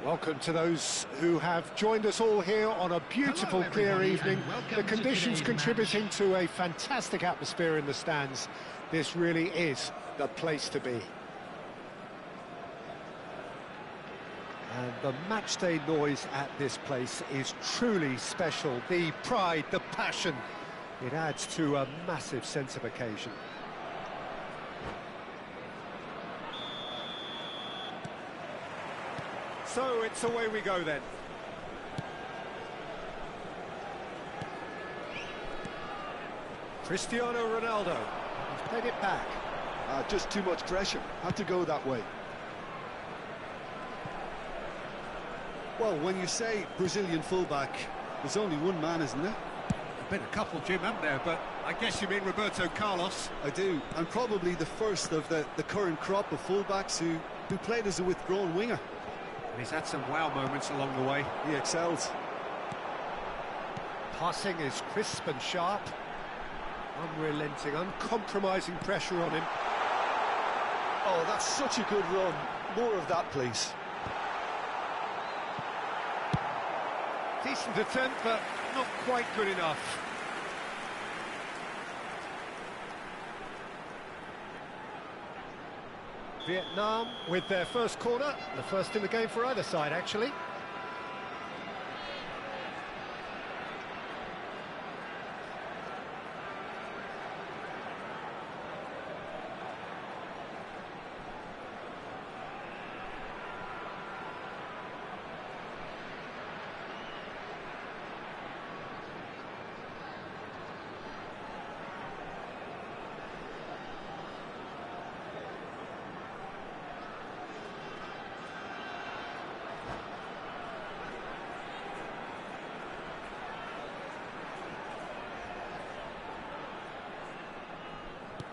Welcome to those who have joined us all here on a beautiful, clear evening. The conditions contributing to a fantastic atmosphere in the stands. This really is the place to be. And the matchday noise at this place is truly special. The pride, the passion, it adds to a massive sense of occasion. So it's away we go then. Cristiano Ronaldo, he's played it back. Just too much pressure, had to go that way. Well, when you say Brazilian fullback, there's only one man, isn't there? There's been a couple, Jim, haven't there? But I guess you mean Roberto Carlos. I do, and probably the first of the current crop of fullbacks who played as a withdrawn winger. And he's had some wow moments along the way. He excels. Passing is crisp and sharp. Unrelenting, uncompromising pressure on him. Oh, that's such a good run. More of that, please. Decent attempt, but not quite good enough. Vietnam with their first corner, the first in the game for either side, actually.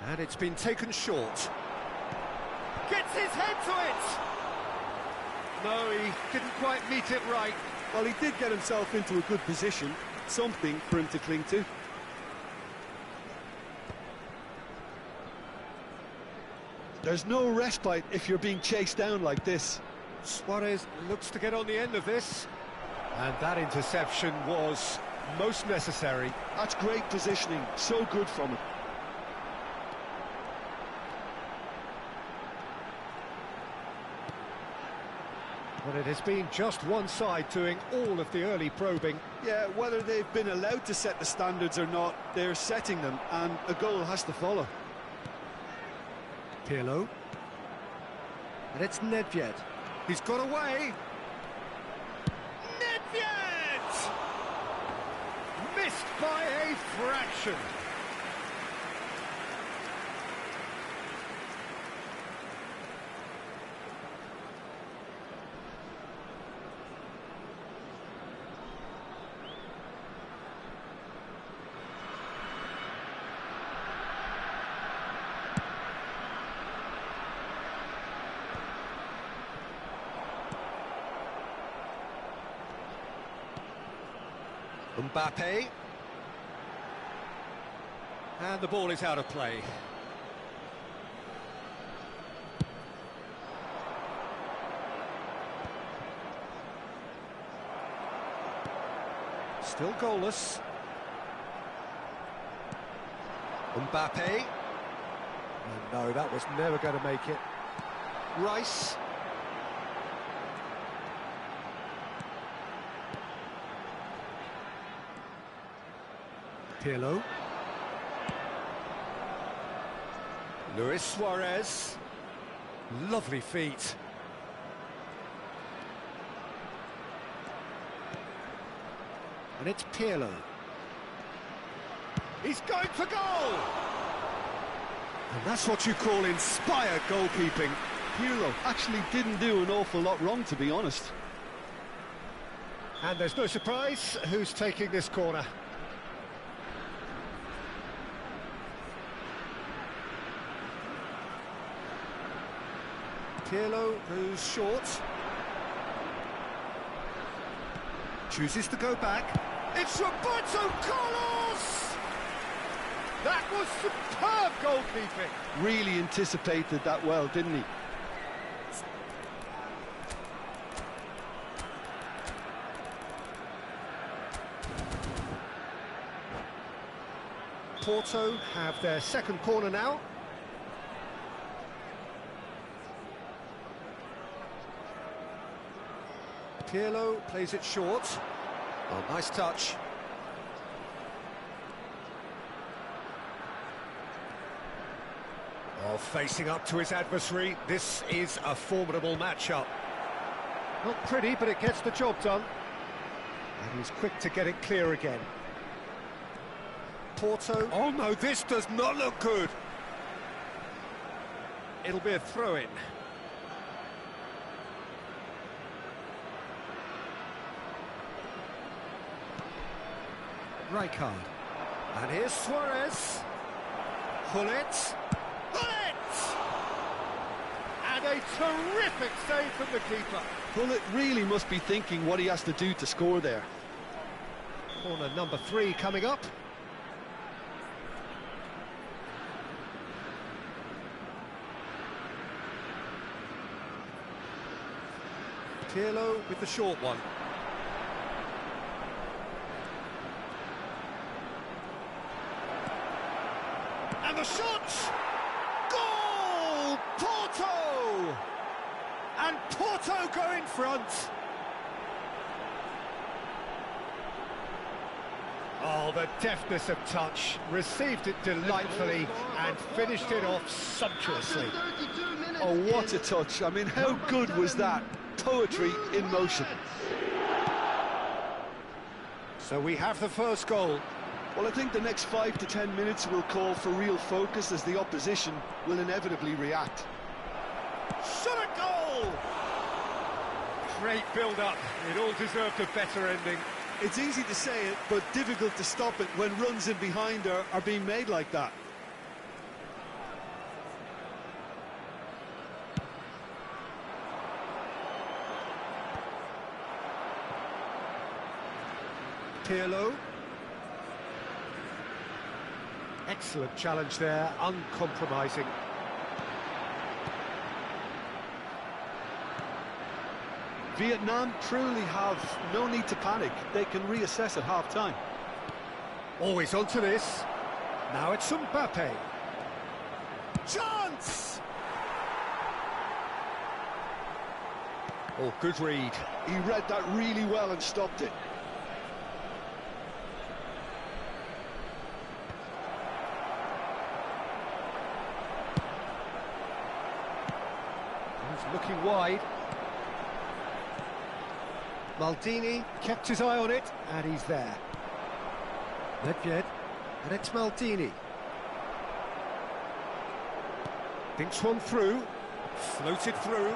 And it's been taken short. Gets his head to it! No, he didn't quite meet it right. Well, he did get himself into a good position. Something for him to cling to. There's no respite if you're being chased down like this. Suarez looks to get on the end of this. And that interception was most necessary. That's great positioning. So good from him. But it has been just one side doing all of the early probing. Yeah, whether they've been allowed to set the standards or not, they're setting them, and a goal has to follow. Pirlo. And it's Jjjj. He's got away. Jjjj! Missed by a fraction. Mbappe. And the ball is out of play. Still goalless. Mbappe. Oh, no, that was never going to make it. Rice. Pirlo. Luis Suarez. Lovely feet. And it's Pirlo. He's going for goal! And that's what you call inspired goalkeeping. Pirlo actually didn't do an awful lot wrong, to be honest. And there's no surprise who's taking this corner. Pirlo goes short. Chooses to go back. It's Roberto Carlos! That was superb goalkeeping. Really anticipated that well, didn't he? Porto have their second corner now. Pirlo plays it short. Oh, nice touch. Oh, facing up to his adversary. This is a formidable matchup. Not pretty, but it gets the job done. And he's quick to get it clear again. Porto. Oh no, this does not look good. It'll be a throw-in. Rijkaard. And here's Suarez. Hullet. Hullet! And a terrific save from the keeper. Hullet really must be thinking what he has to do to score there. Corner number 3 coming up. Pirlo with the short one. And the shot! Goal! Porto! And Porto go in front. Oh, the deftness of touch. Received it delightfully and finished it off sumptuously. Oh, what a touch. I mean, how good was that? Poetry in motion. So we have the first goal. Well, I think the next 5 to 10 minutes will call for real focus as the opposition will inevitably react. Shot a goal! Great build-up. It all deserved a better ending. It's easy to say it, but difficult to stop it when runs in behind are being made like that. Pirlo. Excellent challenge there, uncompromising. Vietnam truly have no need to panic. They can reassess at half-time. Always onto this. Now it's Mbappe. Chance! Oh, good read. He read that really well and stopped it. He's looking wide. Maldini kept his eye on it, and he's there. Nedved, and it's Maldini. Thinks one through, floated through.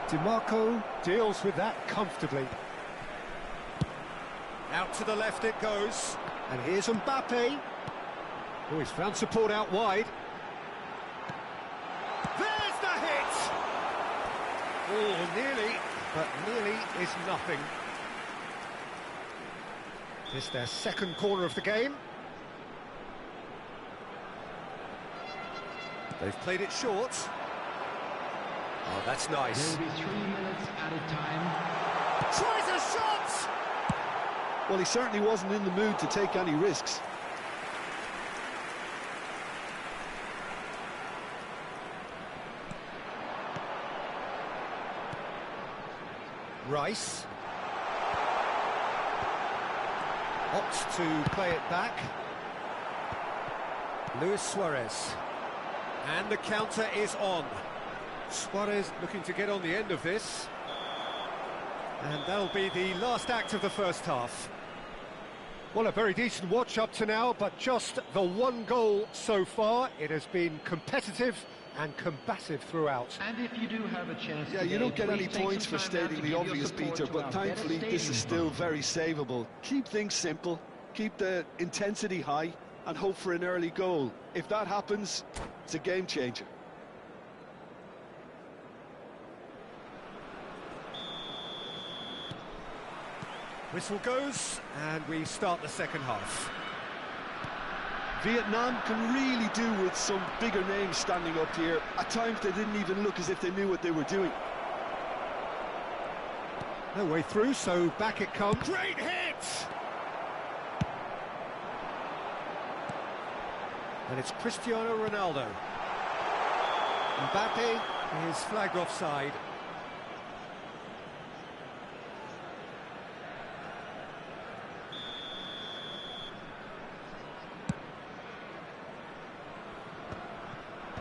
DiMarco deals with that comfortably. Out to the left it goes, and here's Mbappe. Oh, he's found support out wide. There's the hit! Oh, nearly, but nearly is nothing. It's their second corner of the game. They've played it short. Oh, that's nice. There will be 3 minutes added time. Tries a shot! Well, he certainly wasn't in the mood to take any risks. Rice. Opts to play it back. Luis Suarez. And the counter is on. Suarez looking to get on the end of this. And that'll be the last act of the first half. Well, a very decent watch up to now, but just the one goal so far. It has been competitive and combative throughout. And if you do have a chance Yeah, today, you don't get please any take points some for time out stating to the give your obvious, support Peter, to but our thankfully better this is stadium still very savable. Keep things simple, keep the intensity high, and hope for an early goal. If that happens, it's a game changer. Whistle goes, and we start the second half. Vietnam can really do with some bigger names standing up here. At times they didn't even look as if they knew what they were doing. No way through, so back it comes. Great hit! And it's Cristiano Ronaldo. Mbappe is flagged offside.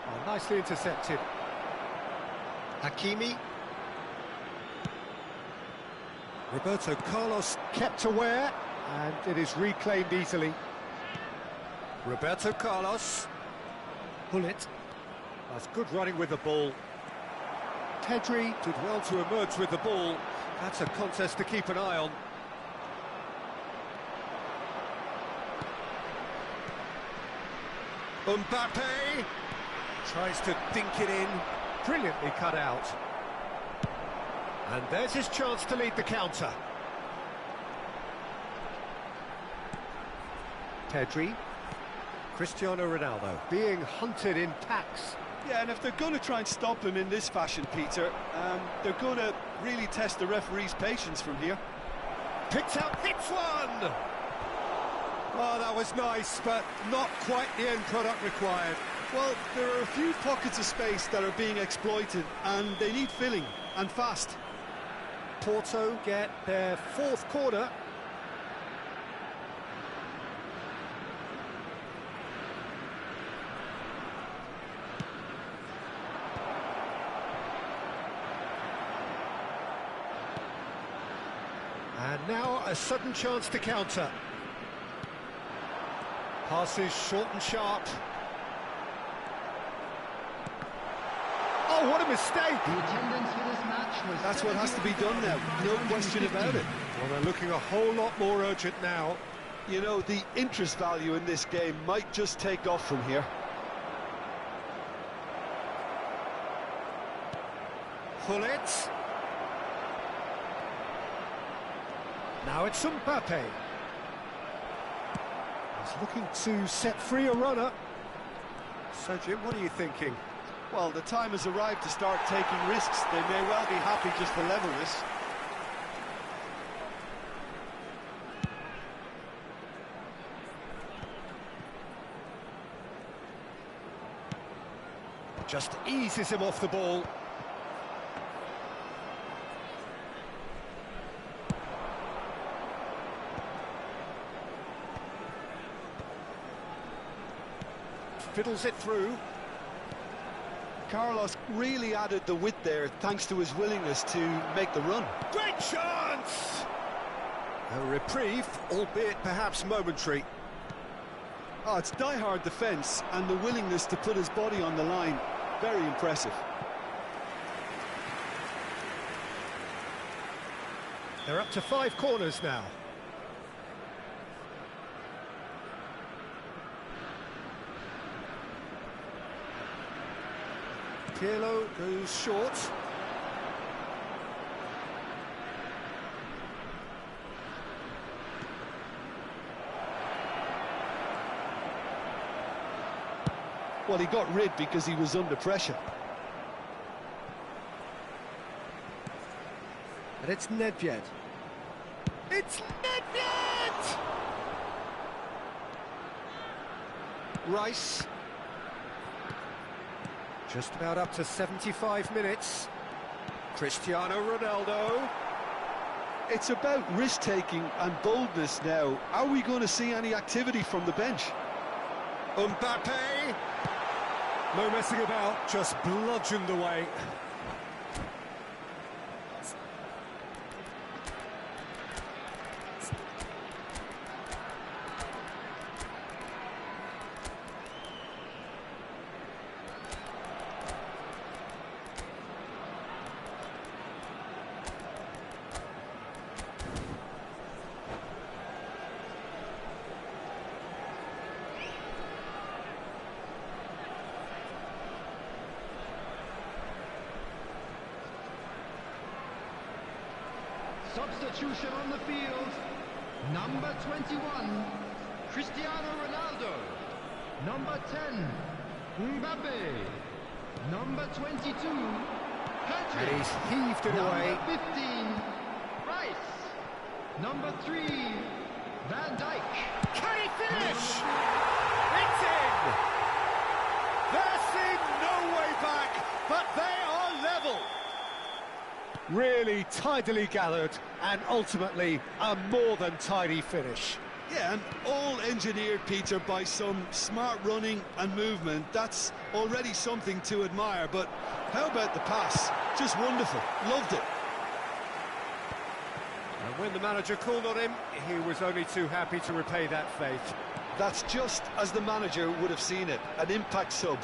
Oh, nicely intercepted. Hakimi. Roberto Carlos kept aware, and it is reclaimed easily. Roberto Carlos. Bullet. That's good running with the ball. Pedri did well to emerge with the ball. That's a contest to keep an eye on. Mbappe tries to dink it in. Brilliantly cut out. And there's his chance to lead the counter. Pedri. Cristiano Ronaldo being hunted in packs. Yeah, and if they're going to try and stop him in this fashion, Peter, they're going to really test the referee's patience from here. Picked out, hits one! Oh, that was nice, but not quite the end product required. Well, there are a few pockets of space that are being exploited, and they need filling, and fast. Porto get their fourth corner. And now a sudden chance to counter. Passes short and sharp. Oh, what a mistake! The attendance for this match was... That's what has to be done now, no question about it. Well, they're looking a whole lot more urgent now. You know, the interest value in this game might just take off from here. Bullet. Now it's Mbappe. He's looking to set free a runner. So, Jim, what are you thinking? Well, the time has arrived to start taking risks. They may well be happy just to level this. Just eases him off the ball. Fiddles it through. Carlos really added the width there thanks to his willingness to make the run. Great chance! A reprieve, albeit perhaps momentary. Oh, it's die-hard defence and the willingness to put his body on the line. Very impressive. They're up to 5 corners now. Pirlo goes short. Well, he got rid because he was under pressure. And it's Nedved. It's Nedved! Rice. Just about up to 75 minutes. Cristiano Ronaldo. It's about risk-taking and boldness now. Are we going to see any activity from the bench? Mbappe. No messing about, just bludgeoned away. substitution on the field. Number 21, Cristiano Ronaldo. Number 10, Mbappe. Number 22, Pedri. And he's heaved it away. Number 15, Rice. Number 3, Van Dijk. Can he finish? It's in! There seemed no way back, but they are level. Really tidily gathered, and ultimately a more than tidy finish. Yeah, and all engineered, Peter, by some smart running and movement. That's already something to admire, but how about the pass? Just wonderful. Loved it. And when the manager called on him, he was only too happy to repay that faith. That's just as the manager would have seen it, an impact sub.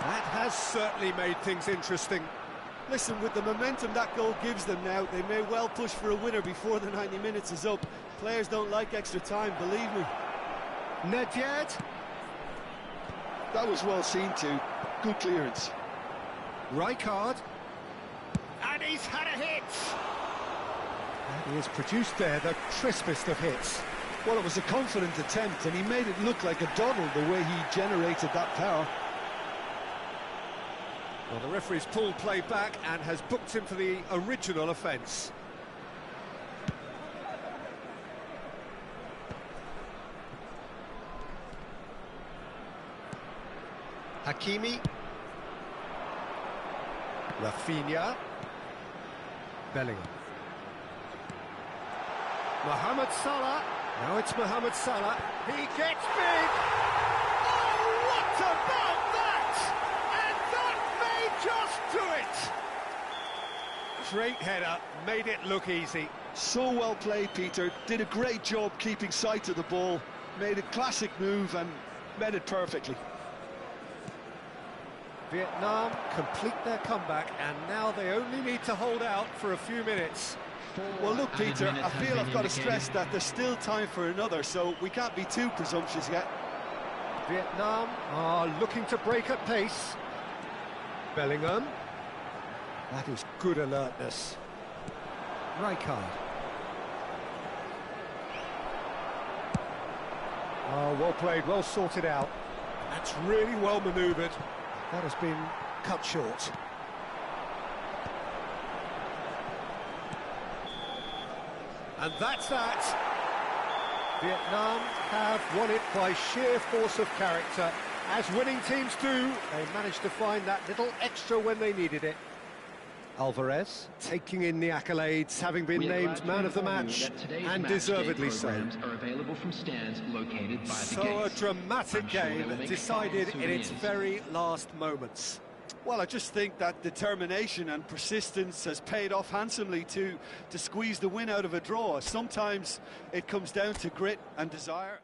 That has certainly made things interesting. Listen, with the momentum that goal gives them now, they may well push for a winner before the 90 minutes is up. Players don't like extra time, believe me. Jjjj. That was well seen too. Good clearance. Rijkaard. And he's had a hit! And he has produced there the crispest of hits. Well, it was a confident attempt, and he made it look like a doddle the way he generated that power. Well, the referee's pulled play back and has booked him for the original offence. Hakimi. Rafinha. Bellingham. Mohamed Salah. Now it's Mohamed Salah. He gets big. Oh, what about that? And that may just do it. Great header, made it look easy. So well played, Peter. Did a great job keeping sight of the ball. Made a classic move and met it perfectly. Vietnam complete their comeback, and now they only need to hold out for a few minutes. Well, look, Peter, I feel I've got to stress that there's still time for another, so we can't be too presumptuous yet. Vietnam are looking to break at pace. Bellingham. That is good alertness. Rijkaard. Oh, well played, well sorted out. That's really well manoeuvred. That has been cut short. And that's that. Vietnam have won it by sheer force of character. As winning teams do, they managed to find that little extra when they needed it. Alvarez taking in the accolades, having been named man of the match, and deservedly so. Are available from stands located by the So gates. a dramatic game decided in its very last moments. Well, I just think that determination and persistence has paid off handsomely to squeeze the win out of a draw. Sometimes it comes down to grit and desire.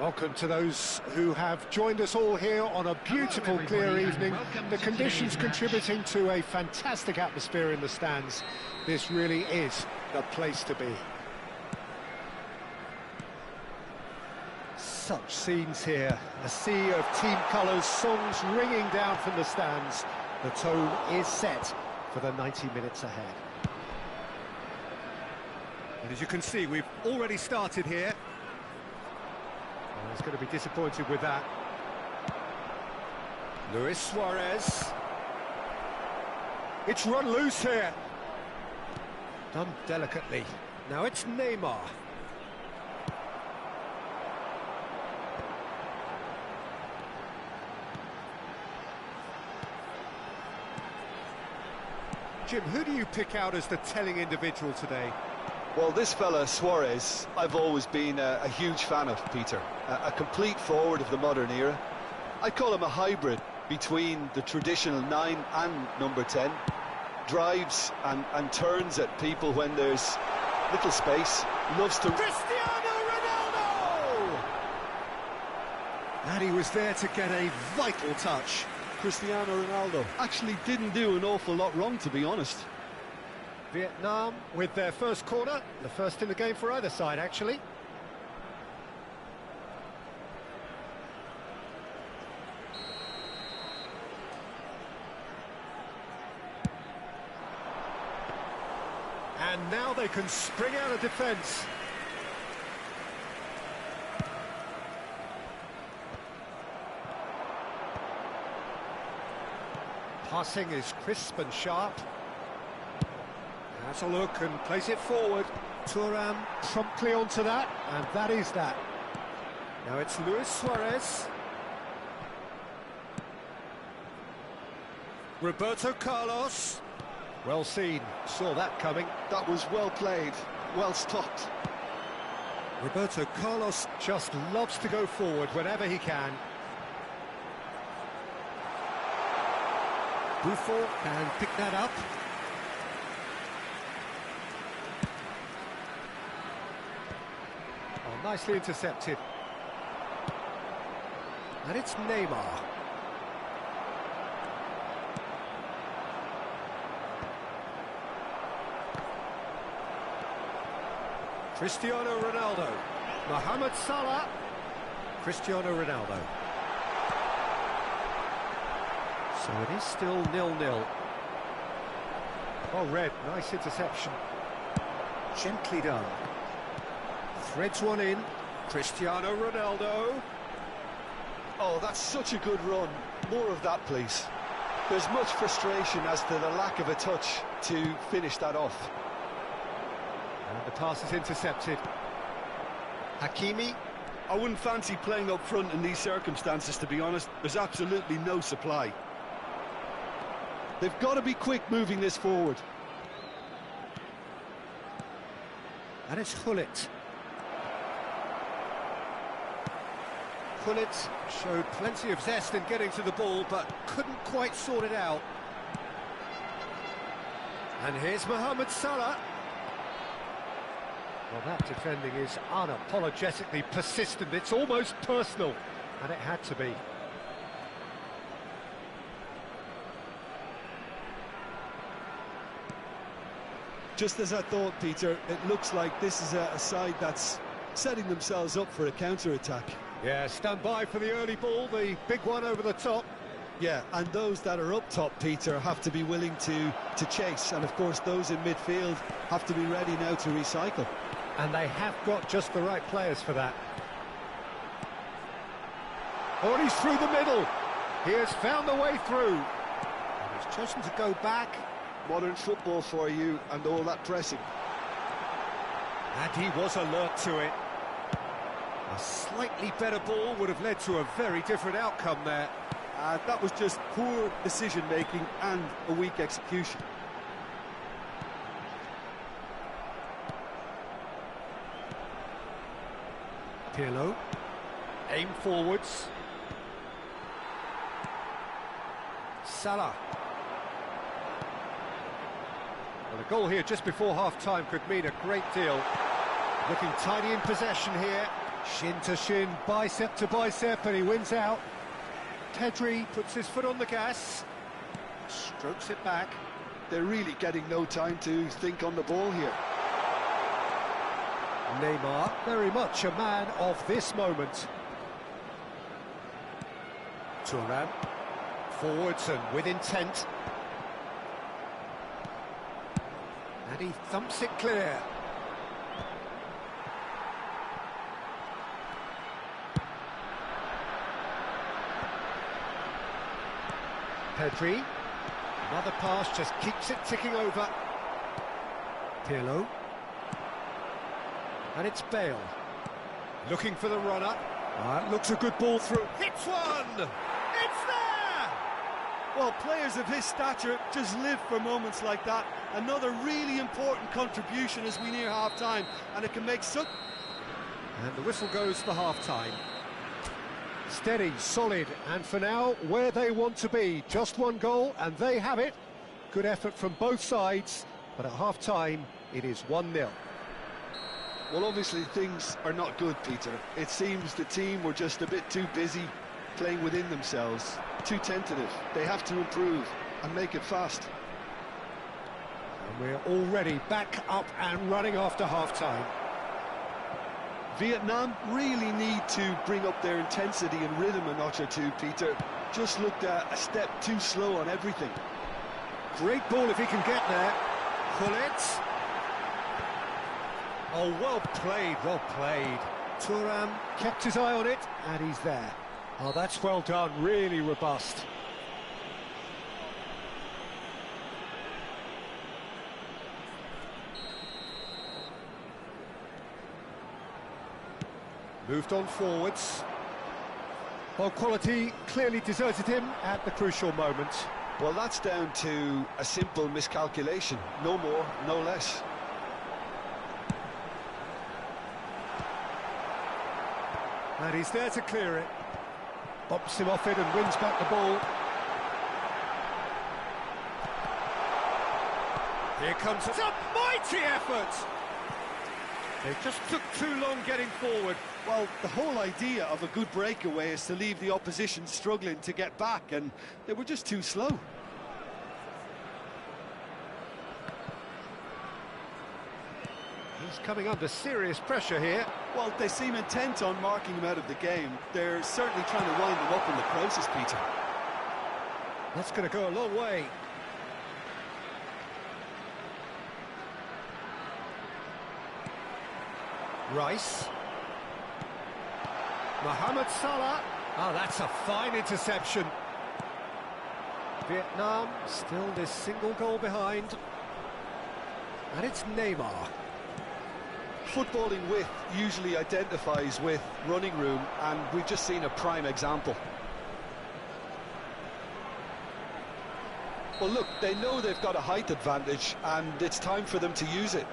Welcome to those who have joined us all here on a beautiful, clear evening. The conditions contributing to a fantastic atmosphere in the stands. This really is the place to be. Such scenes here, a sea of team colours, songs ringing down from the stands. The tone is set for the 90 minutes ahead. And as you can see, we've already started here. He's going to be disappointed with that. Luis Suarez. It's run loose here. Done delicately. Now it's Neymar. Jim, who do you pick out as the telling individual today? Well, this fella, Suarez, I've always been a huge fan of, Peter. A complete forward of the modern era. I'd call him a hybrid between the traditional 9 and number 10. Drives and turns at people when there's little space. Loves to... Cristiano Ronaldo! And he was there to get a vital touch. Cristiano Ronaldo actually didn't do an awful lot wrong, to be honest. Vietnam with their first corner, the first in the game for either side, actually. And now they can spring out of defence. Passing is crisp and sharp. Has a look and plays it forward. Thuram promptly onto that, and that is that. Now it's Luis Suarez. Roberto Carlos. Well seen, saw that coming. That was well played, well stopped. Roberto Carlos just loves to go forward whenever he can. Buffon can pick that up. Oh, nicely intercepted. And it's Neymar. Cristiano Ronaldo. Mohamed Salah. Cristiano Ronaldo. So it is still 0-0. Oh, Red, nice interception. Gently done. Threads one in. Cristiano Ronaldo. Oh, that's such a good run. More of that, please. There's much frustration as to the lack of a touch to finish that off. And the pass is intercepted. Hakimi. I wouldn't fancy playing up front in these circumstances, to be honest. There's absolutely no supply. They've got to be quick moving this forward. And it's Hullet. Hullet showed plenty of zest in getting to the ball, but couldn't quite sort it out. And here's Mohamed Salah. Well, that defending is unapologetically persistent. It's almost personal, and it had to be. Just as I thought, Peter, it looks like this is a side that's setting themselves up for a counter-attack. Yeah, stand by for the early ball, the big one over the top. Yeah, and those that are up top, Peter, have to be willing to chase. And, of course, those in midfield have to be ready now to recycle. And they have got just the right players for that. Oh, he's through the middle. He has found the way through. And he's chosen to go back. Modern football for you and all that pressing. And he was alert to it. A slightly better ball would have led to a very different outcome there. That was just poor decision-making and a weak execution. Pirlo. Aim forwards. Salah. Well, a goal here just before half-time could mean a great deal. Looking tidy in possession here. Shin to shin, bicep to bicep, and he wins out. Pedri puts his foot on the gas, strokes it back. They're really getting no time to think on the ball here. Neymar, very much a man of this moment. Thuram, forwards and with intent. And he thumps it clear. Pedri, another pass, just keeps it ticking over. Pirlo. And it's Bale. Looking for the runner. Looks a good ball through. Hits one! It's there! Well, players of his stature just live for moments like that. Another really important contribution as we near half-time, and it can make such... And the whistle goes for half-time. Steady, solid, and for now, where they want to be. Just one goal, and they have it. Good effort from both sides, but at half-time, it is 1-0. Well, obviously things are not good, Peter. It seems the team were just a bit too busy playing within themselves, too tentative. They have to improve and make it fast. And we're already back up and running after half-time. Vietnam really need to bring up their intensity and rhythm a notch or two, Peter. Just looked a step too slow on everything. Great ball if he can get there. Pull it. Oh, well played, well played. Thuram kept his eye on it, and he's there. Oh, that's well done, really robust. Moved on forwards. Well, quality clearly deserted him at the crucial moment. Well, that's down to a simple miscalculation. No more, no less. And he's there to clear it. Bops him off it and wins back the ball. Here comes a mighty effort! They just took too long getting forward. Well, the whole idea of a good breakaway is to leave the opposition struggling to get back, and they were just too slow. He's coming under serious pressure here. Well, they seem intent on marking him out of the game. They're certainly trying to wind him up in the process, Peter. That's going to go a long way. Rice. Mohamed Salah. Oh, that's a fine interception. Vietnam still this single goal behind. And it's Neymar. Footballing width usually identifies with running room, and we've just seen a prime example. Well, look, they know they've got a height advantage, and it's time for them to use it.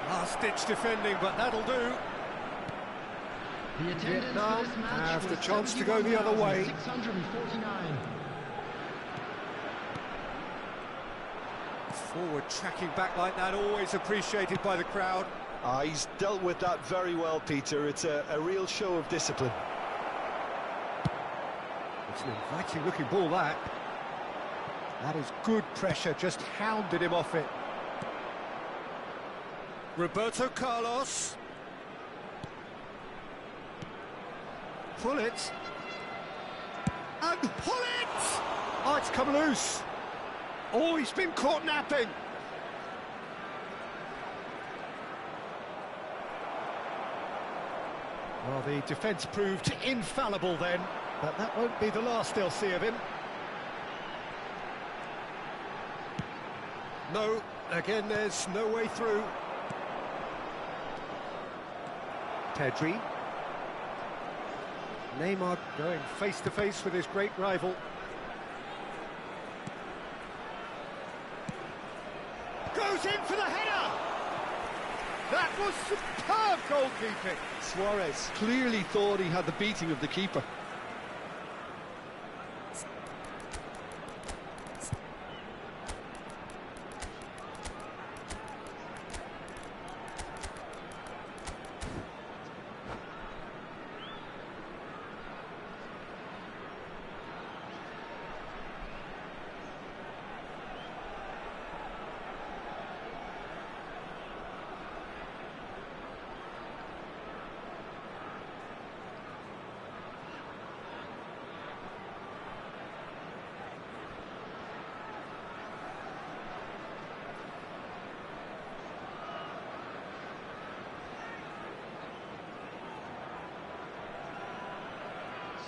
Last-ditch defending, but that'll do. The attendance Vietnam for this match have the was chance to go the other way. 649. Forward tracking back like that, always appreciated by the crowd. He's dealt with that very well, Peter. It's a real show of discipline. It's an inviting-looking ball, that. That is good pressure, just hounded him off it. Roberto Carlos. Pull it. And pull it! Oh, it's come loose. Oh, he's been caught napping. Well, the defence proved infallible then, but that won't be the last they'll see of him. No, again, there's no way through. Pedri. Neymar going face-to-face with his great rival. Goes in for the header! That was superb goalkeeping! Suarez clearly thought he had the beating of the keeper.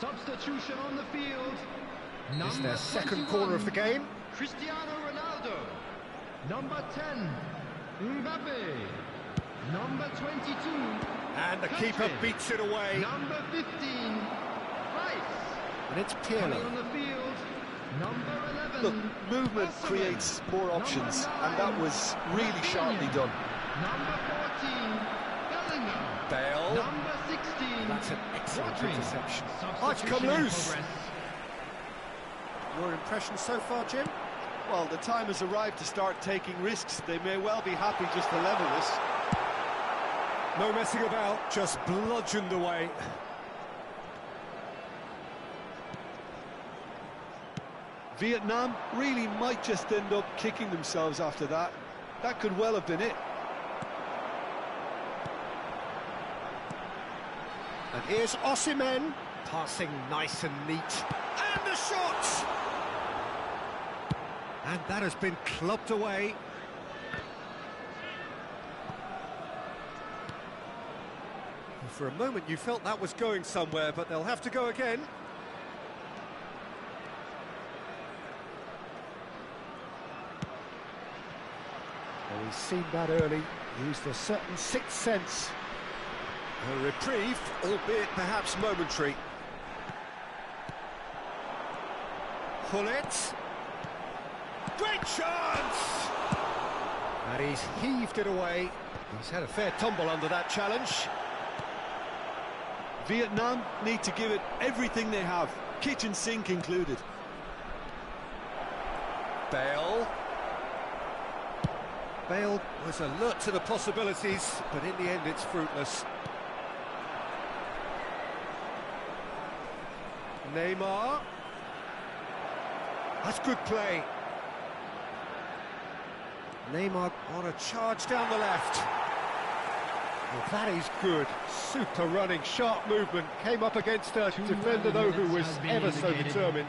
Substitution on the field. It's their Number second 21, corner of the game. Cristiano Ronaldo. Number 10, Mbappe. Number 22, And the keeper Pedri. beats it away. Number 15, Rice. And it's Coming Pirlo. on the field, number 11. Look, movement Osimhen. creates more options, Number and that 9, was really sharply Rafinha. done. Number 14, Bellingham. Bale. Number 16, That's an excellent Rodri. interception. Substitution Oh, it's come in loose. progress. Your impression so far, Jim? Well, the time has arrived to start taking risks. They may well be happy just to level this. No messing about, just bludgeoned away. Vietnam really might just end up kicking themselves after that. That could well have been it. And here's Osimhen, passing nice and neat. And the shot! And that has been clubbed away. For a moment you felt that was going somewhere, but they'll have to go again. Well, he's seen that early, used a certain sixth sense. A reprieve, albeit perhaps momentary. Pullet. Great chance! And he's heaved it away. He's had a fair tumble under that challenge. Vietnam need to give it everything they have, kitchen sink included. Bale. Bale was alert to the possibilities, but in the end it's fruitless. Neymar. That's good play. Neymar on a charge down the left. Well, that is good. Super running, sharp movement. Came up against a defender, though, who was ever so determined.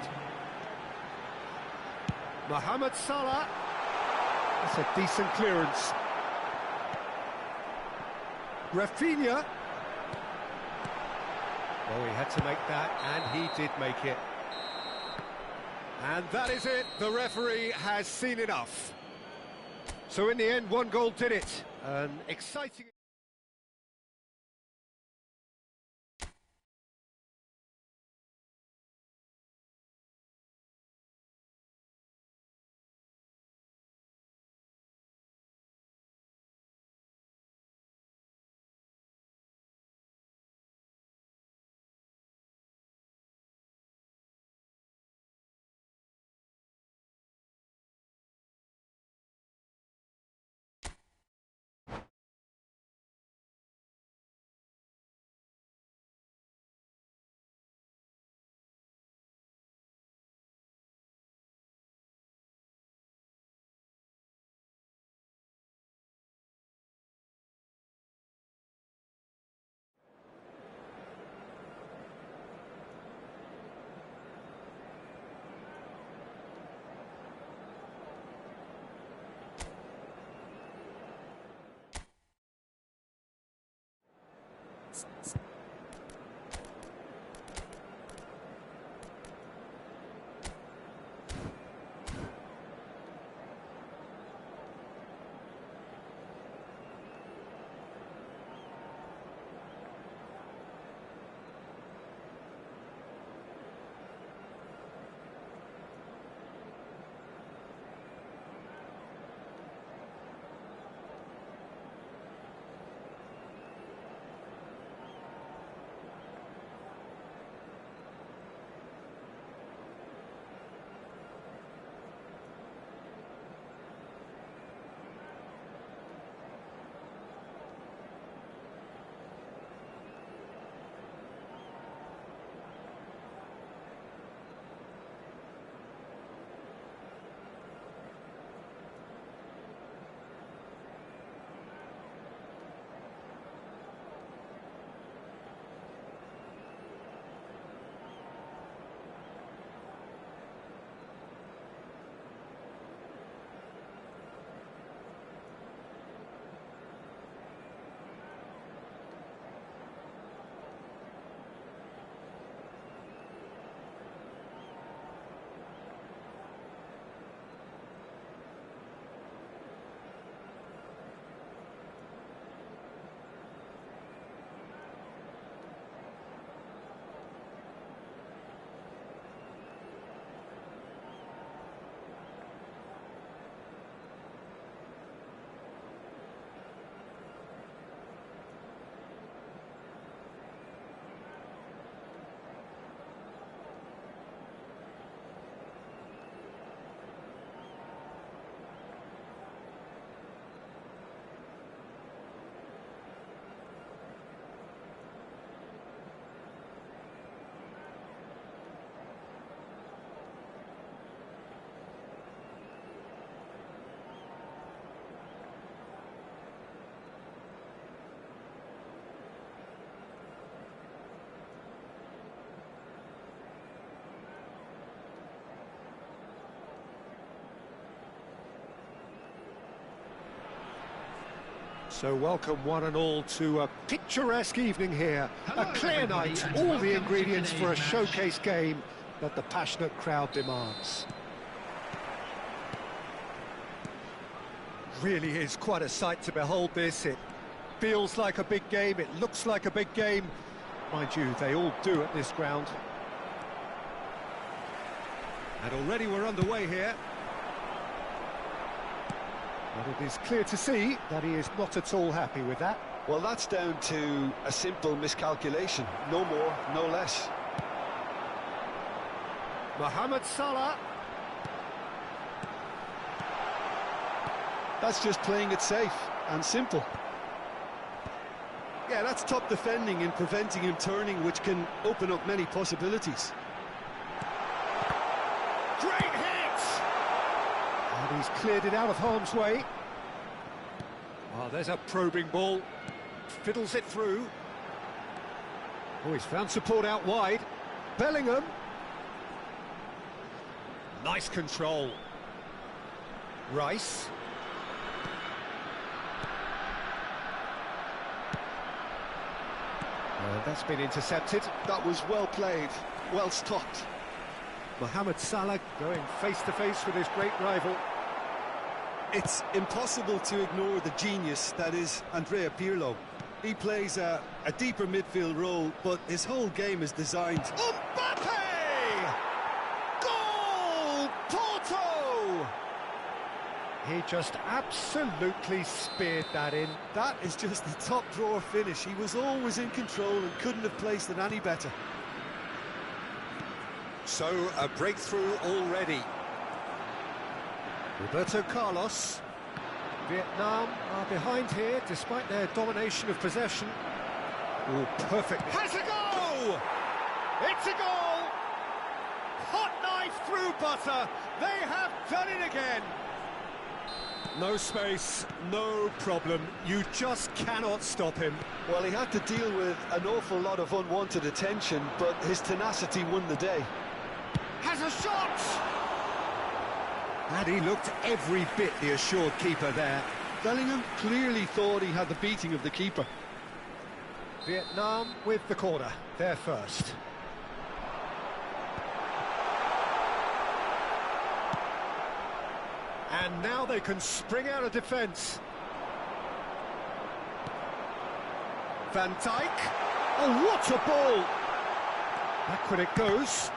Mohamed Salah. That's a decent clearance. Rafinha. Well, he had to make that, and he did make it. And that is it. The referee has seen enough. So in the end, one goal did it. An exciting... So welcome one and all to a picturesque evening here. Hello, A clear everybody, night, and all the welcome to ingredients for a today's showcase game that the passionate crowd demands. Really is quite a sight to behold this. It feels like a big game, it looks like a big game. Mind you, they all do at this ground. And already we're underway here. But it is clear to see that he is not at all happy with that. Well, that's down to a simple miscalculation. No more, no less. Mohamed Salah. That's just playing it safe and simple. Yeah, that's top defending and preventing him turning, which can open up many possibilities. Great hit! And he's cleared it out of harm's way. Oh, there's a probing ball. Fiddles it through. Oh, he's found support out wide. Bellingham. Nice control. Rice. That's been intercepted. That was well played, well stopped. Mohamed Salah going face-to-face with his great rival. It's impossible to ignore the genius that is Andrea Pirlo. He plays a deeper midfield role, but his whole game is designed... Mbappe! Goal! Porto! He just absolutely speared that in. That is just the top drawer finish. He was always in control and couldn't have placed it any better. So, a breakthrough already. Roberto Carlos. Vietnam are behind here, despite their domination of possession. Oh, perfect. Has a goal! It's a goal! Hot knife through butter. They have done it again. No space, no problem. You just cannot stop him. Well, he had to deal with an awful lot of unwanted attention, but his tenacity won the day. Has a shot! And he looked every bit the assured keeper there. Bellingham clearly thought he had the beating of the keeper. Vietnam with the corner, they're first. And now they can spring out of defence. Van Dijk. Oh, what a ball! Backward it goes.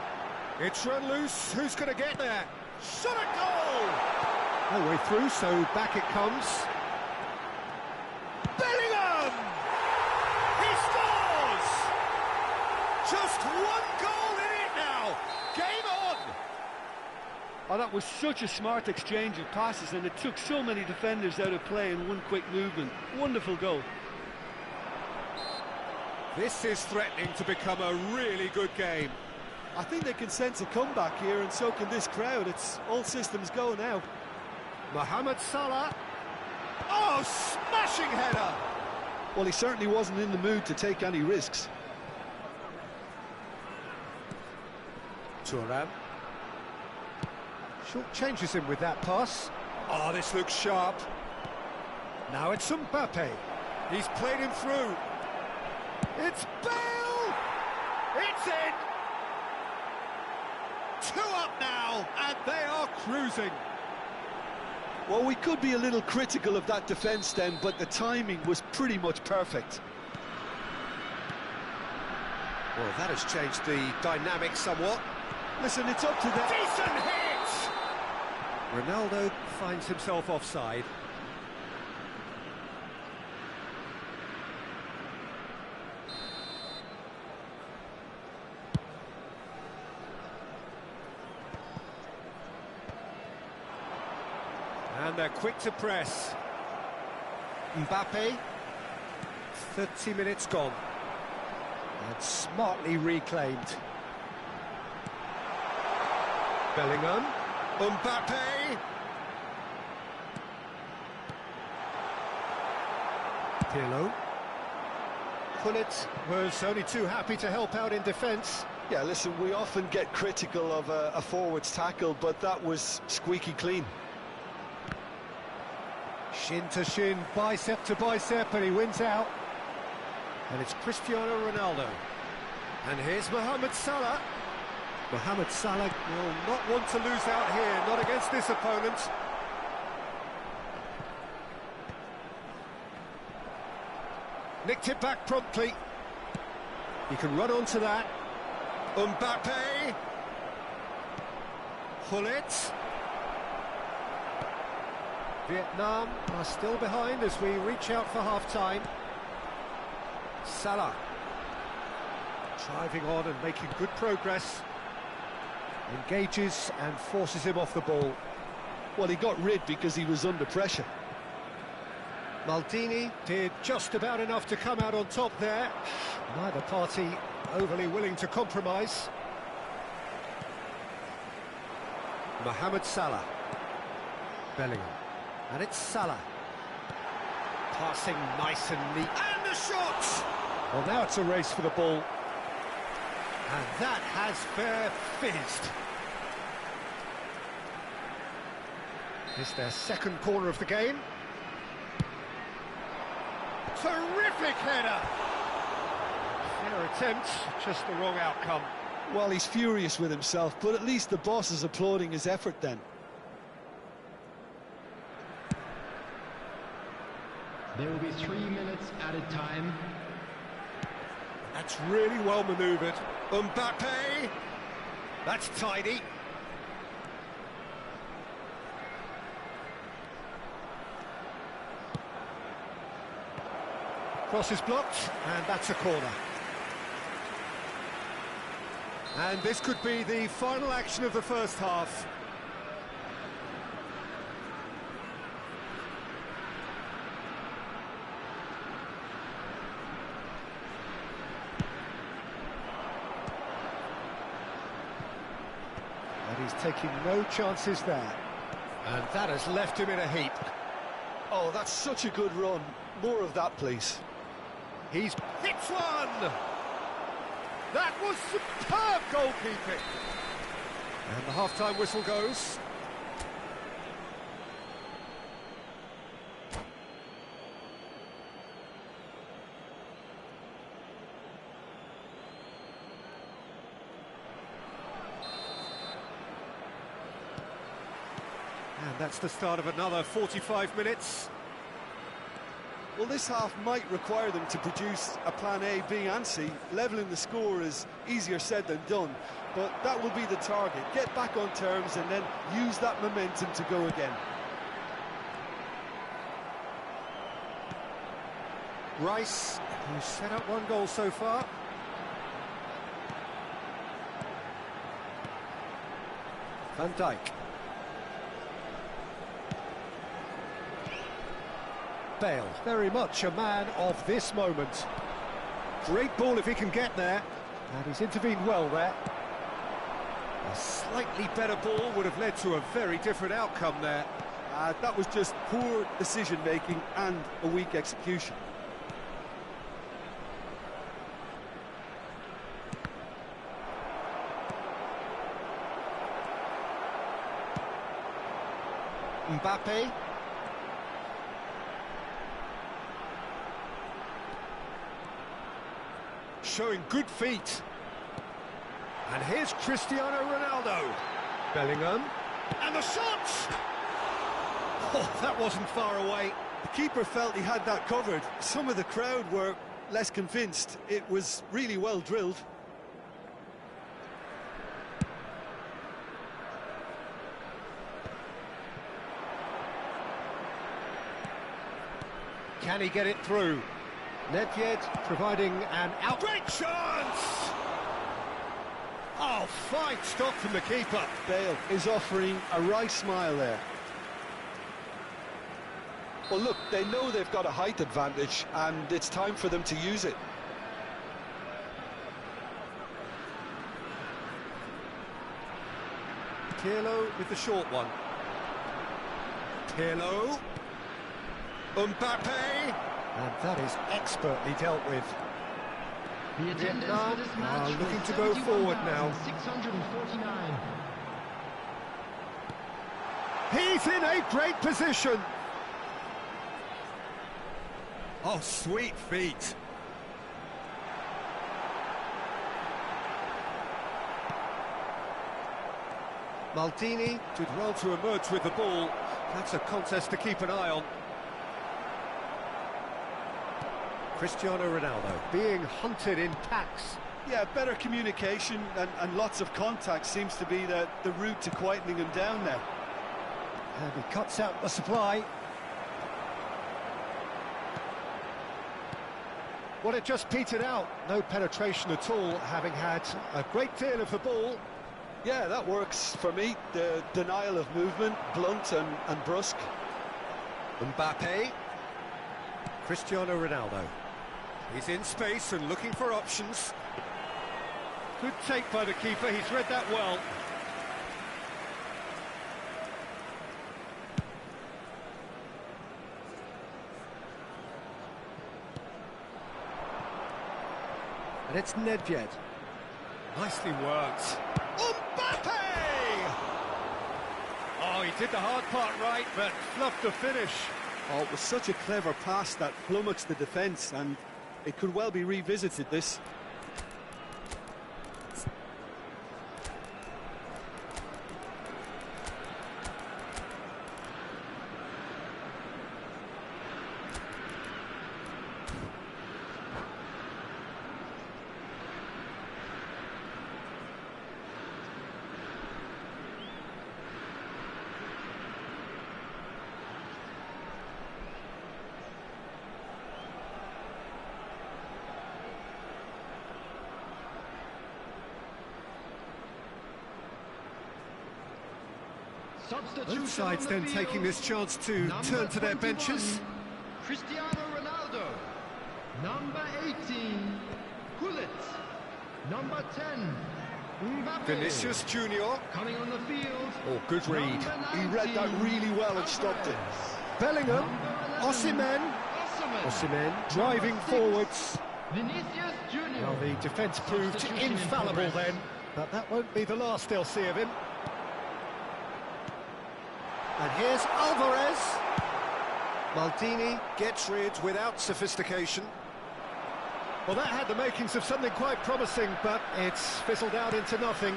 It's run loose. Who's going to get there? Shot a goal! No way through, so back it comes. Bellingham! He scores! Just one goal in it now. Game on! Oh, that was such a smart exchange of passes, and it took so many defenders out of play in one quick movement. Wonderful goal. This is threatening to become a really good game. I think they can sense a comeback here, and so can this crowd. It's all systems go now. Mohamed Salah. Oh, smashing header! Well, he certainly wasn't in the mood to take any risks. Thuram. Short changes him with that pass. Oh, this looks sharp. Now it's Mbappe. He's played him through. It's Bale! It's in! 2 up now, and they are cruising. Well, we could be a little critical of that defence then, but the timing was pretty much perfect. Well, that has changed the dynamic somewhat. Listen, it's up to them. Decent hit! Ronaldo finds himself offside. And they're quick to press. Mbappe. 30 minutes gone. And smartly reclaimed. Bellingham. Mbappe. Pirlo. Pullet was only too happy to help out in defence. Yeah, listen, we often get critical of a forward's tackle, but that was squeaky clean. Shin to shin, bicep to bicep, and he wins out. And it's Cristiano Ronaldo. And here's Mohamed Salah. Mohamed Salah will not want to lose out here, not against this opponent. Nicked it back promptly. He can run onto that. Mbappe. Hullet. Vietnam are still behind as we reach out for half-time. Salah. Driving on and making good progress. Engages and forces him off the ball. Well, he got rid because he was under pressure. Maldini did just about enough to come out on top there. Neither party overly willing to compromise. Mohamed Salah. Bellingham. And it's Salah. Passing nice and neat. And the shot! Well, now it's a race for the ball. And that has fair fizzed. It's their second corner of the game. Terrific header! Fair attempt, just the wrong outcome. Well, he's furious with himself, but at least the boss is applauding his effort then. There will be 3 minutes added time. That's really well manoeuvred. Mbappe! That's tidy. Cross is blocked, and that's a corner. And this could be the final action of the first half. And he's taking no chances there. And that has left him in a heap. Oh, that's such a good run. More of that, please. He's hit one! That was superb goalkeeping! And the half-time whistle goes. And that's the start of another 45 minutes. Well, this half might require them to produce a plan A, B and C. Levelling the score is easier said than done, but that will be the target. Get back on terms and then use that momentum to go again. Rice, who's set up one goal so far. Van Dijk. Bale, very much a man of this moment. Great ball if he can get there, and he's intervened well there. A slightly better ball would have led to a very different outcome there. That was just poor decision-making and a weak execution. Mbappe. Showing good feet. And here's Cristiano Ronaldo. Bellingham. And the shot! Oh, that wasn't far away. The keeper felt he had that covered. Some of the crowd were less convinced. It was really well drilled. Can he get it through? Nedved providing an great chance! Oh, fine stop from the keeper. Bale is offering a wry smile there. Well, look, they know they've got a height advantage, and it's time for them to use it. Pirlo with the short one. Pirlo. Mbappe. And that is expertly dealt with. The attendance for this match looking was to go forward now. 649. He's in a great position. Oh, sweet feet. Maldini Did well to emerge with the ball. That's a contest to keep an eye on. Cristiano Ronaldo being hunted in packs. Yeah, better communication and lots of contact seems to be the route to quietening him down now. And he cuts out the supply. Well, it just petered out. No penetration at all, having had a great deal of the ball. Yeah, that works for me. The denial of movement, blunt and brusque. Mbappe. Cristiano Ronaldo. He's in space and looking for options. Good take by the keeper, he's read that well. And it's Jjjj. Nicely worked. Mbappe! Oh, he did the hard part right, but fluffed the finish. Oh, it was such a clever pass that flummoxed the defence, and it could well be revisited, this. Both sides then taking this chance to turn to their benches. Cristiano Ronaldo. Number 18, Gullit. Number 10, Mbappe. Vinicius Junior. Coming on the field. Oh, good read. He read that really well and stopped it. Bellingham. Osimhen. Osimhen driving forwards. Vinicius Junior. Well, the defence proved infallible then, but that won't be the last they'll see of him. And here's Alvarez. Maldini gets rid without sophistication. Well, that had the makings of something quite promising, but it's fizzled out into nothing.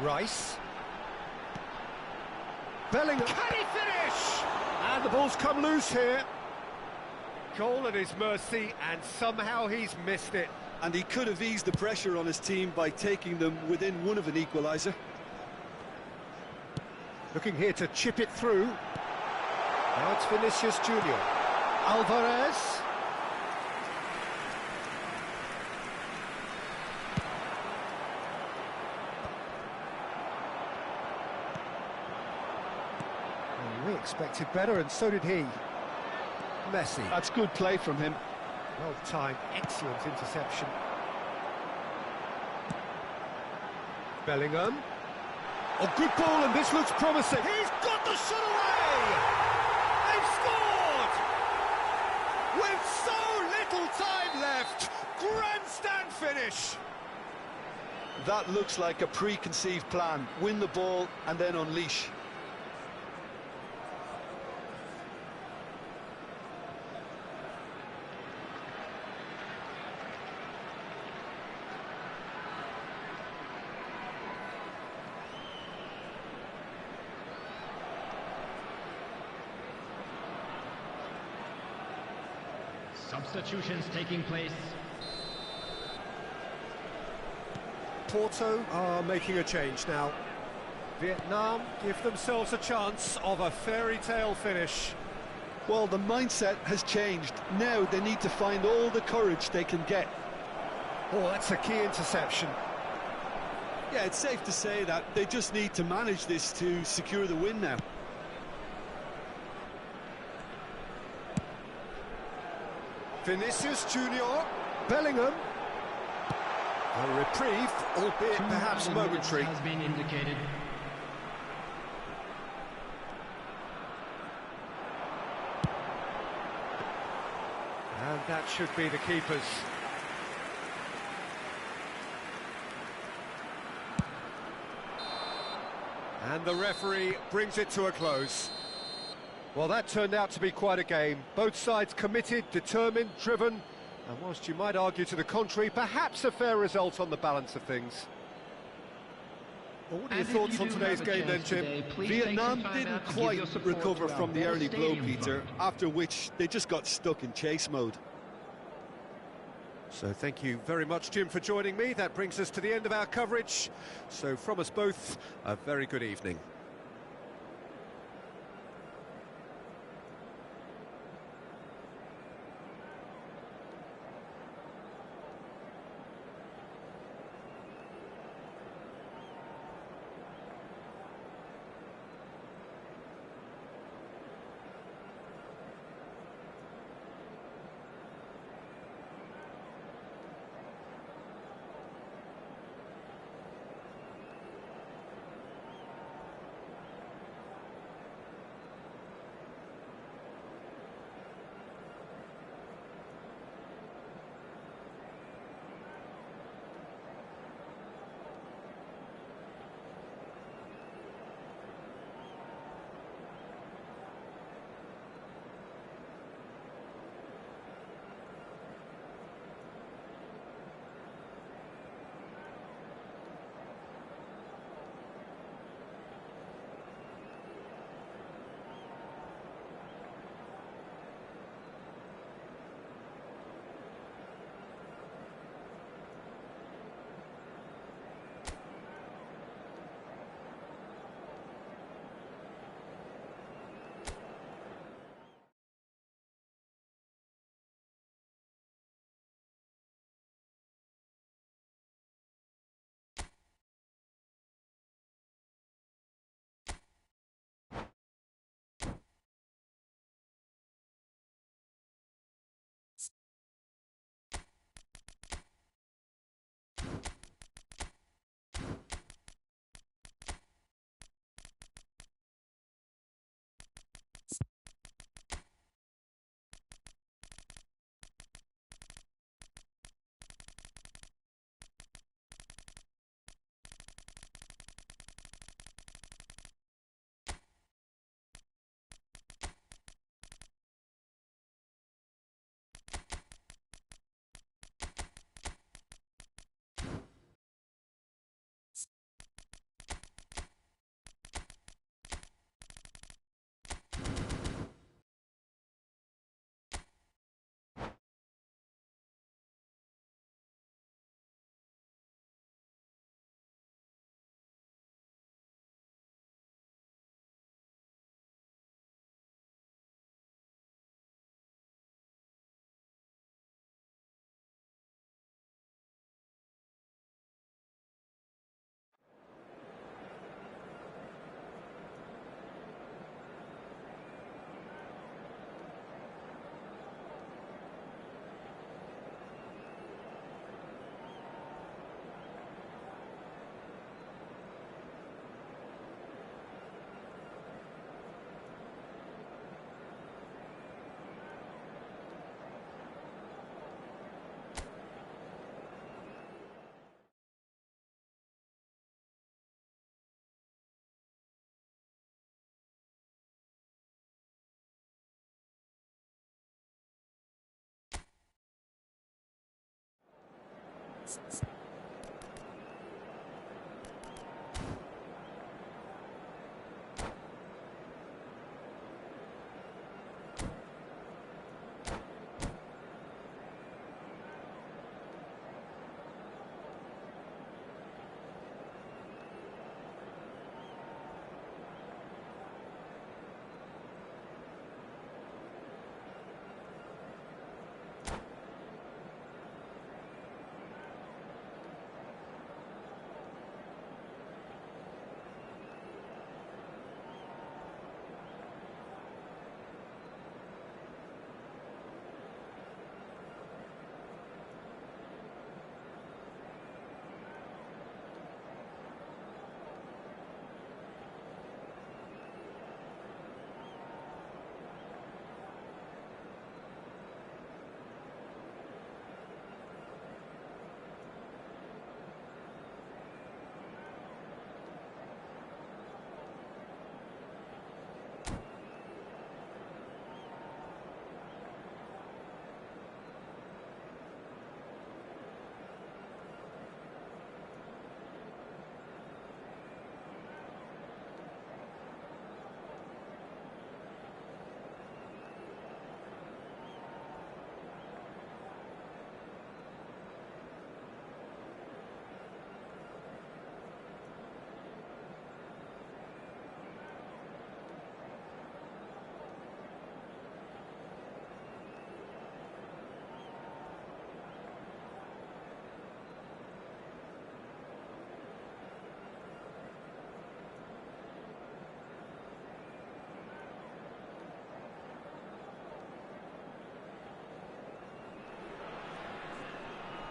Rice. Bellingham. Can he finish? And the ball's come loose here. Goal at his mercy, and somehow he's missed it. And he could have eased the pressure on his team by taking them within one of an equaliser. Looking here to chip it through. Now it's Vinicius Junior. Alvarez. Well, we expected better, and so did he. Messi. That's good play from him. Well timed, excellent interception. Bellingham. Oh, good ball, and this looks promising. He's got the shot away! They've scored! With so little time left, grandstand finish. That looks like a preconceived plan. Win the ball and then unleash. Substitutions taking place. Porto are making a change now. Vietnam give themselves a chance of a fairy tale finish. Well, the mindset has changed. Now they need to find all the courage they can get. Oh, that's a key interception. Yeah, it's safe to say that they just need to manage this to secure the win now. Vinicius Junior. Bellingham. A reprieve, albeit perhaps momentary. Has been indicated. And that should be the keeper's. And the referee brings it to a close. Well, that turned out to be quite a game. Both sides committed, determined, driven, and whilst you might argue to the contrary, perhaps a fair result on the balance of things. Well, what are your thoughts on today's game then, Jim? Vietnam didn't quite recover from the early blow, Peter, after which they just got stuck in chase mode. So thank you very much, Jim, for joining me. That brings us to the end of our coverage. So from us both, a very good evening.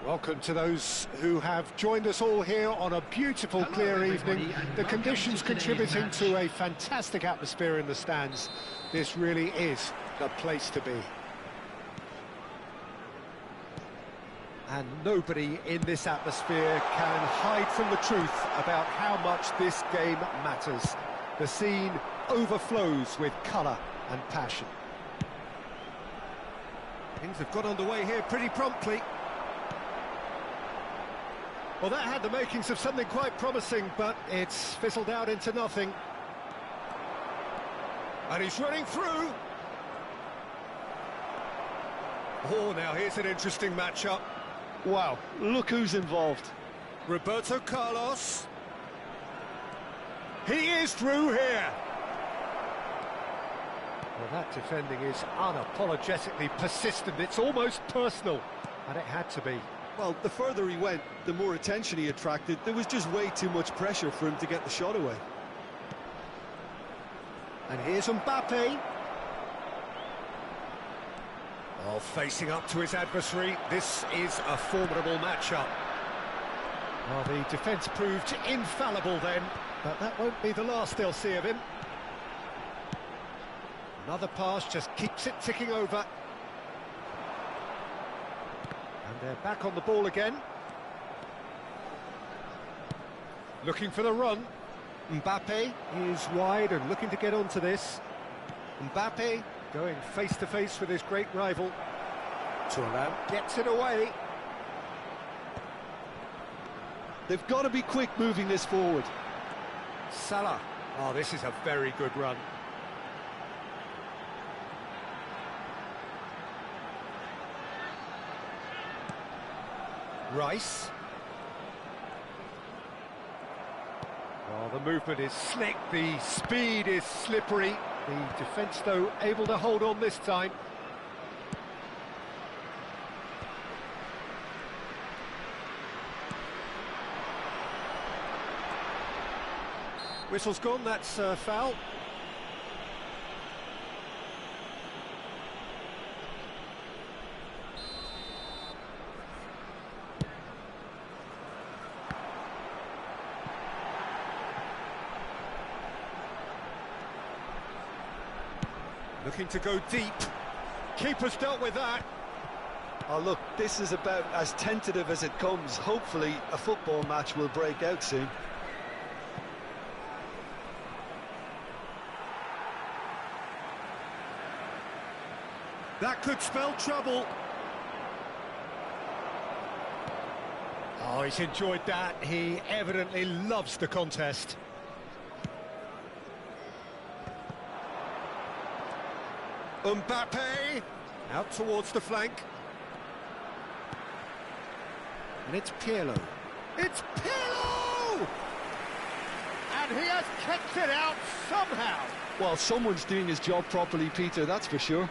Welcome to those who have joined us all here on a beautiful, clear evening. The conditions contributing to a fantastic atmosphere in the stands. This really is the place to be. And nobody in this atmosphere can hide from the truth about how much this game matters. The scene overflows with colour and passion. Things have got underway here pretty promptly. Well, that had the makings of something quite promising, but it's fizzled out into nothing. And he's running through. Oh, now here's an interesting matchup. Wow, look who's involved. Roberto Carlos. He is through here. Well, that defending is unapologetically persistent. It's almost personal, and it had to be. Well, the further he went, the more attention he attracted. There was just way too much pressure for him to get the shot away. And here's Mbappe. Oh, facing up to his adversary. This is a formidable matchup. Well, the defence proved infallible then, but that won't be the last they'll see of him. Another pass just keeps it ticking over. And they're back on the ball again. Looking for the run. Mbappe is wide and looking to get onto this. Mbappe going face-to-face with his great rival. Thuram gets it away. They've got to be quick moving this forward. Salah. Oh, this is a very good run. Rice. Oh, the movement is slick, the speed is slippery. The defence, though, able to hold on this time. Whistle's gone, that's a foul. Looking to go deep. Keeper's dealt with that. Oh, look, this is about as tentative as it comes. Hopefully, a football match will break out soon. That could spell trouble. Oh, he's enjoyed that. He evidently loves the contest. Mbappe out towards the flank. And it's Pirlo. It's Pirlo! And he has kicked it out somehow. Well, someone's doing his job properly, Peter, that's for sure.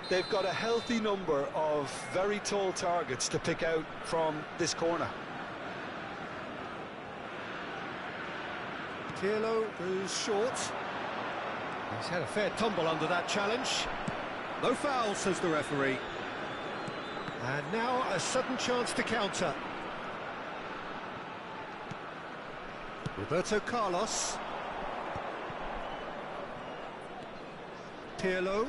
They've got a healthy number of very tall targets to pick out from this corner. Pirlo goes short. He's had a fair tumble under that challenge. No foul, says the referee. And now a sudden chance to counter. Roberto Carlos. Pirlo.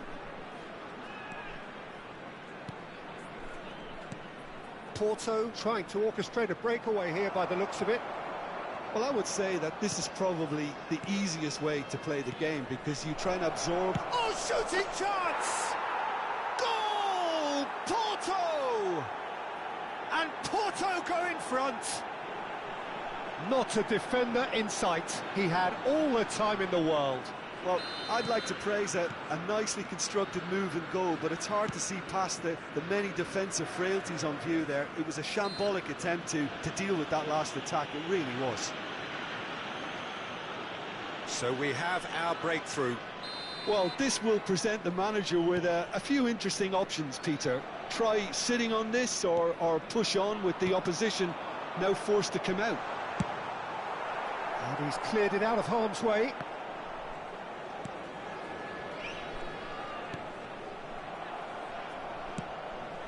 Porto trying to orchestrate a breakaway here by the looks of it. Well, I would say that this is probably the easiest way to play the game because you try and absorb... Oh, shooting chance! Goal! Porto! And Porto go in front. Not a defender in sight. He had all the time in the world. Well, I'd like to praise a nicely constructed move and goal, but it's hard to see past the many defensive frailties on view there. It was a shambolic attempt to deal with that last attack. It really was. So we have our breakthrough. Well, this will present the manager with a few interesting options, Peter. Try sitting on this or push on with the opposition now forced to come out. And he's cleared it out of harm's way.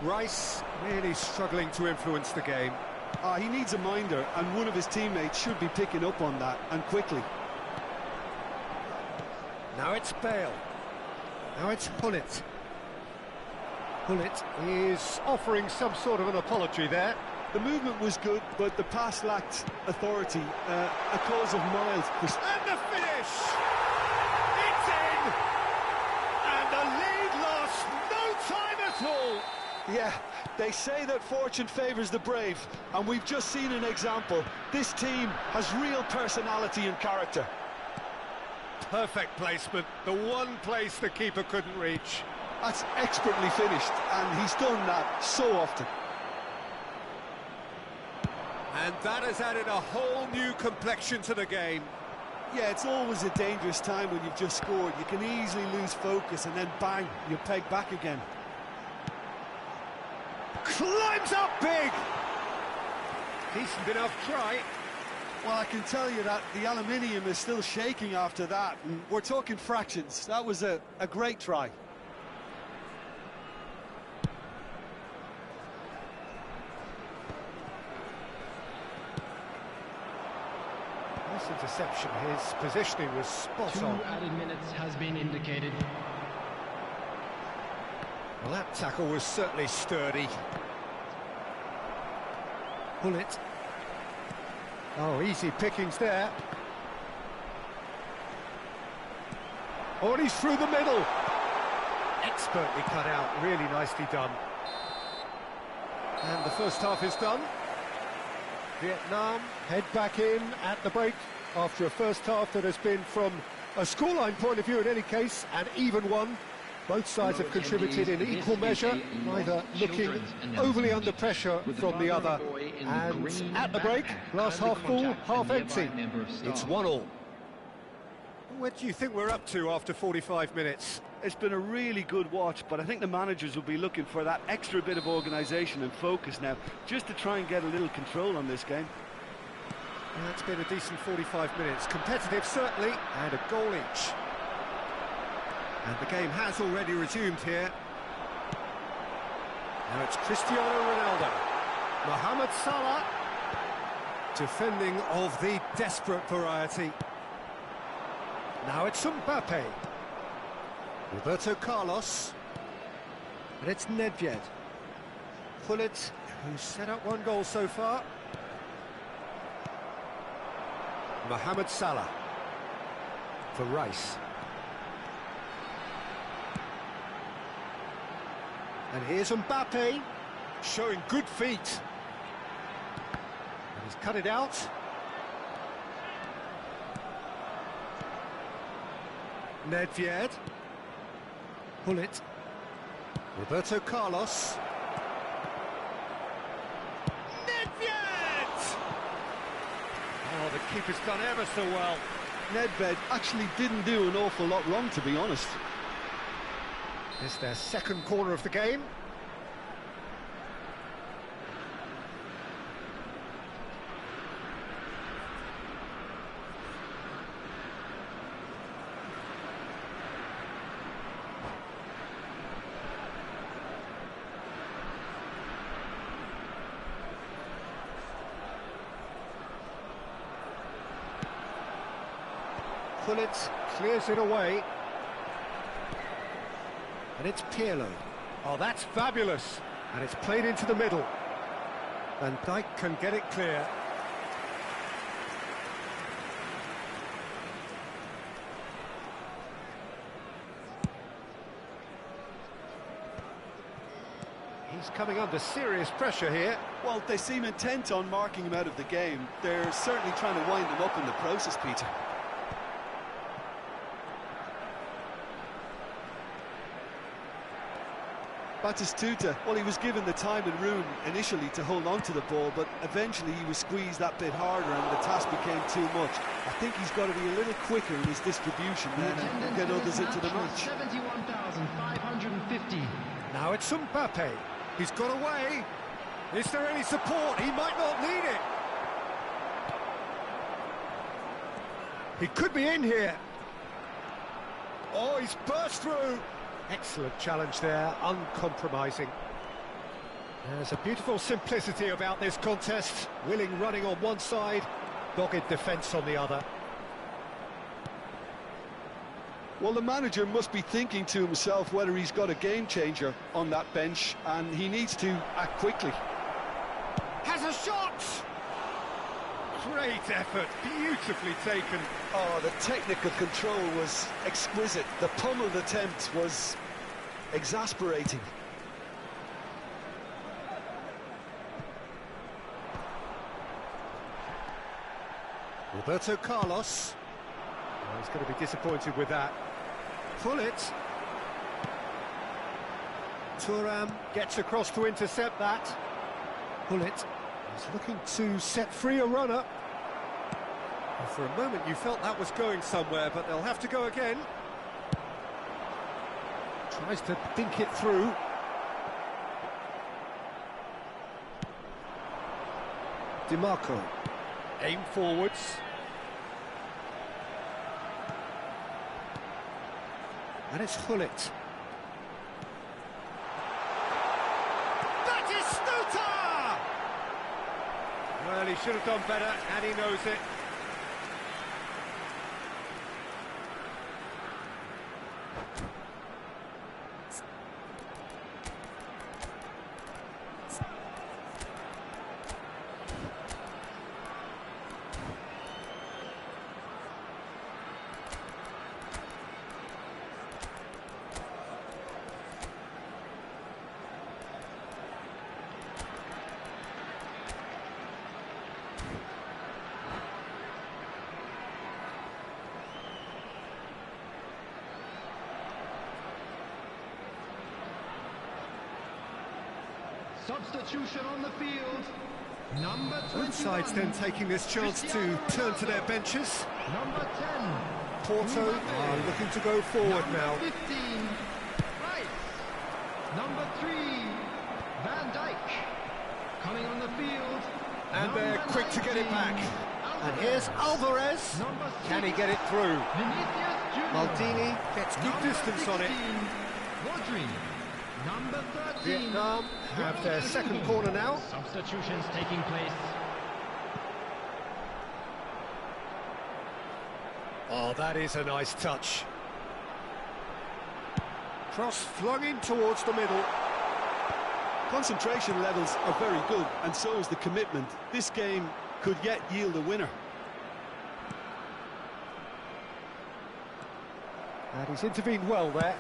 Rice Really struggling to influence the game. He needs a minder, and one of his teammates should be picking up on that, and quickly. Now it's Bale. Now it's Hullet. Hullet is offering some sort of an apology there. The movement was good, but the pass lacked authority, a cause of mild And the finish! It's in! And the lead lost no time at all! Yeah, they say that fortune favours the brave, and we've just seen an example. This team has real personality and character. Perfect placement, the one place the keeper couldn't reach. That's expertly finished, and he's done that so often. And that has added a whole new complexion to the game. Yeah, it's always a dangerous time when you've just scored. You can easily lose focus, and then bang, you're pegged back again. Climbs up big! Decent enough try. Well, I can tell you that the aluminium is still shaking after that. And we're talking fractions. That was a great try. Nice interception. His positioning was spot 2 on. added minutes has been indicated. Well, that tackle was certainly sturdy. Hullet. Oh, easy pickings there. Oh, and he's through the middle. Expertly cut out, really nicely done. And the first half is done. Vietnam head back in at the break after a first half that has been, from a scoreline point of view in any case, an even one. Both sides have contributed in equal measure, neither looking overly under pressure from the other. And at the break, glass half full, half empty. It's 1-1. What do you think we're up to after 45 minutes? It's been a really good watch, but I think the managers will be looking for that extra bit of organisation and focus now, just to try and get a little control on this game. Yeah, it's been a decent 45 minutes. Competitive, certainly, and a goal each. And the game has already resumed here. Now it's Cristiano Ronaldo. Mohamed Salah. Defending of the desperate variety. Now it's Mbappe. Roberto Carlos. And it's Nedved. Hullet, who's set up one goal so far. Mohamed Salah. For Rice. And here's Mbappe, showing good feet. And he's cut it out. Nedved. Hullet. Roberto Carlos. Nedved! Oh, the keeper's done ever so well. Nedved actually didn't do an awful lot wrong, to be honest. It's their second corner of the game. Hullet clears it away. And it's Pirlo. Oh, that's fabulous. And it's played into the middle. Van Dijk can get it clear. He's coming under serious pressure here. Well, they seem intent on marking him out of the game. They're certainly trying to wind him up in the process, Peter. Batistuta, well, he was given the time and room initially to hold on to the ball, but eventually he was squeezed that bit harder and the task became too much. I think he's got to be a little quicker in his distribution then and get others into the match. 71,550. Now it's Mbappe. He's got away. Is there any support? He might not need it. He could be in here. Oh, he's burst through. Excellent challenge there, uncompromising. There's a beautiful simplicity about this contest. Willing running on one side, dogged defence on the other. Well, the manager must be thinking to himself whether he's got a game changer on that bench, and he needs to act quickly. Has a shot! Great effort, beautifully taken. Oh, the technical control was exquisite. The pummeled attempt was exasperating. Roberto Carlos. Oh, he's going to be disappointed with that. Pull it. Thuram gets across to intercept that. Pull it. He's looking to set free a runner. Well, for a moment you felt that was going somewhere, but they'll have to go again. Tries to dink it through. DiMarco. Aim forwards. And it's Hullet. Well, he should have done better, and he knows it. Substitution on the field. Number 21. Both sides then taking this chance to turn to their benches. Number 10. Porto are looking to go forward now. 15. Rice. Number 3. Van Dijk. Coming on the field. And they're quick to get it back. And here's Alvarez. Can he get it through? Maldini gets good distance on it. Rodri. Number 13. Vietnam have their second corner now. Substitutions taking place. Oh, that is a nice touch. Cross flung in towards the middle. Concentration levels are very good, and so is the commitment. This game could yet yield a winner. And he's intervened well there.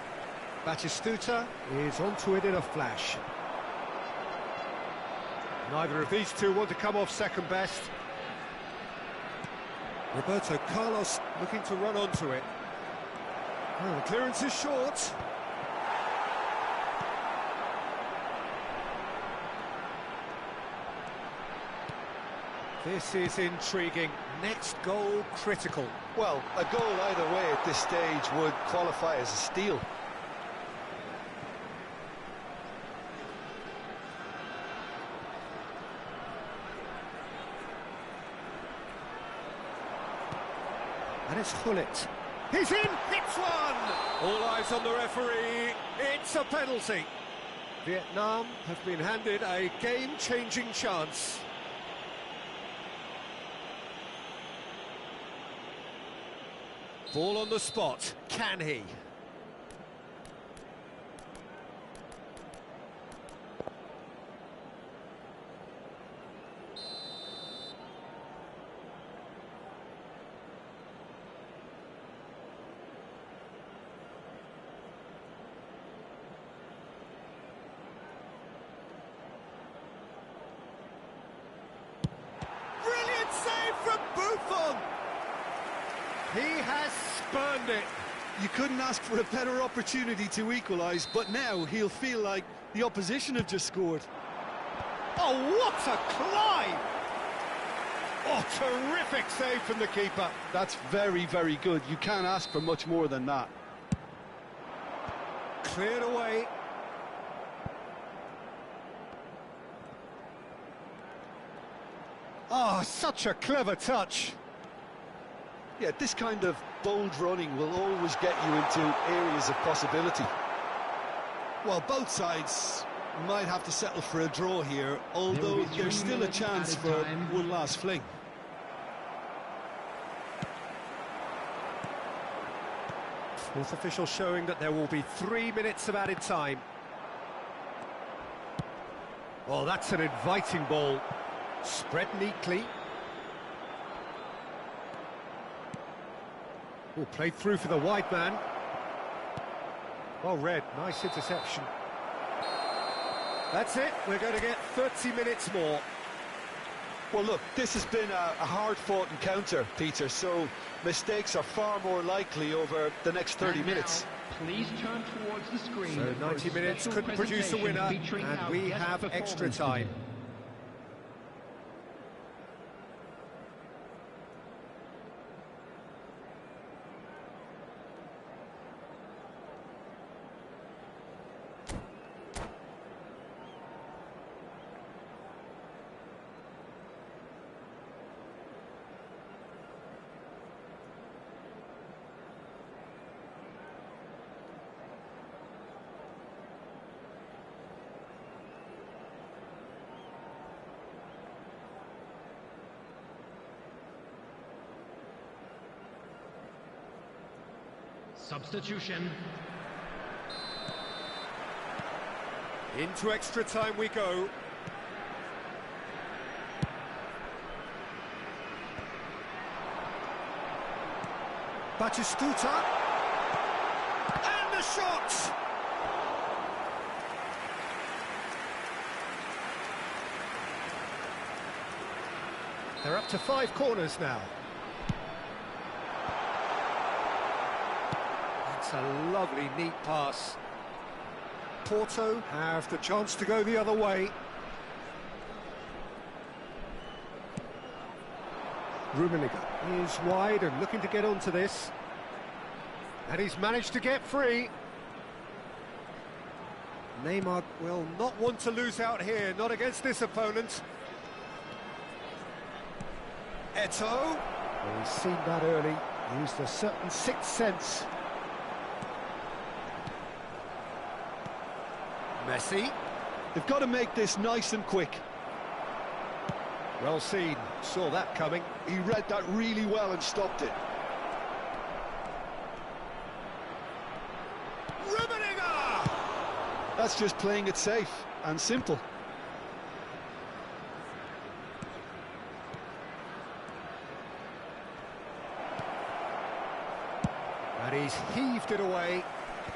Batistuta is onto it in a flash. Neither of these two want to come off second best. Roberto Carlos looking to run onto it. Oh, the clearance is short. This is intriguing. Next goal critical. Well, a goal either way at this stage would qualify as a steal. And it's Hullet. He's in! It's one! All eyes on the referee. It's a penalty. Vietnam have been handed a game-changing chance. Ball on the spot. Can he? Brilliant save from Buffon! He has spurned it. You couldn't ask for a better opportunity to equalise, but now he'll feel like the opposition have just scored. Oh, what a climb! Oh, terrific save from the keeper. That's very, very good. You can't ask for much more than that. Cleared away. Oh, such a clever touch. Yeah, this kind of bold running will always get you into areas of possibility. Well, both sides Might have to settle for a draw here, although there's still a chance for one last fling. Fourth official showing that there will be 3 minutes of added time. Well, that's an inviting ball. Spread neatly. Oh, played through for the wide man. Well read, nice interception. That's it, we're going to get 30 minutes more. Well, look, this has been a hard-fought encounter, Peter, so mistakes are far more likely over the next 30 minutes. Please turn towards the screen. So 90 minutes couldn't produce a winner, and we have extra time. Substitution. Into extra time we go. Batistuta. And the shot! They're up to 5 corners now. That's a lovely, neat pass. Porto have the chance to go the other way. Rummenigge is wide and looking to get onto this. And he's managed to get free. Neymar will not want to lose out here, not against this opponent. Eto'o. Well, he's seen that early, used a certain sixth sense. Messi. They've got to make this nice and quick. Well seen, saw that coming. He read that really well and stopped it. Rummenigge! That's just playing it safe and simple. And he's heaved it away.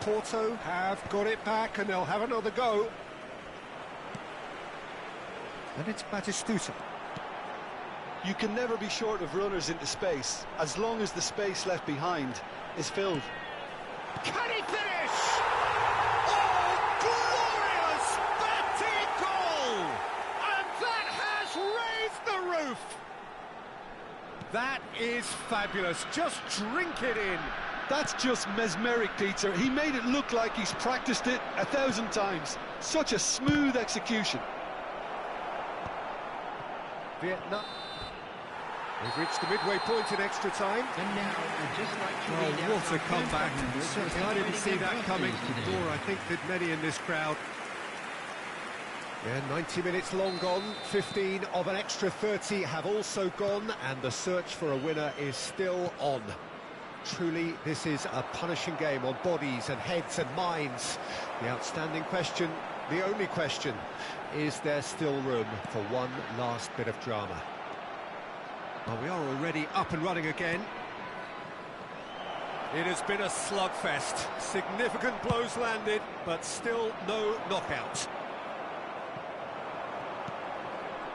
Porto have got it back and they'll have another go. And it's Batistuta. You can never be short of runners into space, as long as the space left behind is filled. Can he finish? Oh, glorious Betty goal! And that has raised the roof! That is fabulous, just drink it in. That's just mesmeric, Peter. He made it look like he's practiced it 1,000 times. Such a smooth execution. Vietnam. They've reached the midway point in extra time. And now, I'd just like to read out What a our comeback. contact Certainly I didn't see that coming, nor I think did many in this crowd. Yeah, 90 minutes long gone, 15 of an extra 30 have also gone, and the search for a winner is still on. Truly, this is a punishing game on bodies and heads and minds. The outstanding question, the only question, is there still room for one last bit of drama? Well, we are already up and running again. It has been a slugfest. Significant blows landed, but still no knockout.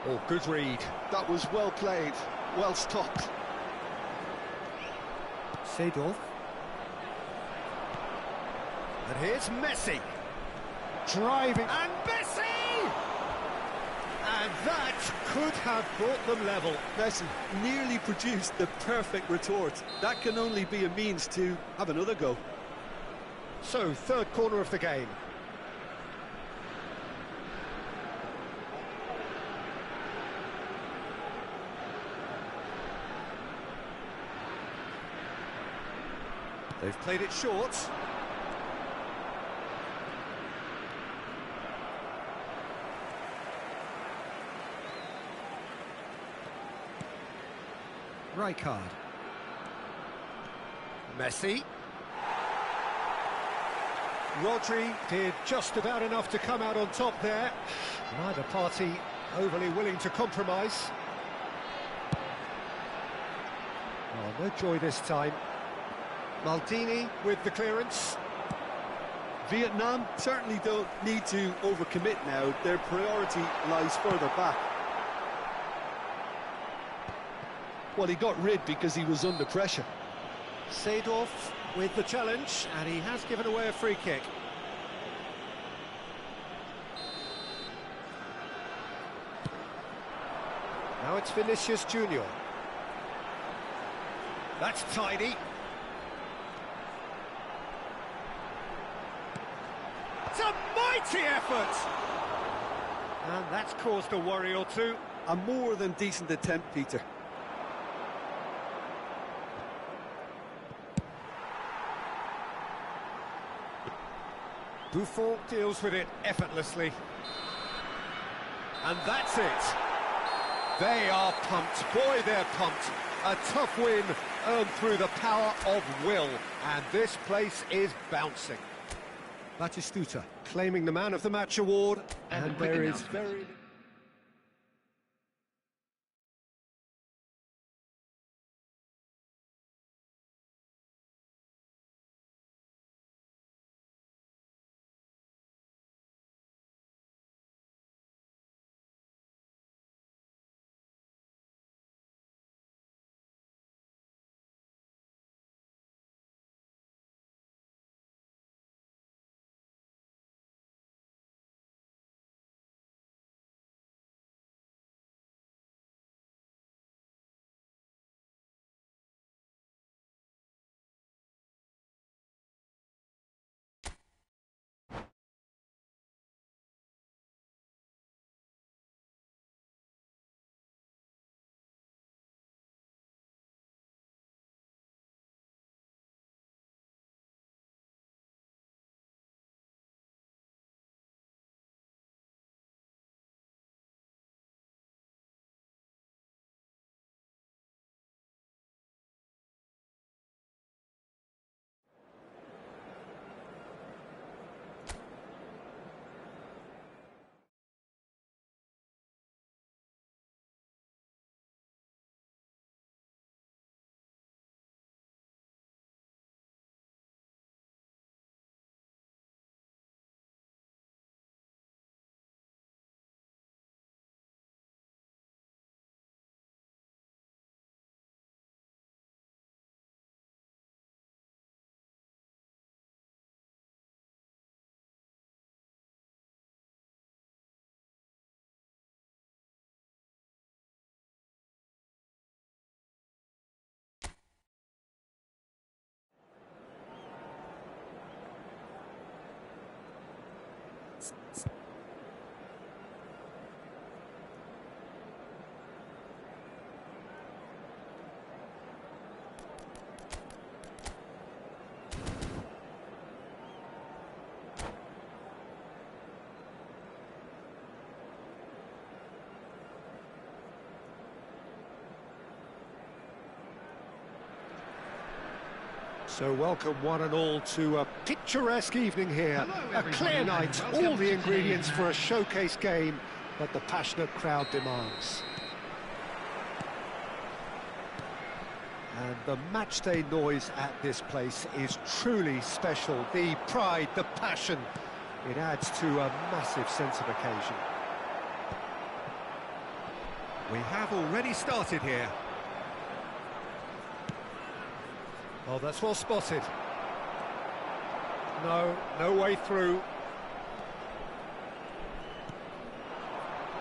Oh, good read. That was well played, well stopped. Seedorf. And here's Messi. Driving. And Messi! And that could have brought them level. Messi nearly produced the perfect retort. That can only be a means to have another go. So, third corner of the game. They've played it short. Rijkaard. Messi. Rodri did just about enough to come out on top there. Neither party overly willing to compromise. Oh, no joy this time. Maldini with the clearance. Vietnam certainly don't need to overcommit now. Their priority lies further back. Well, he got rid because he was under pressure. Seedorf with the challenge, and he has given away a free kick. Now it's Vinicius Junior. That's tidy. It's a mighty effort! And that's caused a worry or two. A more than decent attempt, Peter. Buffon deals with it effortlessly. And that's it. They are pumped. Boy, they're pumped. A tough win earned through the power of will. And this place is bouncing. Batistuta claiming the Man of the Match award. And there is very... So welcome one and all to a picturesque evening here. A clear night, all the ingredients for a showcase game that the passionate crowd demands. And the matchday noise at this place is truly special. The pride, the passion, it adds to a massive sense of occasion. We have already started here. Oh, that's well spotted. No way through.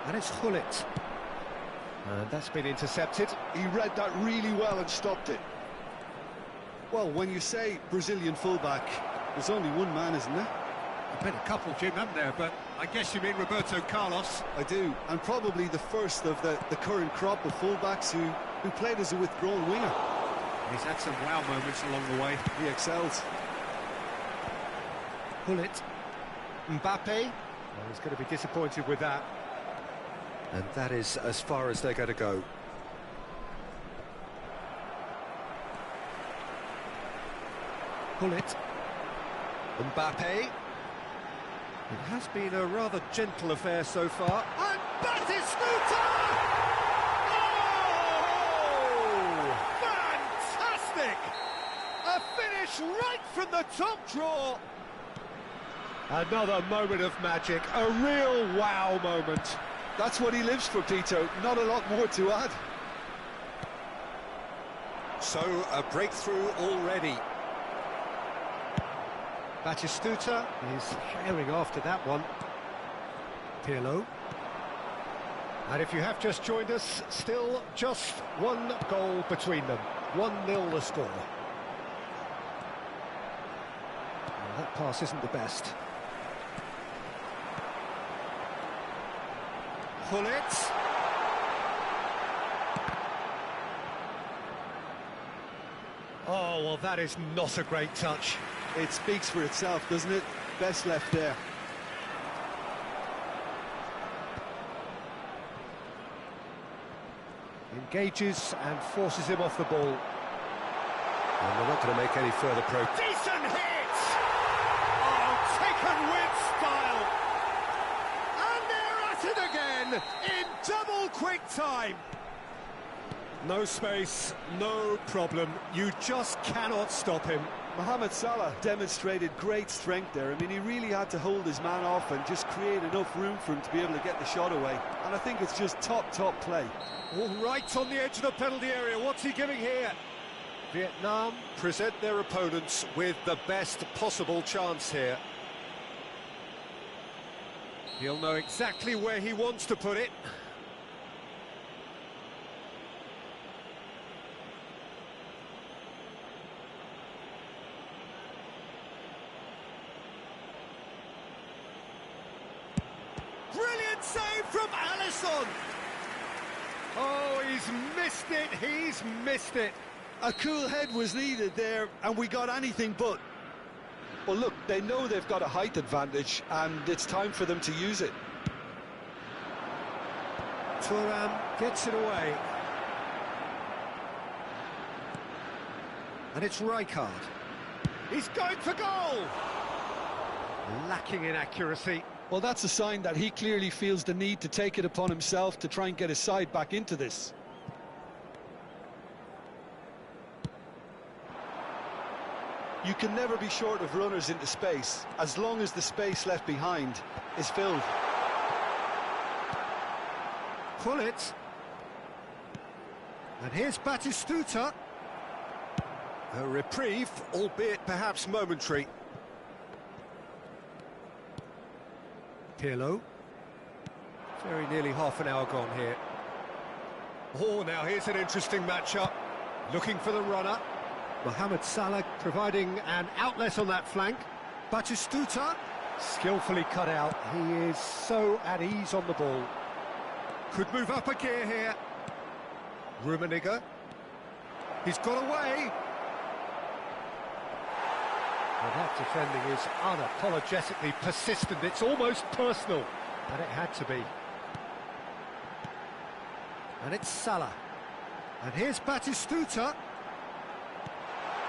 And it's Gullit. And that's been intercepted. He read that really well and stopped it. Well, when you say Brazilian fullback, there's only one man, isn't there? There's been a couple, Jim, haven't there? But I guess you mean Roberto Carlos. I do, and probably the first of the current crop of fullbacks who played as a withdrawn winger. He's had some wow moments along the way. He excels. Gullit. Mbappe. Well, he's going to be disappointed with that. And that is as far as they're going to go. Pull it. Mbappe. It has been a rather gentle affair so far. And Batistuta! Oh! Fantastic! A finish right from the top draw. Another moment of magic, a real wow moment. That's what he lives for, Peter. Not a lot more to add. So, a breakthrough already. Batistuta is herring after that one. Pirlo. And if you have just joined us, still just one goal between them. 1-0 the score. Well, that pass isn't the best. Pull it. Oh, well, that is not a great touch. It speaks for itself, doesn't it? Best left there. Engages and forces him off the ball. And they're not going to make any further progress. Decent hit! Oh, taken with style! And they're at it again in double quick time. No space, no problem. You just cannot stop him. Mohamed Salah demonstrated great strength there. I mean, he really had to hold his man off and just create enough room for him to be able to get the shot away. And I think it's just top play. All right on the edge of the penalty area. What's he giving here? Vietnam present their opponents with the best possible chance here. He'll know exactly where he wants to put it. Brilliant save from Alisson! Oh, he's missed it, he's missed it. A cool head was needed there, and we got anything but. Well, look, they know they've got a height advantage, and it's time for them to use it. Thuram gets it away. And it's Rijkaard. He's going for goal! Lacking in accuracy. Well, that's a sign that he clearly feels the need to take it upon himself to try and get his side back into this. You can never be short of runners into space, as long as the space left behind is filled. Pull it. And here's Batistuta. A reprieve, albeit perhaps momentary. Pirlo. Very nearly half an hour gone here. Oh, now here's an interesting matchup. Looking for the runner. Mohamed Salah providing an outlet on that flank. Batistuta, skillfully cut out. He is so at ease on the ball. Could move up a gear here. Rummenigge. He's got away. Well, that defending is unapologetically persistent. It's almost personal. And it had to be. And it's Salah. And here's Batistuta.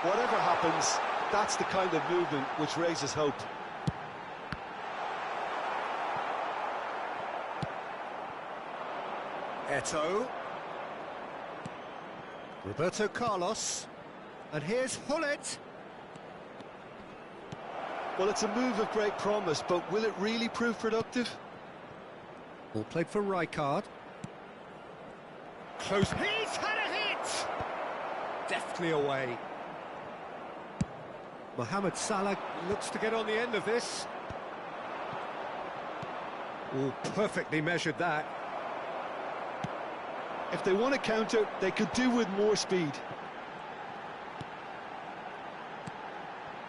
Whatever happens, that's the kind of movement which raises hope. Eto'o. Roberto Carlos. And here's Hullet. Well, it's a move of great promise, but will it really prove productive? Ball played for Rijkaard. Close. He's had a hit! Deftly away. Mohamed Salah looks to get on the end of this. Oh, perfectly measured that. If they want to counter, they could do with more speed.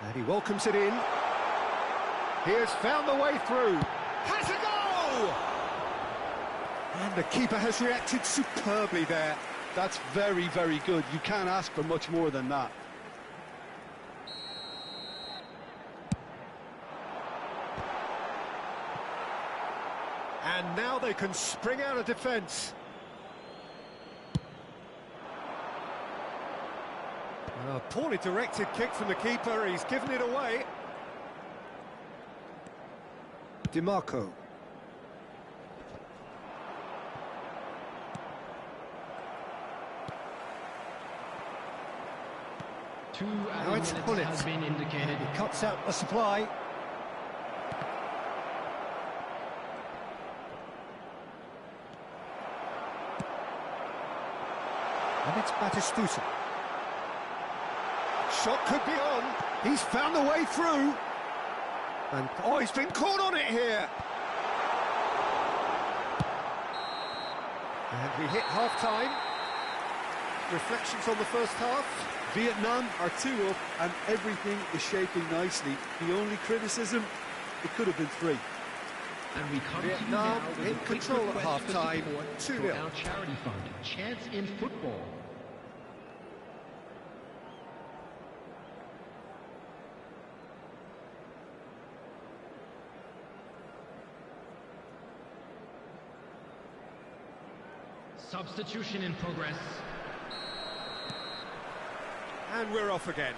And he welcomes it in. He has found the way through. Has a goal! And the keeper has reacted superbly there. That's very, very good. You can't ask for much more than that. And now they can spring out of defence. A poorly directed kick from the keeper, he's given it away. DiMarco. Now it's Bullet. Has been indicated. He cuts out the supply. And it's Batistuta. Shot could be on. He's found the way through. And oh, he's been caught on it here. And we hit half-time. Reflections on the first half. Vietnam are 2 up and everything is shaping nicely. The only criticism, it could have been 3. And we come Vietnam to you now with in a quick control at request for half-time, support 2-0. for our charity fund, Chance in Football. Substitution in progress. And we're off again.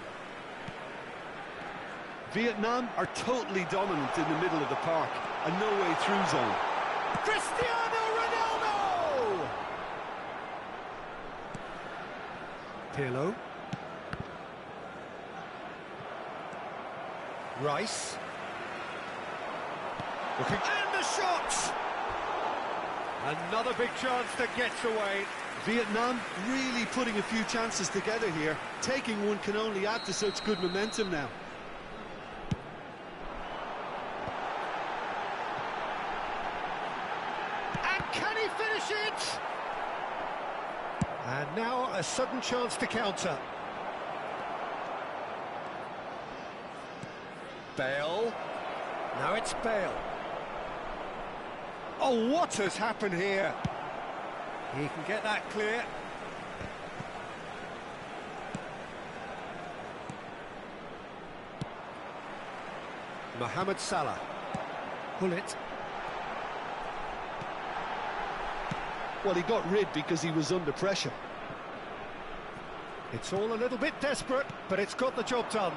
Vietnam are totally dominant in the middle of the park, a no-way through zone. Cristiano Ronaldo! Pirlo. Rice. Looking, and the shot! Another big chance that gets away. Vietnam really putting a few chances together here. Taking one can only add to such good momentum now. And can he finish it? And now a sudden chance to counter. Bale. Now it's Bale. Oh, what has happened here? He can get that clear. Mohamed Salah. Bullet. Well, he got rid because he was under pressure. It's all a little bit desperate, but it's got the job done.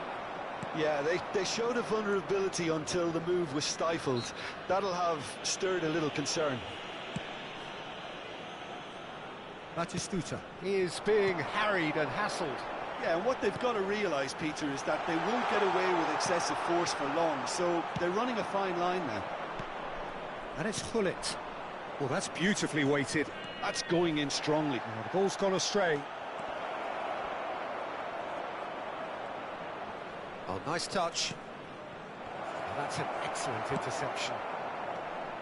Yeah, they showed a vulnerability until the move was stifled. That'll have stirred a little concern. Batistuta. He is being harried and hassled. Yeah, and what they've got to realise, Peter, is that they won't get away with excessive force for long, so they're running a fine line now. And it's Hullet. Well, that's beautifully weighted. That's going in strongly. Oh, the ball's gone astray. Oh, nice touch. Oh, that's an excellent interception.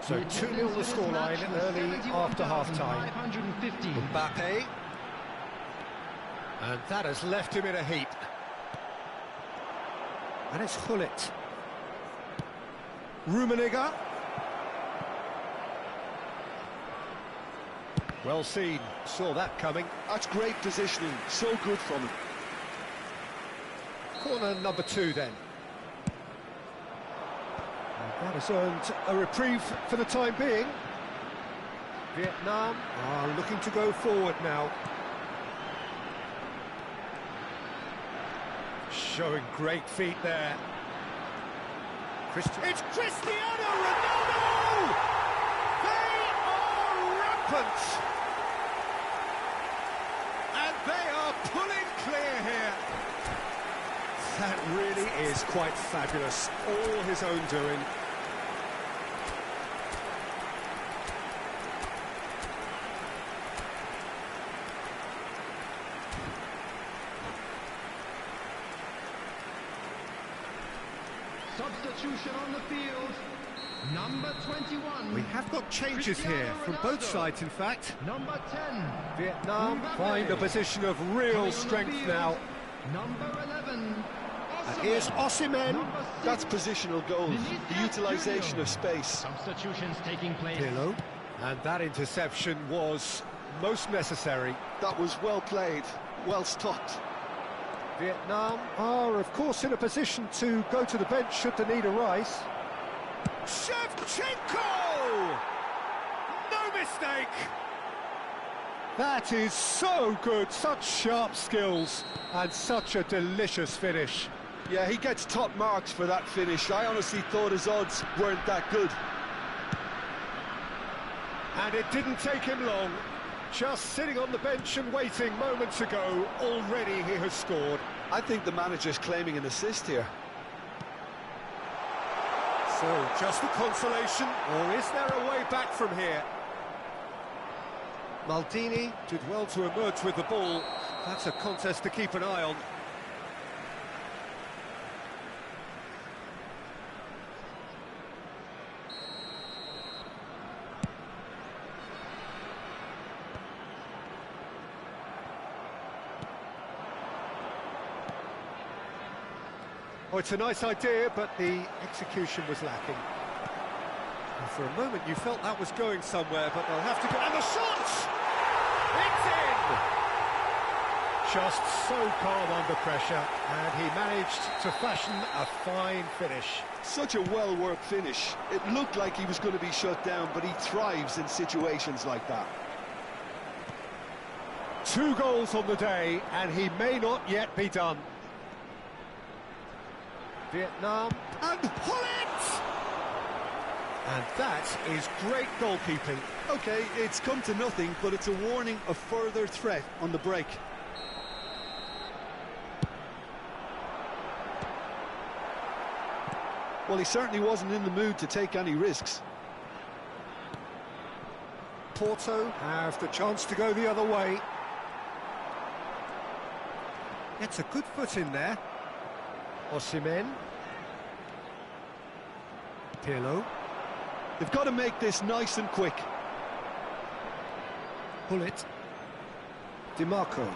So 2-0 the scoreline early after half-time. Mbappe. And that has left him in a heap. And it's Hullet. Rummenigge. Well seen, saw that coming. That's great positioning, so good from him. Corner number 2 then. And that has earned a reprieve for the time being. Vietnam are looking to go forward now. Showing great feet there. It's Cristiano Ronaldo! They are rampant! And they are pulling clear here. That really is quite fabulous. All his own doing. Substitution on the field. Number 21. We have got changes here from both sides, in fact. Number 10. Vietnam Mbappe. find a position of real Coming on the strength field. now. Number 11. And here's Osimhen. Number 6. That's positional goal, the utilisation of space. Substitutions taking place. Pirlo. And that interception was most necessary. That was well played, well stopped. Vietnam are, of course, in a position to go to the bench should they need a rise. Shevchenko! No mistake! That is so good, such sharp skills and such a delicious finish. Yeah, he gets top marks for that finish. I honestly thought his odds weren't that good. And it didn't take him long. Just sitting on the bench and waiting moments ago, already he has scored. I think the manager's claiming an assist here. So, just a consolation, or is there a way back from here? Maldini did well to emerge with the ball. That's a contest to keep an eye on. Oh, it's a nice idea, but the execution was lacking. And for a moment you felt that was going somewhere, but they'll have to go... And the shot! It's in! Just so calm under pressure, and he managed to fashion a fine finish. Such a well-worked finish. It looked like he was going to be shut down, but he thrives in situations like that. 2 goals on the day, and he may not yet be done. Vietnam, and pull it! And that is great goalkeeping. OK, it's come to nothing, but it's a warning of further threat on the break. Well, he certainly wasn't in the mood to take any risks. Porto have the chance to go the other way. Gets a good foot in there. Osimhen. Pirlo. They've got to make this nice and quick. Hullet. DiMarco.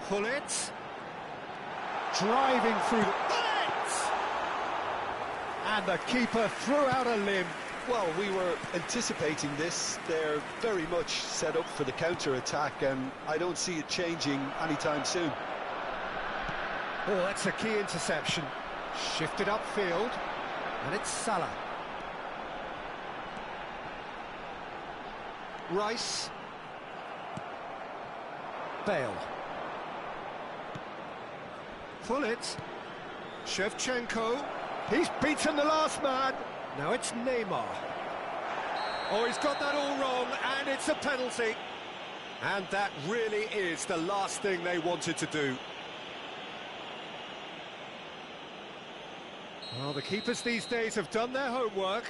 Hullet. Driving through the... Hullet! And the keeper threw out a limb. Well, we were anticipating this. They're very much set up for the counter-attack, and I don't see it changing anytime soon. Oh, that's a key interception. Shifted upfield, and it's Salah. Rice. Bale. Pull it. Shevchenko. He's beaten the last man. Now it's Neymar. Oh, he's got that all wrong, and it's a penalty. And that really is the last thing they wanted to do. Well, the keepers these days have done their homework.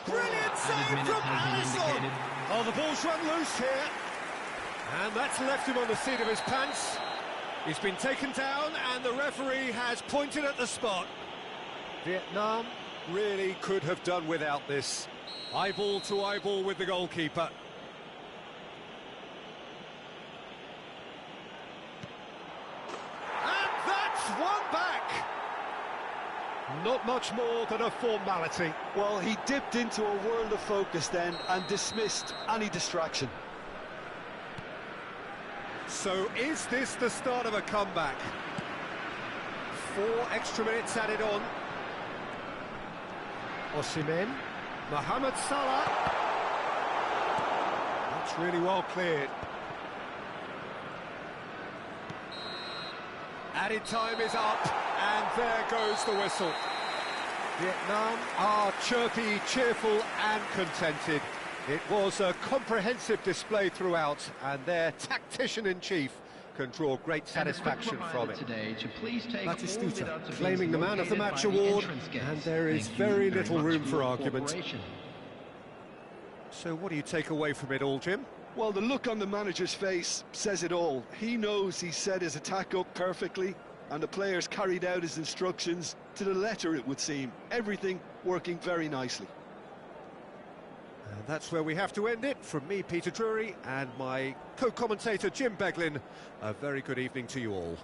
Brilliant save from Alisson! Oh, the ball's run loose here. And that's left him on the seat of his pants. He's been taken down, and the referee has pointed at the spot. Vietnam really could have done without this. Eyeball to eyeball with the goalkeeper. One back. Not much more than a formality. Well, he dipped into a world of focus then and dismissed any distraction. So is this the start of a comeback? 4 extra minutes added on. Osimhen, Mohamed Salah. That's really well cleared. Added time is up, and there goes the whistle. Vietnam are chirpy, cheerful and contented. It was a comprehensive display throughout, and their tactician-in-chief can draw great satisfaction from it. Batistuta claiming the Man of the Match award, and there is very little room for argument. So what do you take away from it all, Jim? Well, the look on the manager's face says it all. He knows he set his attack up perfectly, and the players carried out his instructions to the letter, it would seem. Everything working very nicely. And that's where we have to end it. From me, Peter Drury, and my co-commentator, Jim Beglin, a very good evening to you all.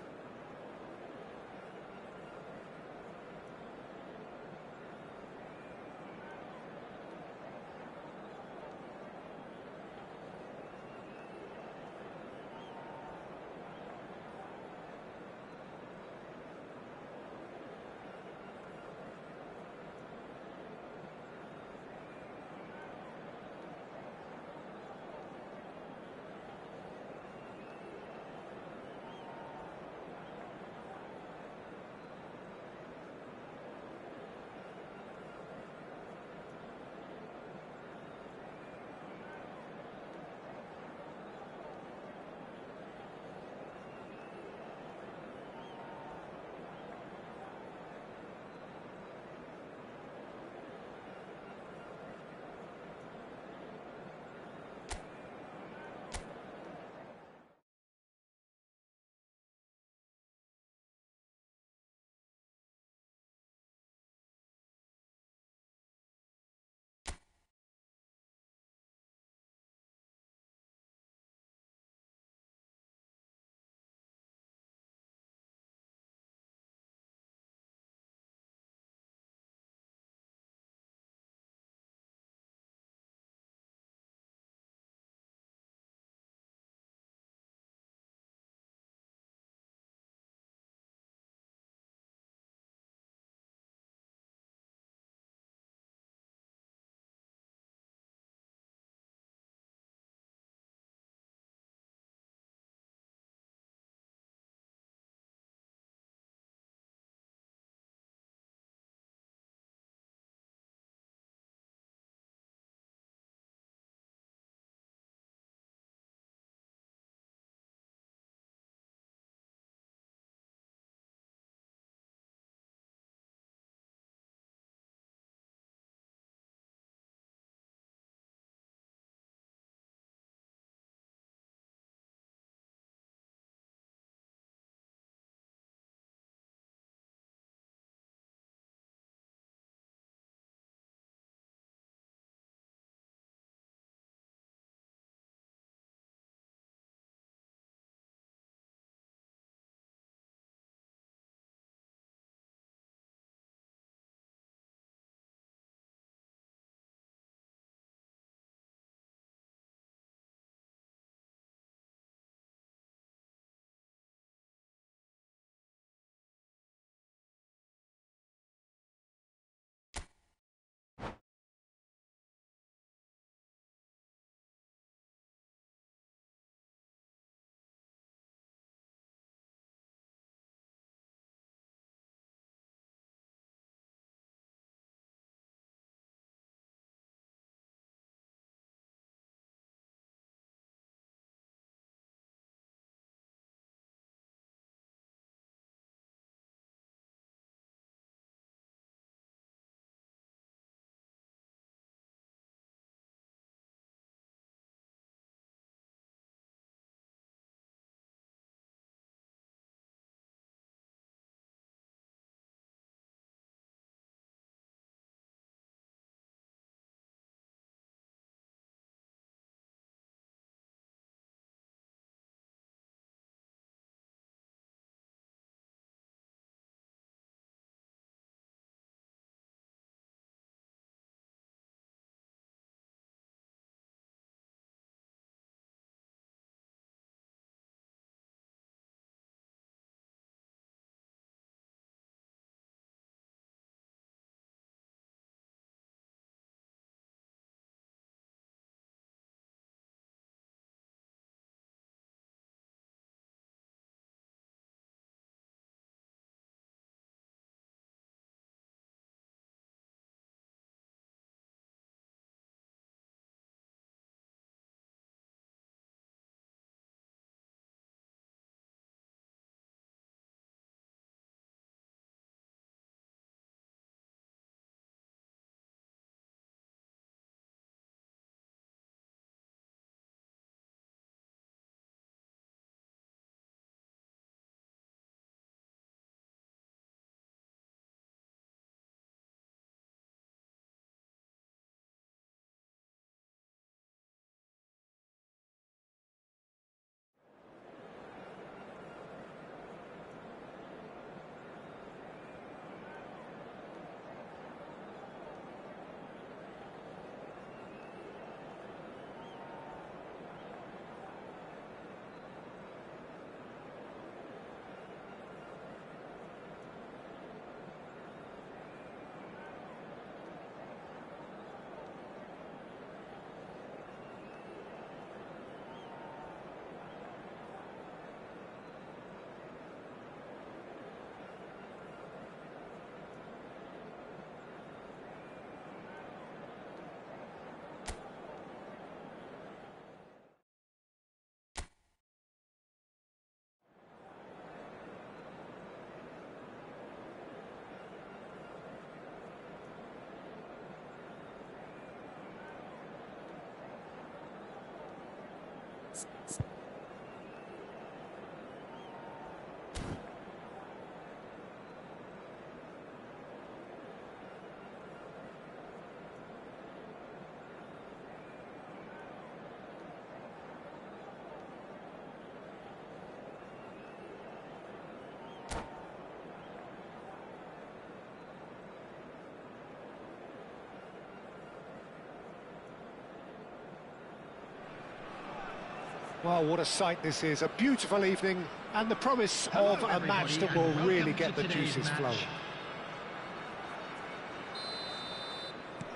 Well, what a sight this is. A beautiful evening and the promise of a match that will really get the juices flowing.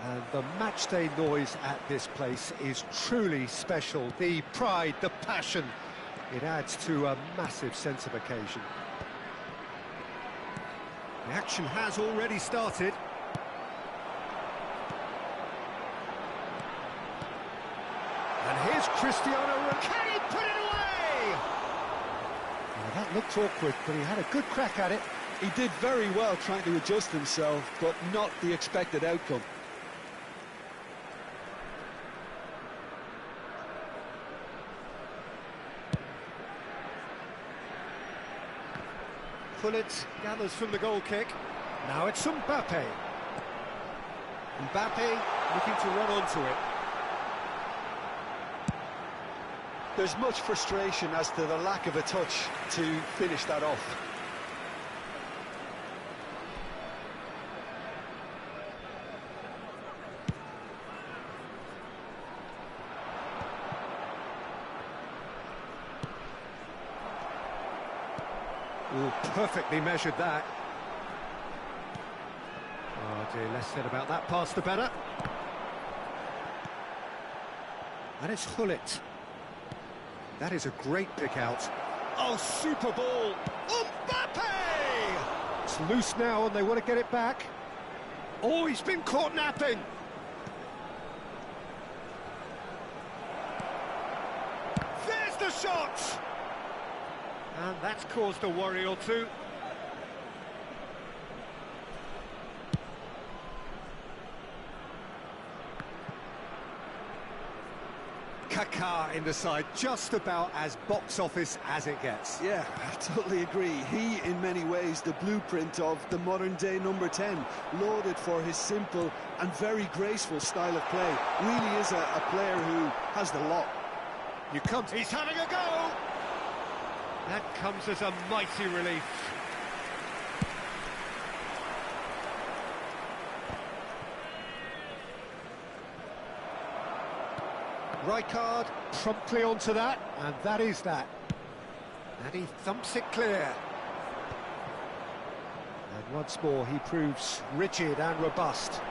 And the match day noise at this place is truly special. The pride, the passion, it adds to a massive sense of occasion. The action has already started. And here's Cristiano Ronaldo. Can he put it away? Well, that looked awkward, but he had a good crack at it. He did very well trying to adjust himself, but not the expected outcome. Pullet gathers from the goal kick. Now it's Mbappe. Mbappe looking to run onto it. There's much frustration as to the lack of a touch to finish that off. Oh, perfectly measured that. Oh dear, less said about that pass the better. And it's Gullit. That is a great pick out. Oh, super ball! Mbappe! It's loose now and they want to get it back. Oh, he's been caught napping. There's the shot! And that's caused a worry or two. Kaká in the side, just about as box office as it gets. Yeah, I totally agree. He, in many ways, the blueprint of the modern-day number 10, lauded for his simple and very graceful style of play. Really is a player who has the lot. He's having a go! That comes as a mighty relief. Rijkaard promptly onto that, and that is that. And he thumps it clear. And once more he proves rigid and robust.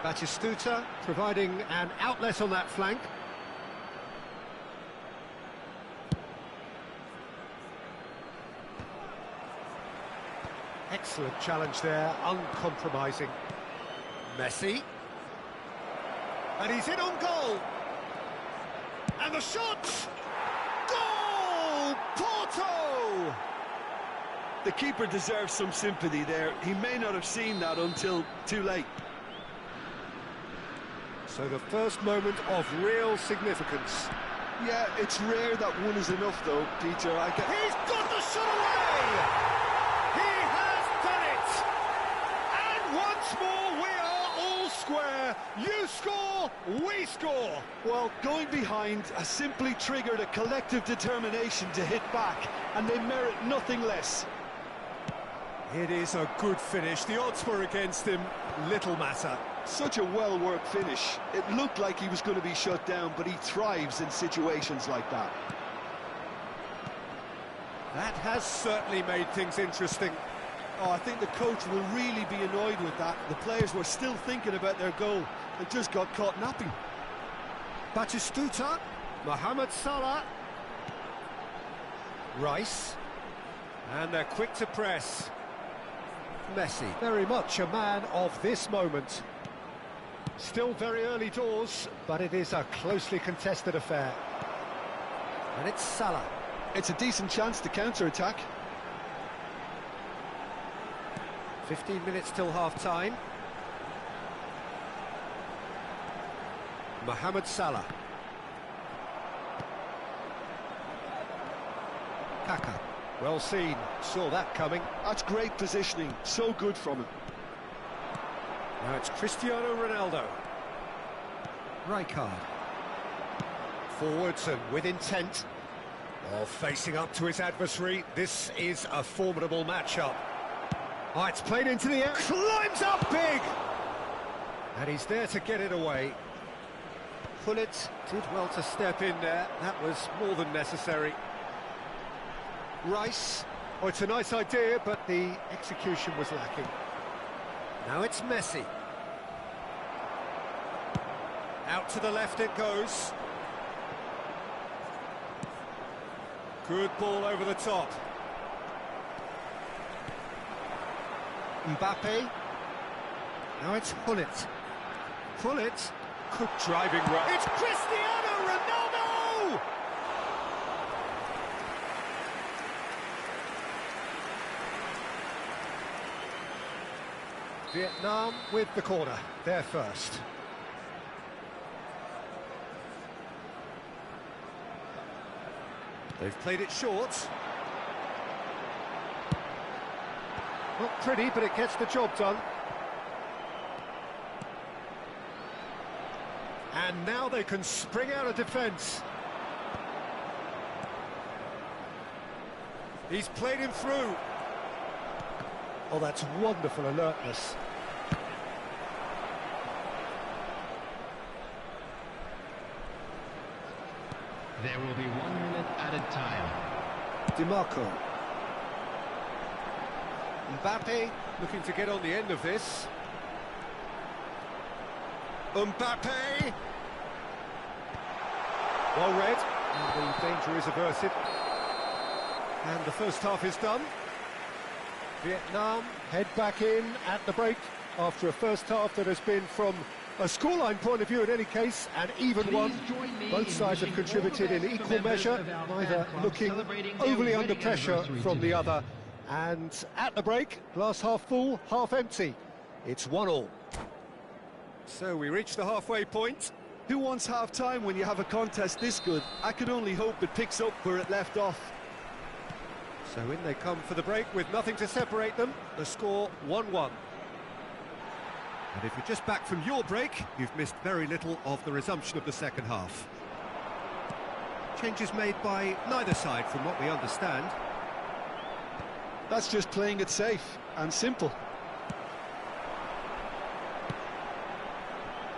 Batistuta providing an outlet on that flank. Excellent challenge there, uncompromising. Messi. And he's in on goal. And the shot! Goal! Porto! The keeper deserves some sympathy there. He may not have seen that until too late. So the first moment of real significance. Yeah, it's rare that one is enough, though, Peter. He's got the shot away! He has done it! And once more we are all square. You score, we score. Well, going behind has simply triggered a collective determination to hit back, and they merit nothing less. It is a good finish. The odds were against him. Little matter. Such a well-worked finish. It looked like he was going to be shut down, but he thrives in situations like that. That has certainly made things interesting. Oh, I think the coach will really be annoyed with that. The players were still thinking about their goal. They just got caught napping. Batistuta, Mohamed Salah, Rice, and they're quick to press. Messi, very much a man of this moment. Still very early doors, but it is a closely contested affair. And it's Salah. It's a decent chance to counter-attack. 15 minutes till half-time. Mohamed Salah. Kaka. Well seen, saw that coming. That's great positioning, so good from him. Now it's Cristiano Ronaldo. Rijkaard. Forwards and with intent. Oh, facing up to his adversary. This is a formidable matchup. Oh, it's played into the air. Climbs up big! And he's there to get it away. Pullet did well to step in there. That was more than necessary. Rice. Oh, it's a nice idea, but the execution was lacking. Now it's Messi. Out to the left it goes. Good ball over the top. Mbappe. Now it's Pullet. Pullet. Good driving run. It's Cristiano Ronaldo! Vietnam with the corner. They're first. They've played it short. Not pretty, but it gets the job done. And now they can spring out of defence. He's played him through. Oh, that's wonderful alertness. There will be 1 minute added time. DiMarco. Mbappe looking to get on the end of this. Mbappe! Well read, and the danger is averted. And the first half is done. Vietnam head back in at the break after a first half that has been, from a scoreline point of view in any case, an even one. Both sides have contributed in equal measure, neither looking overly under pressure from the other. And at the break, glass half full, half empty. It's 1-1. So we reach the halfway point. Who wants half-time when you have a contest this good? I can only hope it picks up where it left off. So in they come for the break with nothing to separate them. The score 1-1. And if you're just back from your break, you've missed very little of the resumption of the second half. Changes made by neither side from what we understand. That's just playing it safe and simple.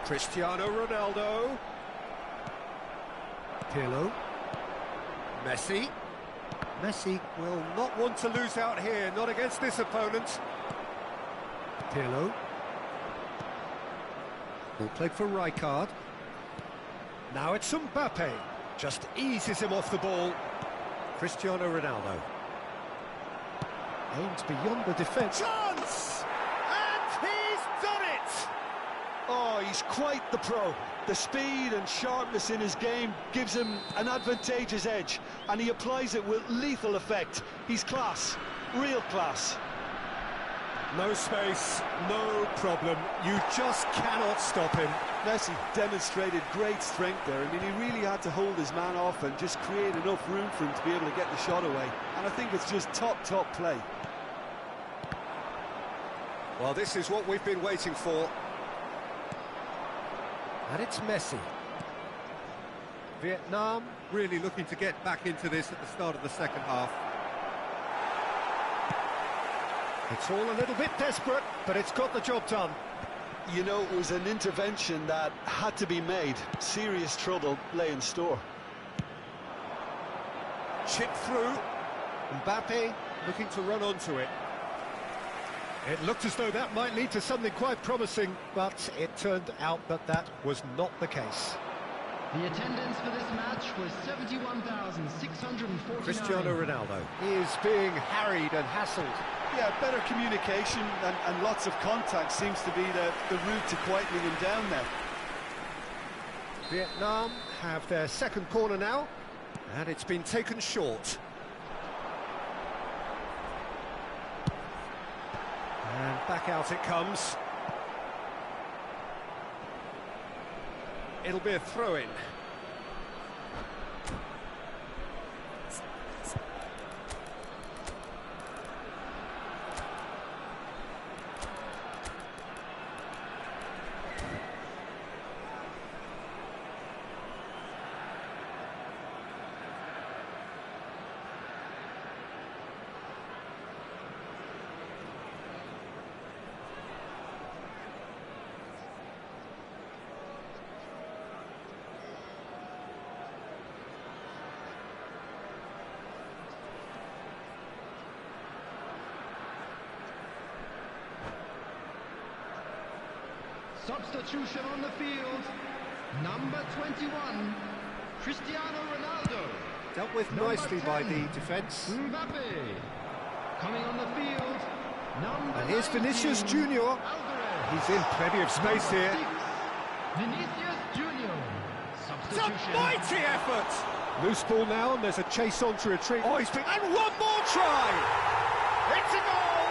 Cristiano Ronaldo. Pirlo. Messi. Messi will not want to lose out here, not against this opponent. Pirlo. Ball played for Rijkaard. Now it's Mbappe. Just eases him off the ball. Cristiano Ronaldo. Aims beyond the defence. Chance! And he's done it! Oh, he's quite the pro. The speed and sharpness in his game gives him an advantageous edge, and he applies it with lethal effect. He's class, real class. No space, no problem. You just cannot stop him. Messi demonstrated great strength there. I mean, he really had to hold his man off and just create enough room for him to be able to get the shot away. And I think it's just top play. Well, this is what we've been waiting for. And it's Messi. Vietnam really looking to get back into this at the start of the second half. It's all a little bit desperate, but it's got the job done. You know, it was an intervention that had to be made. Serious trouble lay in store. Chip through. Mbappe looking to run onto it. It looked as though that might lead to something quite promising, but it turned out that that was not the case. The attendance for this match was 71,649. Cristiano Ronaldo is being harried and hassled. Yeah, better communication and lots of contact seems to be the route to quietening him down there. Vietnam have their second corner now, and it's been taken short. And back out it comes. It'll be a throw-in. Substitution on the field. Number 21, Cristiano Ronaldo. Dealt with Number nicely 10, by the defence. Mbappe. Coming on the field, number And here's 19, Vinicius Junior. Alvarez. He's in plenty of space here. Vinicius Junior. It's a Substitution. mighty effort! Loose ball now, and there's a chase on to retreat. Oh, he's been... And one more try! It's a goal!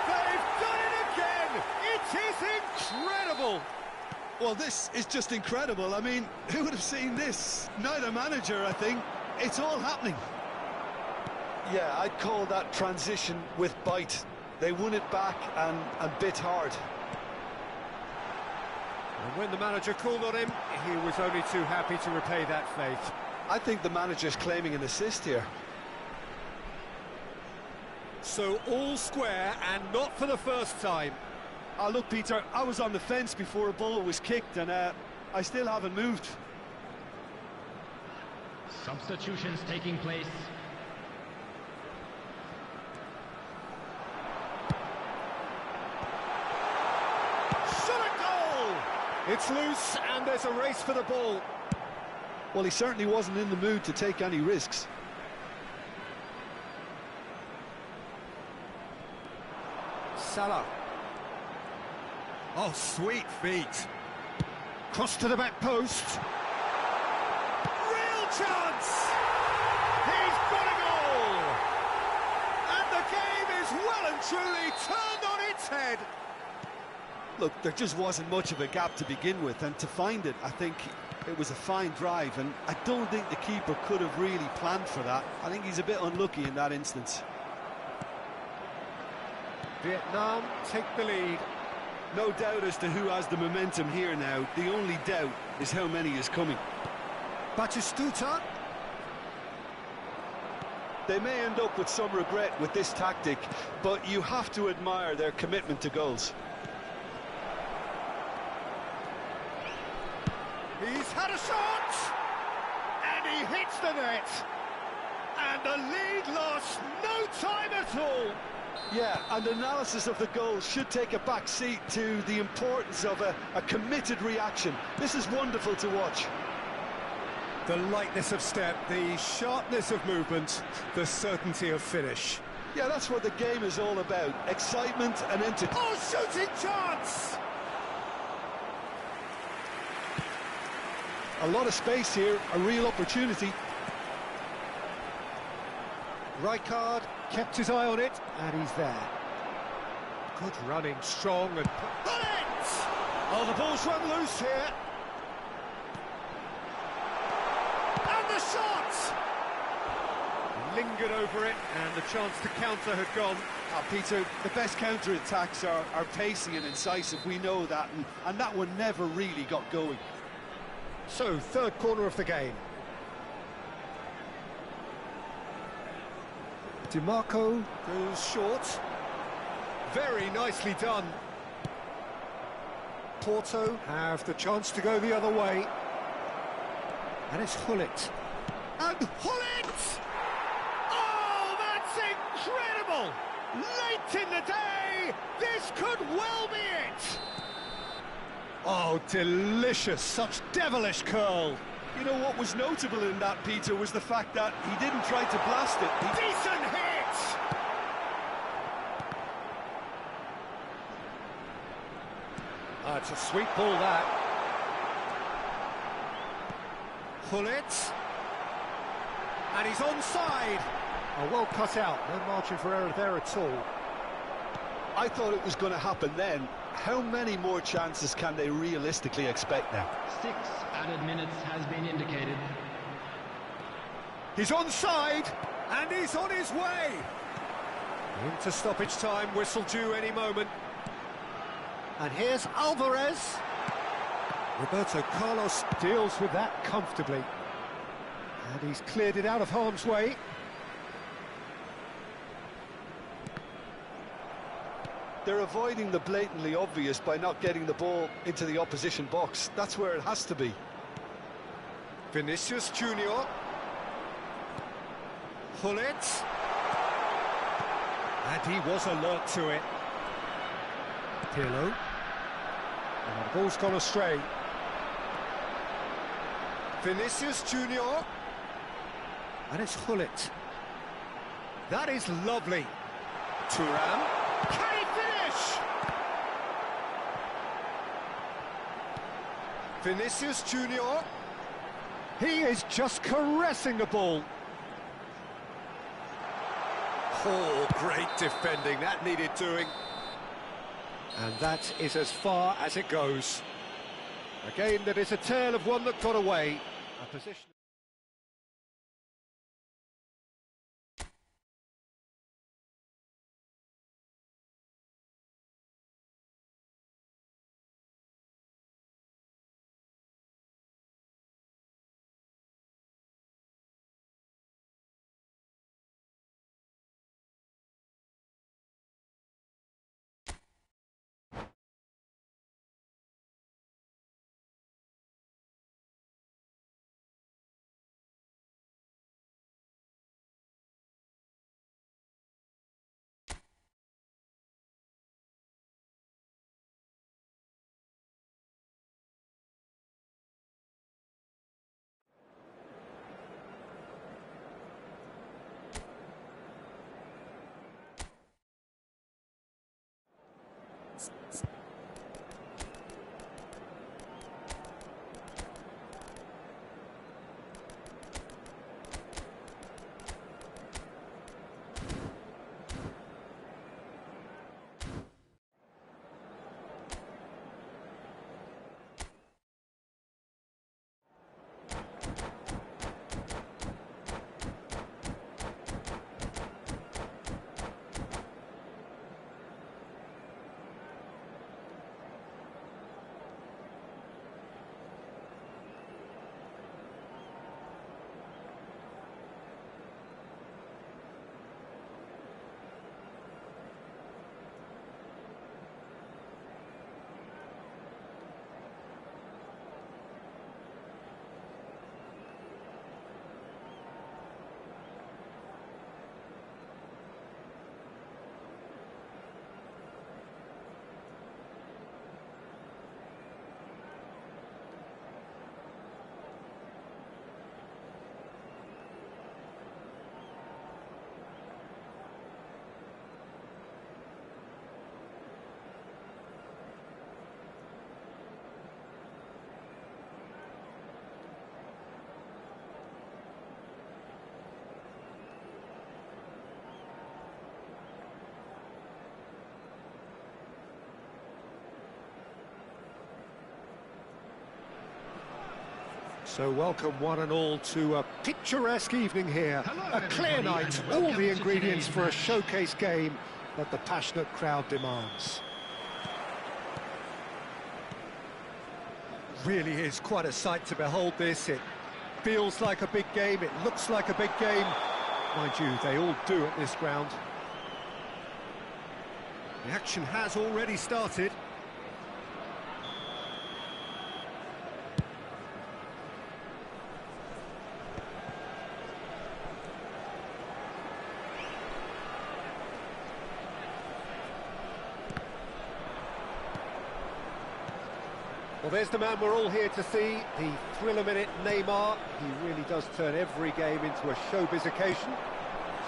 They've done it again! It is incredible! Well, this is just incredible. I mean, who would have seen this? Neither manager, I think. It's all happening. Yeah, I'd call that transition with bite. They won it back and bit hard. And when the manager called on him, he was only too happy to repay that faith. I think the manager's claiming an assist here. So all square, and not for the first time. Oh, look, Peter, I was on the fence before a ball was kicked, and I still haven't moved. Substitutions taking place. Shot a goal! It's loose, and there's a race for the ball. Well, he certainly wasn't in the mood to take any risks. Salah. Oh, sweet feet. Cross to the back post. Real chance! He's got a goal! And the game is well and truly turned on its head. Look, there just wasn't much of a gap to begin with, and to find it, I think it was a fine drive, and I don't think the keeper could have really planned for that. I think he's a bit unlucky in that instance. Vietnam take the lead. No doubt as to who has the momentum here now. The only doubt is how many is coming. Batistuta. They may end up with some regret with this tactic, but you have to admire their commitment to goals. He's had a shot! And he hits the net! And the lead lost no time at all! Yeah, and analysis of the goal should take a back seat to the importance of a committed reaction. This is wonderful to watch. The lightness of step, the sharpness of movement, the certainty of finish. Yeah, that's what the game is all about. Excitement and entertainment. Oh, shooting chance! A lot of space here, a real opportunity. Rijkaard kept his eye on it, and he's there. Good running, strong, and... Bullet! Oh, the ball's run loose here. And the shot! Lingered over it, and the chance to counter had gone. Peter, the best counter-attacks are pacey and incisive, we know that, and that one never really got going. So, third corner of the game. DiMarco goes short. Very nicely done. Porto have the chance to go the other way. And it's Hullet. And Hullet! Oh, that's incredible! Late in the day, this could well be it! Oh, delicious, such devilish curl. You know what was notable in that, Peter, was the fact that he didn't try to blast it. Decent hit! Oh, it's a sweet ball, that. Hullet. And he's onside. Oh, well cut out. No margin for error there at all. I thought it was going to happen then. How many more chances can they realistically expect now? 6 added minutes has been indicated. He's onside, and he's on his way. Into stoppage time, whistle due any moment. And here's Alvarez. Roberto Carlos deals with that comfortably. And he's cleared it out of harm's way. They're avoiding the blatantly obvious by not getting the ball into the opposition box. That's where it has to be. Vinicius Junior. Hullet. And he was alert to it. Pirlo. And the ball's gone astray. Vinicius Junior. And it's Hullet. That is lovely. Thuram. Can he finish? Vinicius Junior. He is just caressing the ball. Oh, great defending. That needed doing. And that is as far as it goes. Again, that is a tale of one that got away. A position. So welcome one and all to a picturesque evening here. A clear night, all the ingredients for a showcase game that the passionate crowd demands. Really is quite a sight to behold this. It feels like a big game, it looks like a big game. Mind you, they all do at this ground. The action has already started. Well, there's the man we're all here to see, the thriller-minute Neymar. He really does turn every game into a showbiz occasion.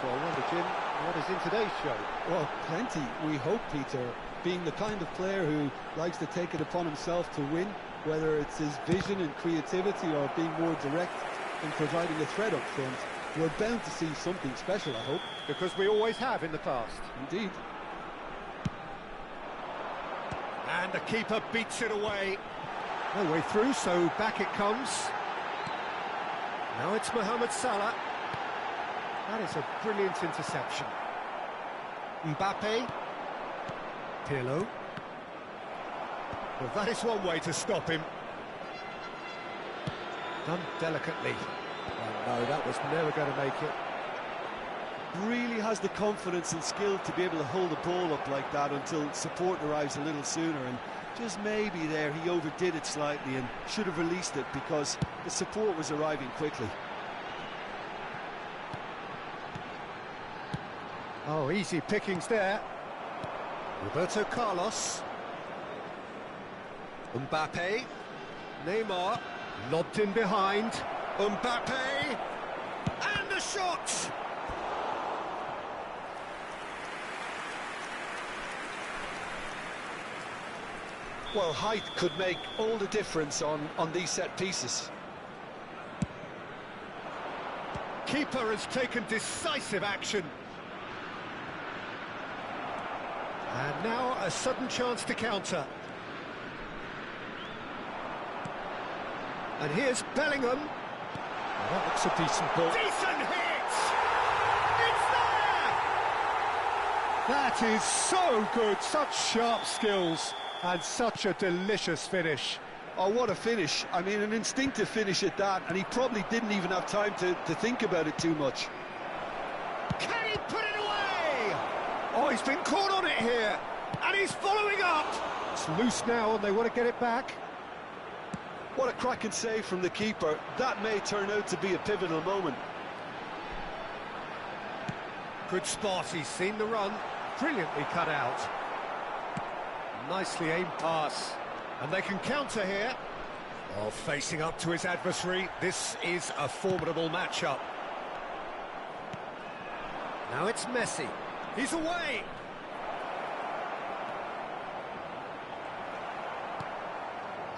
So I wonder, Jim, what is in today's show? Well, plenty, we hope, Peter. Being the kind of player who likes to take it upon himself to win, whether it's his vision and creativity or being more direct in providing a threat up front, we're bound to see something special, I hope. Because we always have in the past. Indeed. And the keeper beats it away. No way through, so back it comes. Now it's Mohamed Salah. That is a brilliant interception. Mbappe. Pirlo. Well, that is one way to stop him. Done delicately. Oh, no, that was never going to make it. Really has the confidence and skill to be able to hold the ball up like that until support arrives a little sooner, and just maybe there he overdid it slightly and should have released it because the support was arriving quickly. Oh, easy pickings there. Roberto Carlos. Mbappe, Neymar, lobbed in behind, Mbappe, and the shot! Well, height could make all the difference on these set pieces. Keeper has taken decisive action. And now a sudden chance to counter. And here's Bellingham. Oh, that looks a decent ball. Decent hit! It's there! That is so good, such sharp skills, and such a delicious finish. Oh, what a finish. I mean, an instinctive finish at that, and he probably didn't even have time to think about it too much. Can he put it away? Oh, he's been caught on it here, and he's following up. It's loose now, and they want to get it back. What a cracking save from the keeper. That may turn out to be a pivotal moment. Good spot, he's seen the run. Brilliantly cut out. Nicely aimed pass. And they can counter here. Oh, facing up to his adversary. This is a formidable matchup. Now it's Messi. He's away.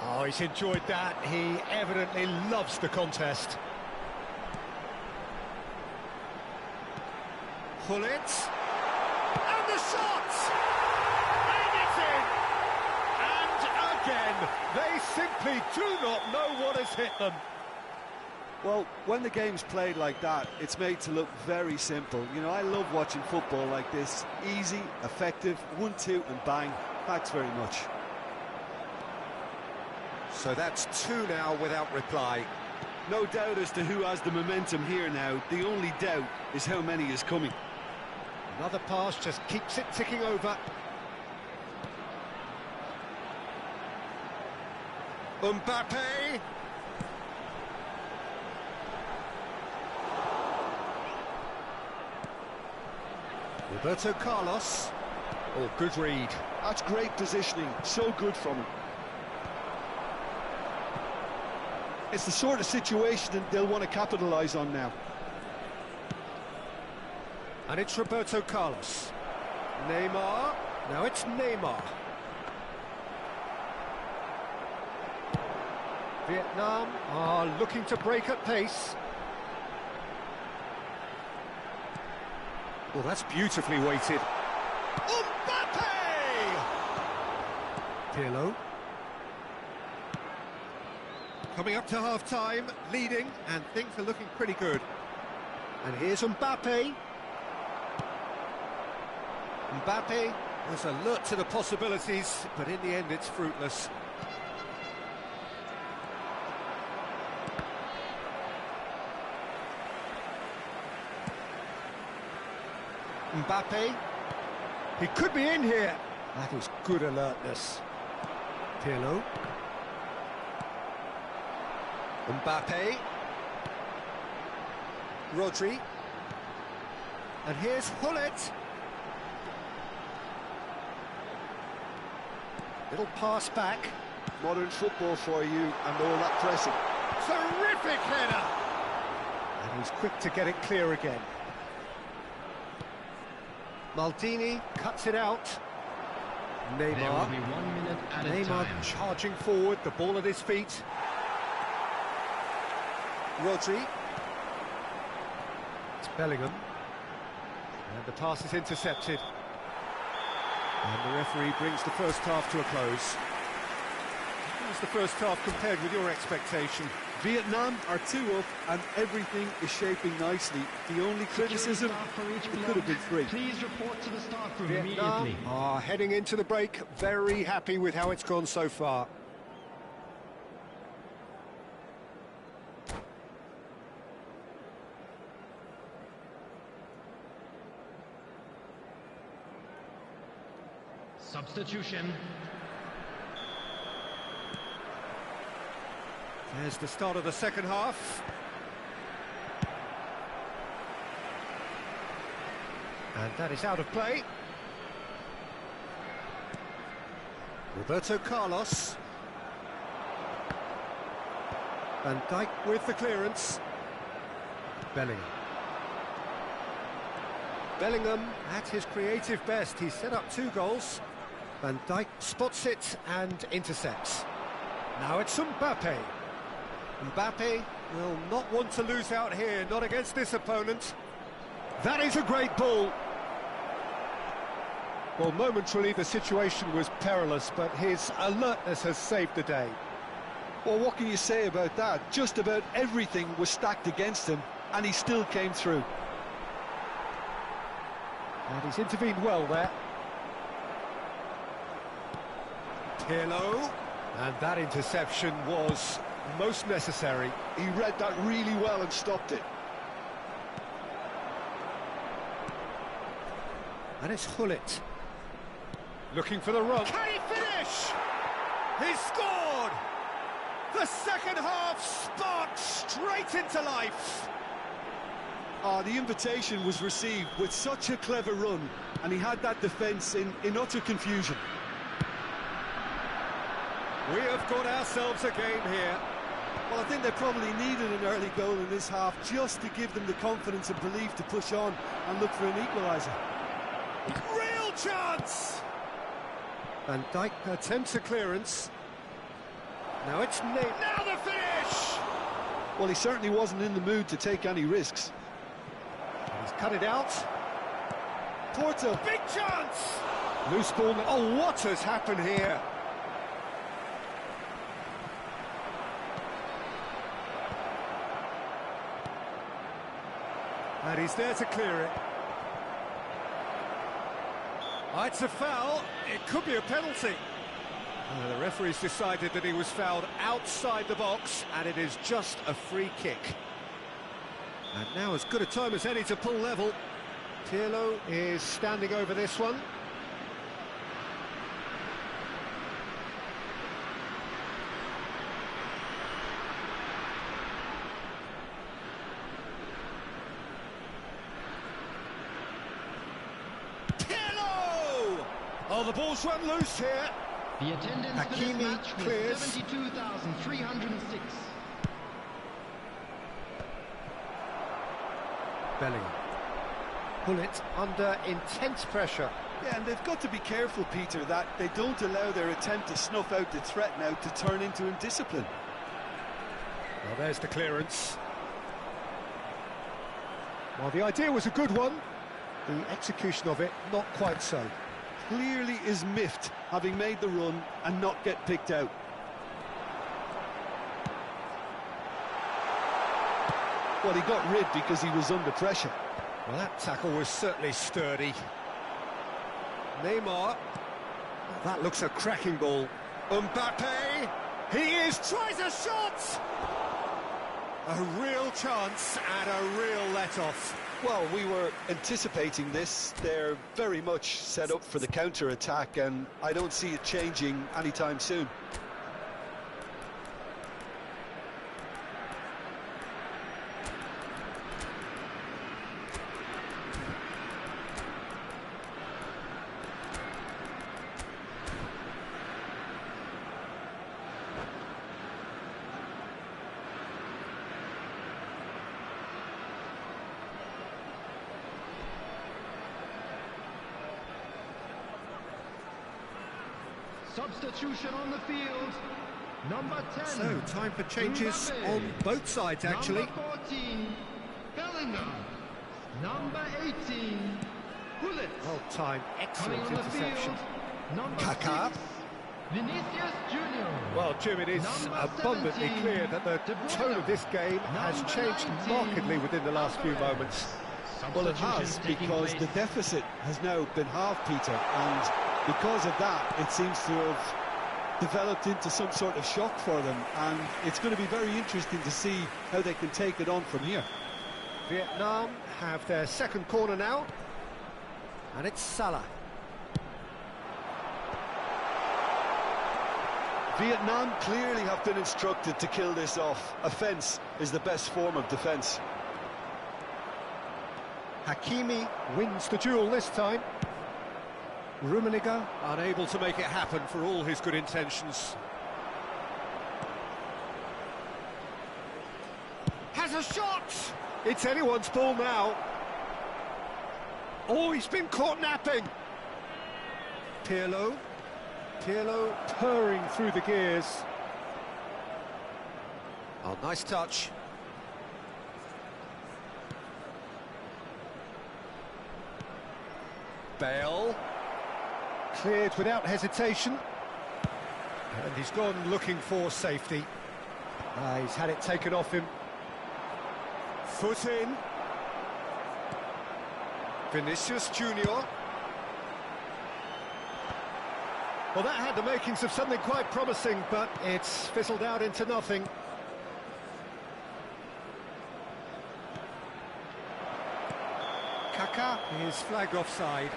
Oh, he's enjoyed that. He evidently loves the contest. Gullit. And the shot! And it's in! And again, they simply do not know what has hit them. Well, when the game's played like that, it's made to look very simple. You know, I love watching football like this. Easy, effective, 1-2 and bang. Thanks very much. So that's two now without reply. No doubt as to who has the momentum here now. The only doubt is how many is coming. Another pass just keeps it ticking over. Mbappe. Roberto Carlos. Oh, good read. That's great positioning. So good from him. It's the sort of situation that they'll want to capitalise on now. And it's Roberto Carlos. Neymar. Now it's Neymar. Vietnam are looking to break at pace. Well, that's beautifully weighted. Mbappe! Pirlo. Coming up to half-time, leading, and things are looking pretty good. And here's Mbappe. Mbappe was alert to the possibilities, but in the end it's fruitless. Mbappe. He could be in here. That is good alertness. Pirlo. Mbappe. Rodri. And here's Gullit. Little pass back. Modern football for you and all that pressing. Terrific header! And he's quick to get it clear again. Maldini cuts it out. Neymar. There will be 1 minute at a Neymar time. charging forward, the ball at his feet. Rodri. It's Bellingham. And the pass is intercepted. And the referee brings the first half to a close. How's the first half compared with your expectation? Vietnam are 2 up and everything is shaping nicely. The only criticism, it could have been 3. Please report to the staff room Vietnam immediately. are heading into the break, very happy with how it's gone so far. Substitution. There's the start of the second half. And that is out of play. Roberto Carlos. Van Dijk with the clearance. Bellingham. Bellingham at his creative best. He's set up 2 goals. Van Dijk spots it and intercepts. Now it's Mbappe. Mbappe will not want to lose out here, not against this opponent. That is a great ball. Well, momentarily the situation was perilous, but his alertness has saved the day. Well, what can you say about that? Just about everything was stacked against him, and he still came through. And he's intervened well there. Pirlo. And that interception was most necessary. He read that really well and stopped it. And it's Gullit. Looking for the run. Can he finish? He's scored! The second half sparked straight into life. The invitation was received with such a clever run, and he had that defence in utter confusion. We have got ourselves a game here. Well, I think they probably needed an early goal in this half just to give them the confidence and belief to push on and look for an equaliser. Real chance! Van Dijk attempts a clearance. Now it's Nate. Now the finish! Well, he certainly wasn't in the mood to take any risks. He's cut it out. Porto. Big chance! Loose ball. Oh, what has happened here? And he's there to clear it. Oh, it's a foul. It could be a penalty. The referee's decided that he was fouled outside the box, and it is just a free kick. And now as good a time as any to pull level. Pirlo is standing over this one. Oh, the ball's run loose here. The attendance for this match was 72,306. Bellingham. Gullit under intense pressure. Yeah, and they've got to be careful, Peter, that they don't allow their attempt to snuff out the threat now to turn into indiscipline. Well, there's the clearance. Well, the idea was a good one. The execution of it, not quite so. Clearly is miffed, having made the run and not get picked out. Well, he got rid because he was under pressure. Well, that tackle was certainly sturdy. Neymar. Well, that looks a cracking ball. Mbappe. He is, tries a shot! A real chance and a real let-off. Well, we were anticipating this. They're very much set up for the counter-attack, and I don't see it changing anytime soon. Substitution on the field. Number 10. So, time for changes on both sides, actually. Number 14, Bellingham. Number 18, Gullit. Well timed, excellent Coming on the interception. field, number Kaká. 6, Vinicius Jr. Well, Jim, it is Number abundantly 17, clear that the tone of this game has Number changed 19, markedly within the last few moments. Well, it has, Substitution taking because place. the deficit has now been halved, Peter, and because of that, it seems to have developed into some sort of shock for them, and it's going to be very interesting to see how they can take it on from here. Vietnam have their second corner now, and it's Salah. Vietnam clearly have been instructed to kill this off. Offence is the best form of defence. Hakimi wins the duel this time. Rummenigge unable to make it happen for all his good intentions. has a shot! It's anyone's ball now. Oh, he's been caught napping. Pirlo purring through the gears. Oh, nice touch. Bale. Cleared without hesitation. And he's gone looking for safety. He's had it taken off him. Foot in. Vinicius Junior. Well, that had the makings of something quite promising, but it's fizzled out into nothing. Kaká is flagged offside.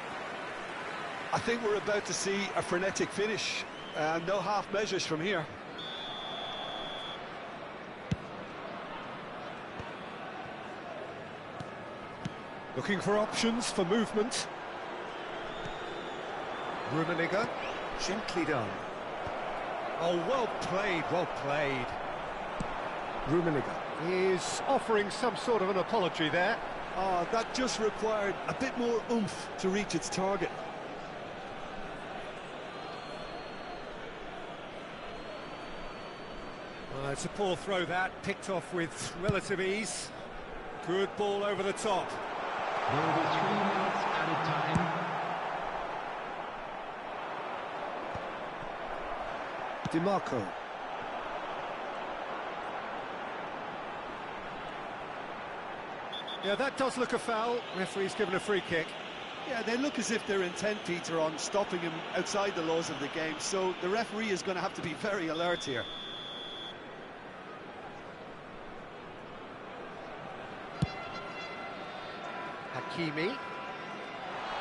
I think we're about to see a frenetic finish, and no half measures from here. Looking for options for movement. Rummenigge, gently done. Oh, well played, well played. Rummenigge is offering some sort of an apology there. Oh, that just required a bit more oomph to reach its target. Well, it's a poor throw that, picked off with relative ease. Good ball over the top. There will be 3 minutes added time. DiMarco. Yeah, that does look a foul. Referee's given a free kick. Yeah, they look as if they're intent, Peter, on stopping him outside the laws of the game, so the referee is going to have to be very alert here. Hakimi.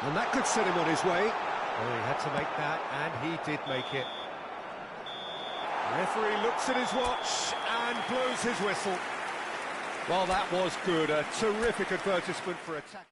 And that could set him on his way. Oh, he had to make that, and he did make it. Referee looks at his watch and blows his whistle. Well, that was good. A terrific advertisement for attack.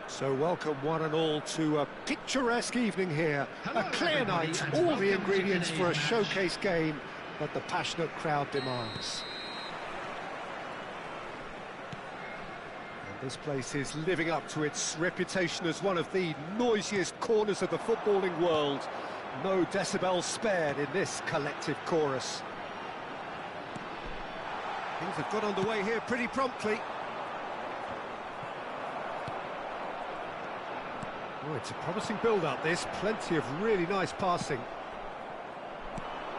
So welcome one and all to a picturesque evening here. A clear night, all the ingredients for a showcase game that the passionate crowd demands. And this place is living up to its reputation as one of the noisiest corners of the footballing world. No decibels spared in this collective chorus. Things have got underway here pretty promptly. Oh, it's a promising build-up, this. Plenty of really nice passing.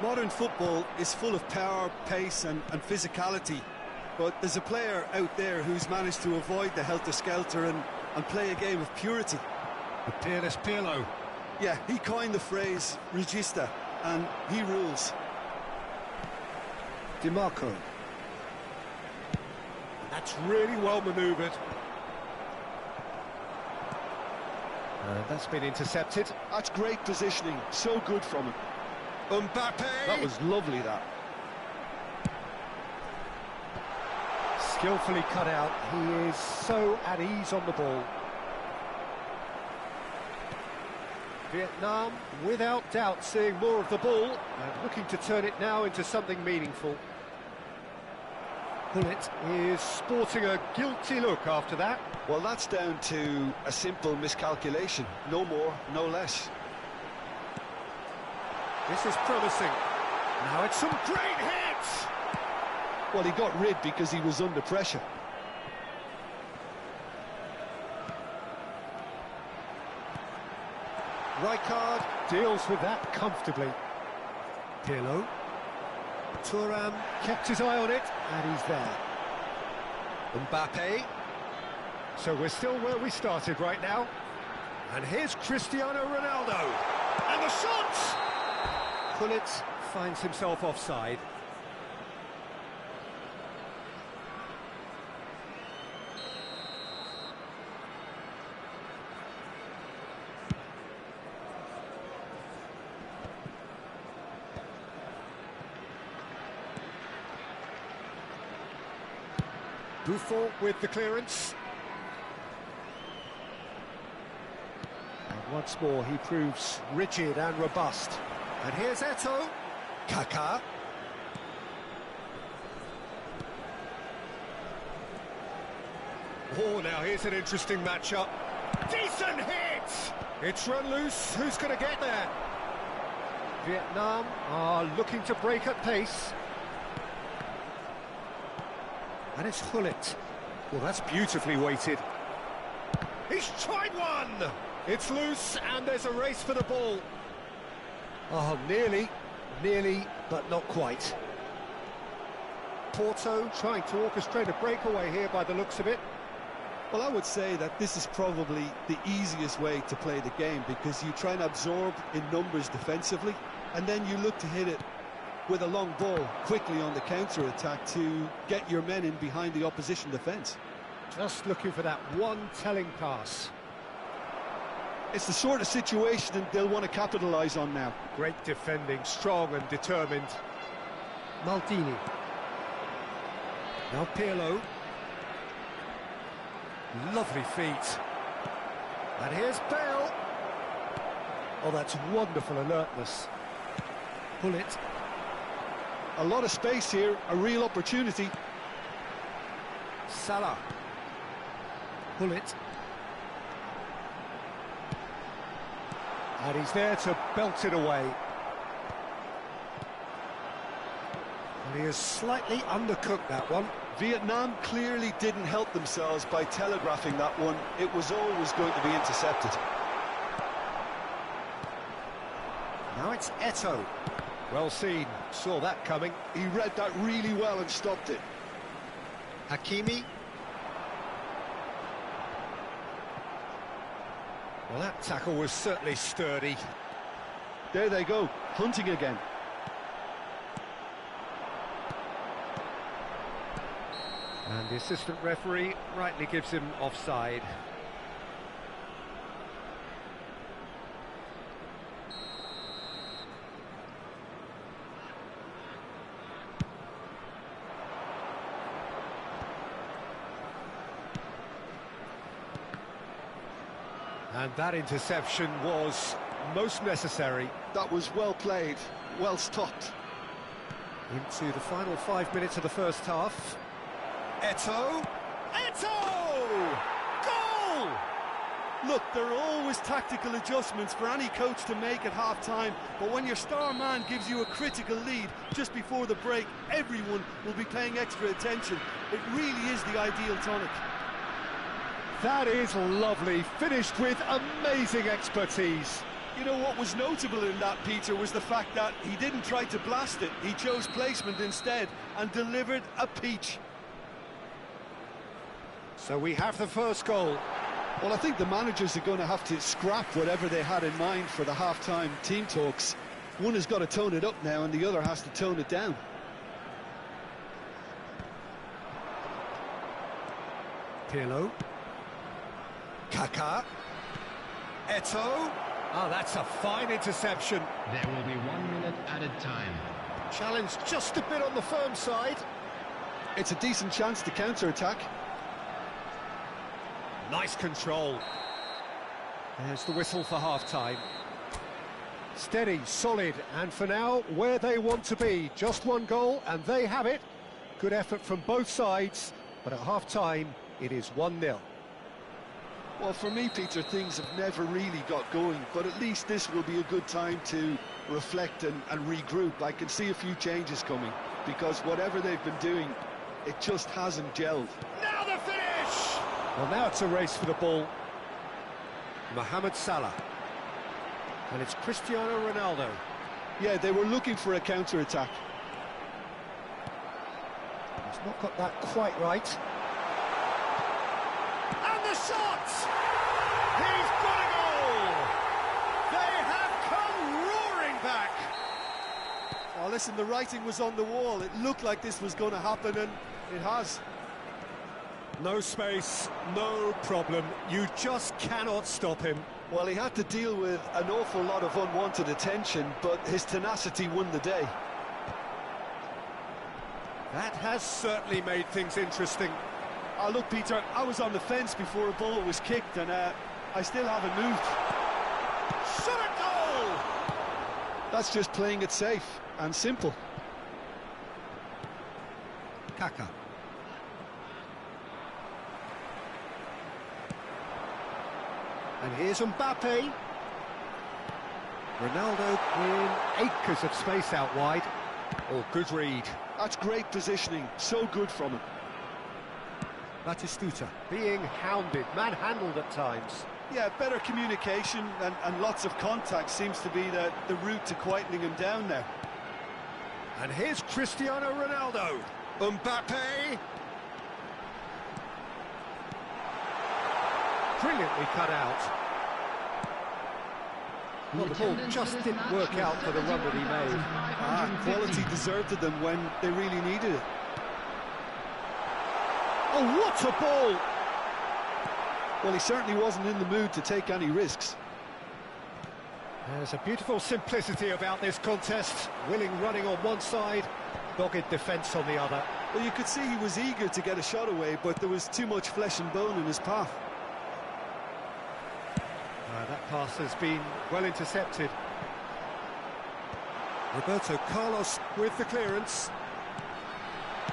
Modern football is full of power, pace and physicality, but there's a player out there who's managed to avoid the helter-skelter and play a game of purity. The peerless Pirlo. Yeah, he coined the phrase regista, and he rules. DiMarco. That's really well manoeuvred. That's been intercepted. That's great positioning, so good from him. Mbappe! That was lovely, that. Skillfully cut out. He is so at ease on the ball. Vietnam, without doubt, seeing more of the ball and looking to turn it now into something meaningful. Gullit is sporting a guilty look after that. Well, that's down to a simple miscalculation. No more, no less. This is promising. Now it's some great hits! Well, he got rid because he was under pressure. Rijkaard deals with that comfortably. Pirlo. Thuram kept his eye on it, and he's there. Mbappe. So we're still where we started right now. And here's Cristiano Ronaldo. And the shot! Gullit finds himself offside. Buffon with the clearance. And once more he proves rigid and robust. And here's Eto'o. Kaká. Oh, now here's an interesting matchup. Decent hit! It's run loose. Who's going to get there? Vietnam are looking to break at pace. And it's Gullit. Well, that's beautifully weighted. He's tried one! It's loose, and there's a race for the ball. Oh, nearly, but not quite. Porto trying to orchestrate a breakaway here by the looks of it. Well, I would say that this is probably the easiest way to play the game, because you try and absorb in numbers defensively, and then you look to hit it with a long ball quickly on the counter-attack to get your men in behind the opposition defence. Just looking for that one telling pass. It's the sort of situation they'll want to capitalise on now. Great defending, strong and determined. Maldini. Now Pirlo. Lovely feet. And here's Bale. Oh, that's wonderful alertness. Gullit. A lot of space here, a real opportunity. Salah. Gullit. And he's there to belt it away. And he has slightly undercooked that one. Vietnam clearly didn't help themselves by telegraphing that one. It was always going to be intercepted. Now it's Eto'o. Well seen, saw that coming. He read that really well and stopped it. Hakimi. Well, that tackle was certainly sturdy. There they go, hunting again. And the assistant referee rightly gives him offside. And that interception was most necessary. That was well played, well stopped. Into the final 5 minutes of the first half. Eto'o! Eto'o! Goal! Look, there are always tactical adjustments for any coach to make at half-time, but when your star man gives you a critical lead just before the break, everyone will be paying extra attention. It really is the ideal tonic. That is lovely, finished with amazing expertise. You know what was notable in that, Peter, was the fact that he didn't try to blast it. He chose placement instead and delivered a peach. So we have the first goal. Well, I think the managers are going to have to scrap whatever they had in mind for the half-time team talks. One has got to tone it up now and the other has to tone it down. Pirlo. Kaká. Eto'o. Oh, that's a fine interception. There will be 1 minute added time. Challenge just a bit on the firm side. It's a decent chance to counter-attack. Nice control. There's the whistle for half-time. Steady, solid, and for now, where they want to be. Just one goal, and they have it. Good effort from both sides, but at half-time, it is 1-0. Well, for me, Peter, things have never really got going, but at least this will be a good time to reflect and regroup. I can see a few changes coming, because whatever they've been doing, it just hasn't gelled. Now the finish! Well, now it's a race for the ball. Mohamed Salah. And it's Cristiano Ronaldo. Yeah, they were looking for a counter-attack. He's not got that quite right. And the shot! He's got a goal! They have come roaring back! Oh, listen, the writing was on the wall. It looked like this was going to happen, and it has. No space, no problem. You just cannot stop him. Well, he had to deal with an awful lot of unwanted attention, but his tenacity won the day. That has certainly made things interesting. Oh, look, Peter, I was on the fence before a ball was kicked, and I still haven't moved. Shot a goal! That's just playing it safe and simple. Kaká. And here's Mbappe. Ronaldo in acres of space out wide. Oh, good read. That's great positioning, so good from him. Batistuta being hounded, manhandled at times. Yeah, better communication and lots of contact seems to be the route to quietening him down now. And here's Cristiano Ronaldo. Mbappe. Brilliantly cut out. Well, the ball just didn't work out for the run that he made. Quality deserted them when they really needed it. Oh, what a ball! Well, he certainly wasn't in the mood to take any risks. There's a beautiful simplicity about this contest. Willing running on one side, dogged defence on the other. Well, you could see he was eager to get a shot away, but there was too much flesh and bone in his path. That pass has been well intercepted. Roberto Carlos with the clearance.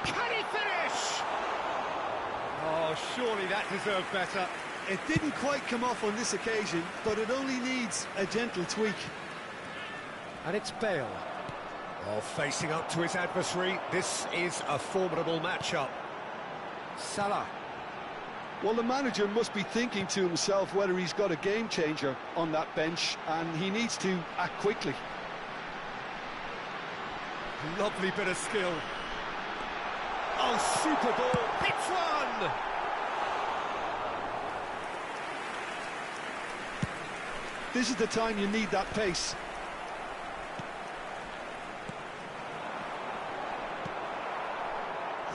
Can he finish? Oh, surely that deserved better. It didn't quite come off on this occasion, but it only needs a gentle tweak. And it's Bale. Oh, facing up to his adversary. This is a formidable matchup. Salah. Well, the manager must be thinking to himself whether he's got a game changer on that bench, and he needs to act quickly. Lovely bit of skill. Oh, super ball. Hits one! This is the time you need that pace.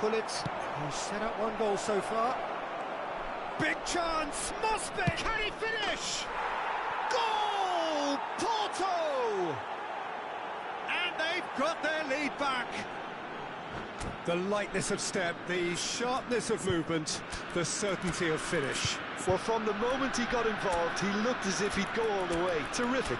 Pullet, who's set up one goal so far. Big chance, must be! Can he finish? Goal! Porto! And they've got their lead back. The lightness of step, the sharpness of movement, the certainty of finish. Well, from the moment he got involved, he looked as if he'd go all the way. Terrific.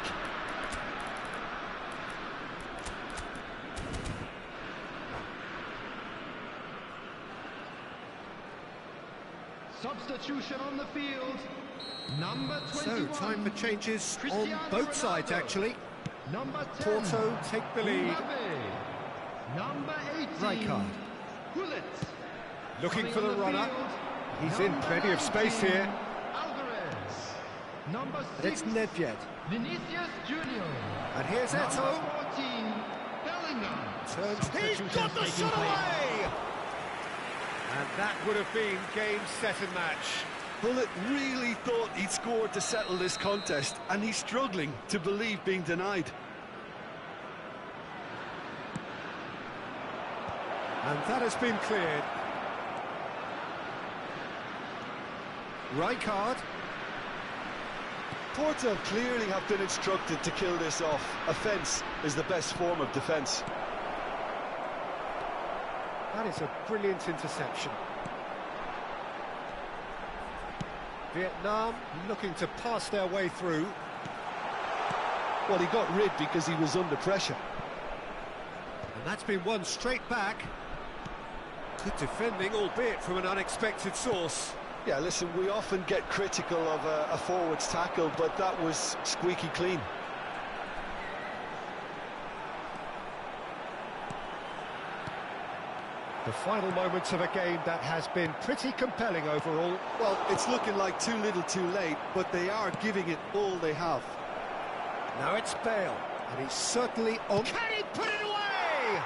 Substitution on the field. Number 21. So, time for changes on both sides, actually. Number 10. Porto take the lead. Mbappe. Number 18. Rijkaard. Gullit. Looking for the runner. He's in plenty of space here. Number And it's 6, Nedved. Vinicius Junior. And here's Number Eto. 14, Bellingham. He's got the shot away! And that would have been game, set and match. Bullet really thought he'd scored to settle this contest, and he's struggling to believe being denied. And that has been cleared. Rijkaard. Porto clearly have been instructed to kill this off. Offence is the best form of defence. That is a brilliant interception. Vietnam looking to pass their way through. Well, he got rid because he was under pressure. And that's been won straight back. Good defending, albeit from an unexpected source. Yeah, listen, we often get critical of a forward's tackle, but that was squeaky clean. The final moments of a game that has been pretty compelling overall. Well, it's looking like too little too late, but they are giving it all they have. Now it's Bale, and he's certainly on. Can he put it away?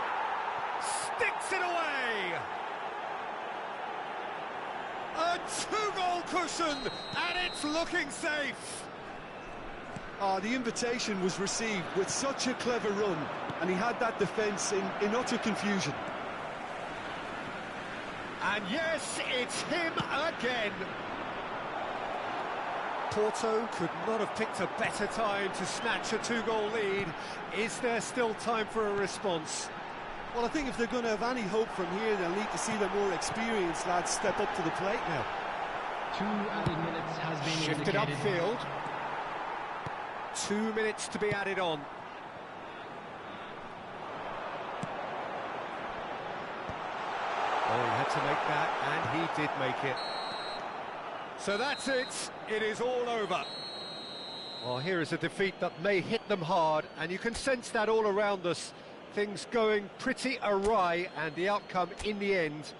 Sticks it away! A two-goal cushion, and it's looking safe. The invitation was received with such a clever run, and he had that defence in utter confusion. And yes, it's him again. Porto could not have picked a better time to snatch a two-goal lead. Is there still time for a response? Well, I think if they're going to have any hope from here, they'll need to see the more experienced lads step up to the plate now. 2 added minutes has been Shifted indicated. upfield. 2 minutes to be added on. Oh, he had to make that, and he did make it. So that's it. It is all over. Well, here is a defeat that may hit them hard, and you can sense that all around us. Things going pretty awry, and the outcome in the end...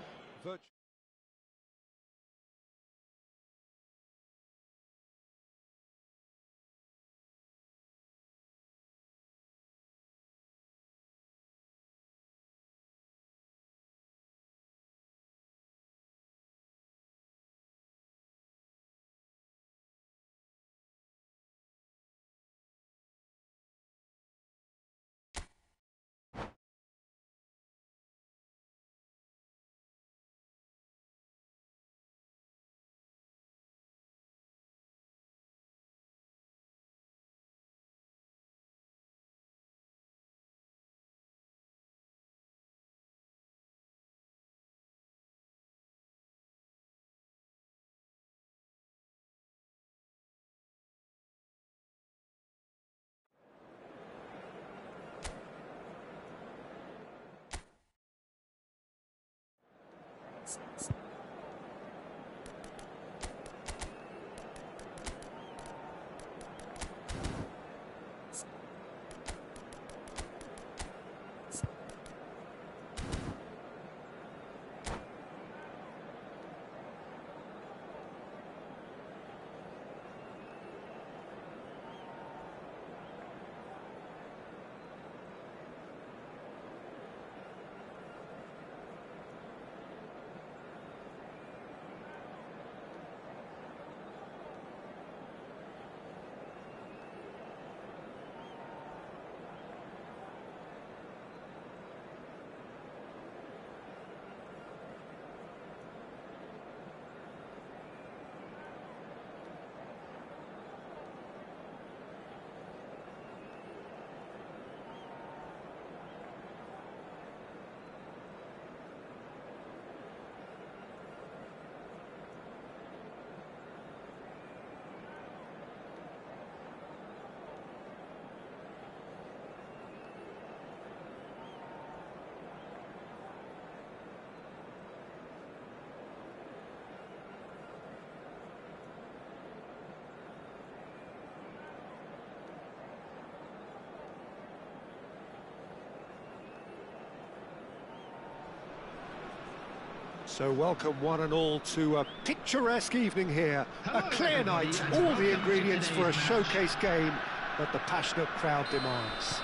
So welcome one and all to a picturesque evening here. A clear night, all the ingredients for a showcase game that the passionate crowd demands.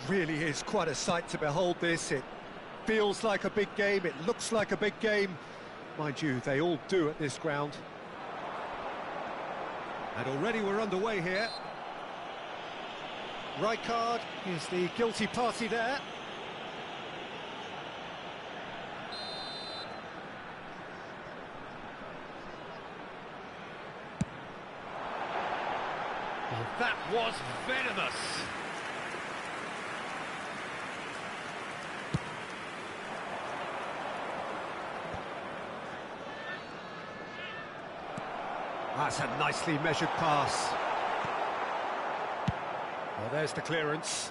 Really is quite a sight to behold this. It feels like a big game, it looks like a big game. Mind you, they all do at this ground. And already we're underway here. Rijkaard is the guilty party there. Well, that was venomous. That's a nicely measured pass. Well, there's the clearance.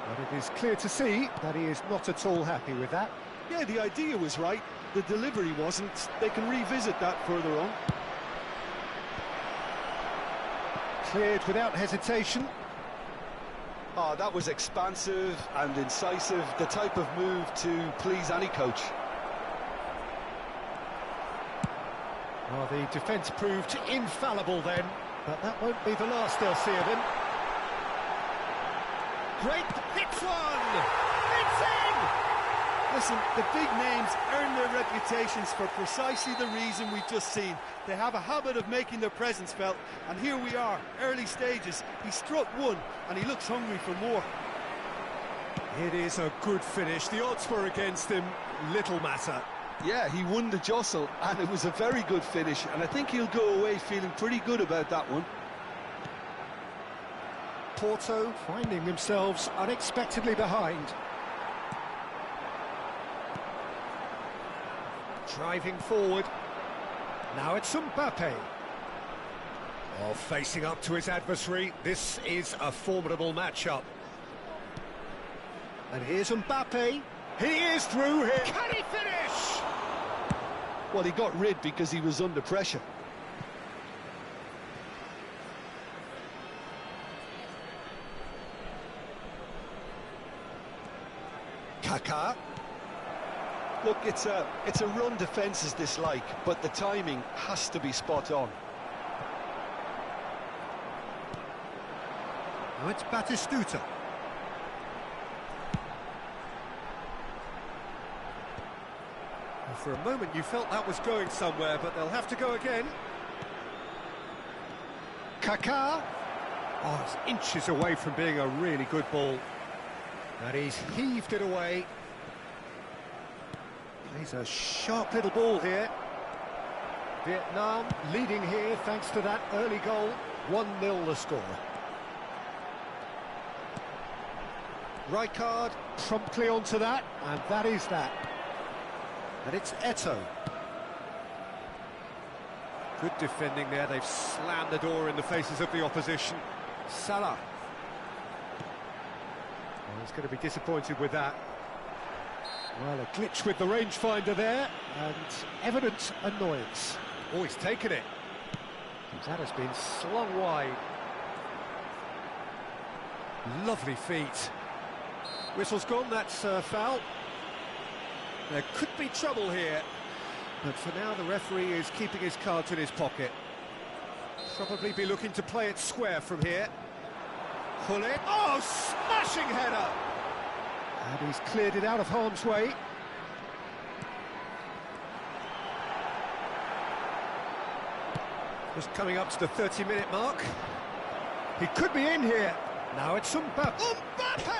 But it is clear to see that he is not at all happy with that. Yeah, the idea was right, the delivery wasn't. They can revisit that further on. Cleared without hesitation. Oh, that was expansive and incisive, the type of move to please any coach. Well, the defence proved infallible then, but that won't be the last they'll see of him. Great, hits one! It's in! Listen, the big names earn their reputations for precisely the reason we've just seen. They have a habit of making their presence felt, and here we are, early stages. He struck one, and he looks hungry for more. It is a good finish. The odds were against him, little matter. Yeah, he won the jostle, and it was a very good finish, and I think he'll go away feeling pretty good about that one. Porto finding themselves unexpectedly behind. Driving forward. Now it's Mbappe. Oh, facing up to his adversary. This is a formidable matchup. And here's Mbappe. He is through here. Can he finish? Well, he got rid because he was under pressure. Kaká. Look, it's a run defence dislike, but the timing has to be spot on. Now it's Batistuta. For a moment you felt that was going somewhere, but they'll have to go again. Kaká. Oh, it's inches away from being a really good ball. And he's heaved it away. He's a sharp little ball here. Vietnam leading here thanks to that early goal. 1-0 the score. Rijkaard promptly onto that, and that is that. And it's Eto'o. Good defending there, they've slammed the door in the faces of the opposition. Salah. Well, he's going to be disappointed with that. Well, a glitch with the rangefinder there, and evident annoyance. Oh, he's taken it. That has been slung wide. Lovely feet. Whistle's gone, that's foul. There could be trouble here, but for now the referee is keeping his cards in his pocket. Probably be looking to play it square from here. Pull it. Oh, smashing header! And he's cleared it out of harm's way. Just coming up to the 30-minute mark. He could be in here. Now it's Mbappe. Mbappe!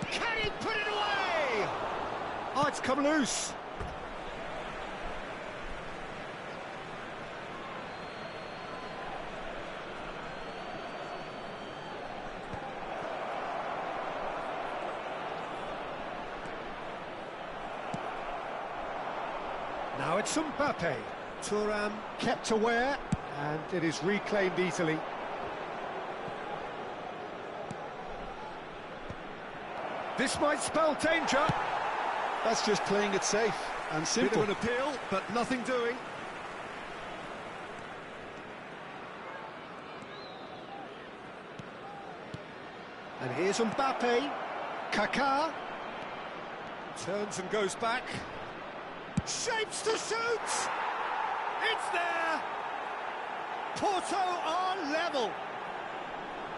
Can he put it away? Oh, it's come loose. Now it's Mbappe. Thuram kept aware, and it is reclaimed easily. This might spell danger. That's just playing it safe and simple. Bit of an appeal, but nothing doing. And here's Mbappe. Kaká. Turns and goes back. Shapes to shoot! It's there! Porto are level.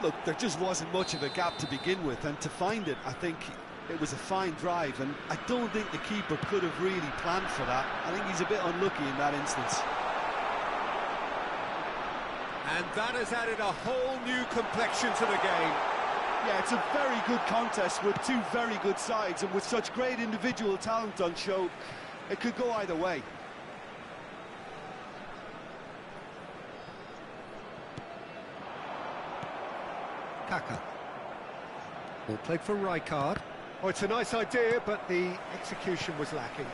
Look, there just wasn't much of a gap to begin with, and to find it, I think it was a fine drive, and I don't think the keeper could have really planned for that. I think he's a bit unlucky in that instance. And that has added a whole new complexion to the game. Yeah, it's a very good contest with two very good sides, and with such great individual talent on show, it could go either way. Kaká. Ball played for Rijkaard. Oh, it's a nice idea, but the execution was lacking.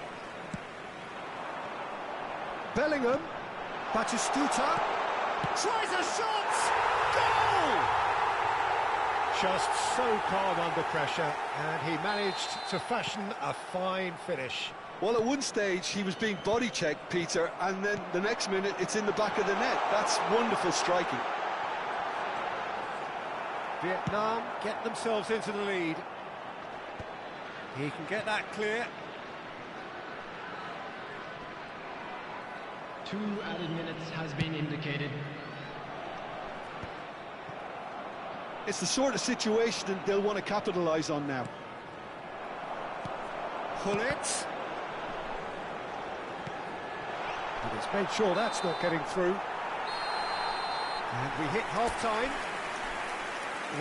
Bellingham. Batistuta. Tries a shot! Goal! Just so calm under pressure, and he managed to fashion a fine finish. Well, at one stage he was being body checked, Peter, and then the next minute it's in the back of the net. That's wonderful striking. Vietnam get themselves into the lead. He can get that clear. 2 added minutes has been indicated. It's the sort of situation that they'll want to capitalise on now. Pull it. And he's made sure that's not getting through. And we hit half-time.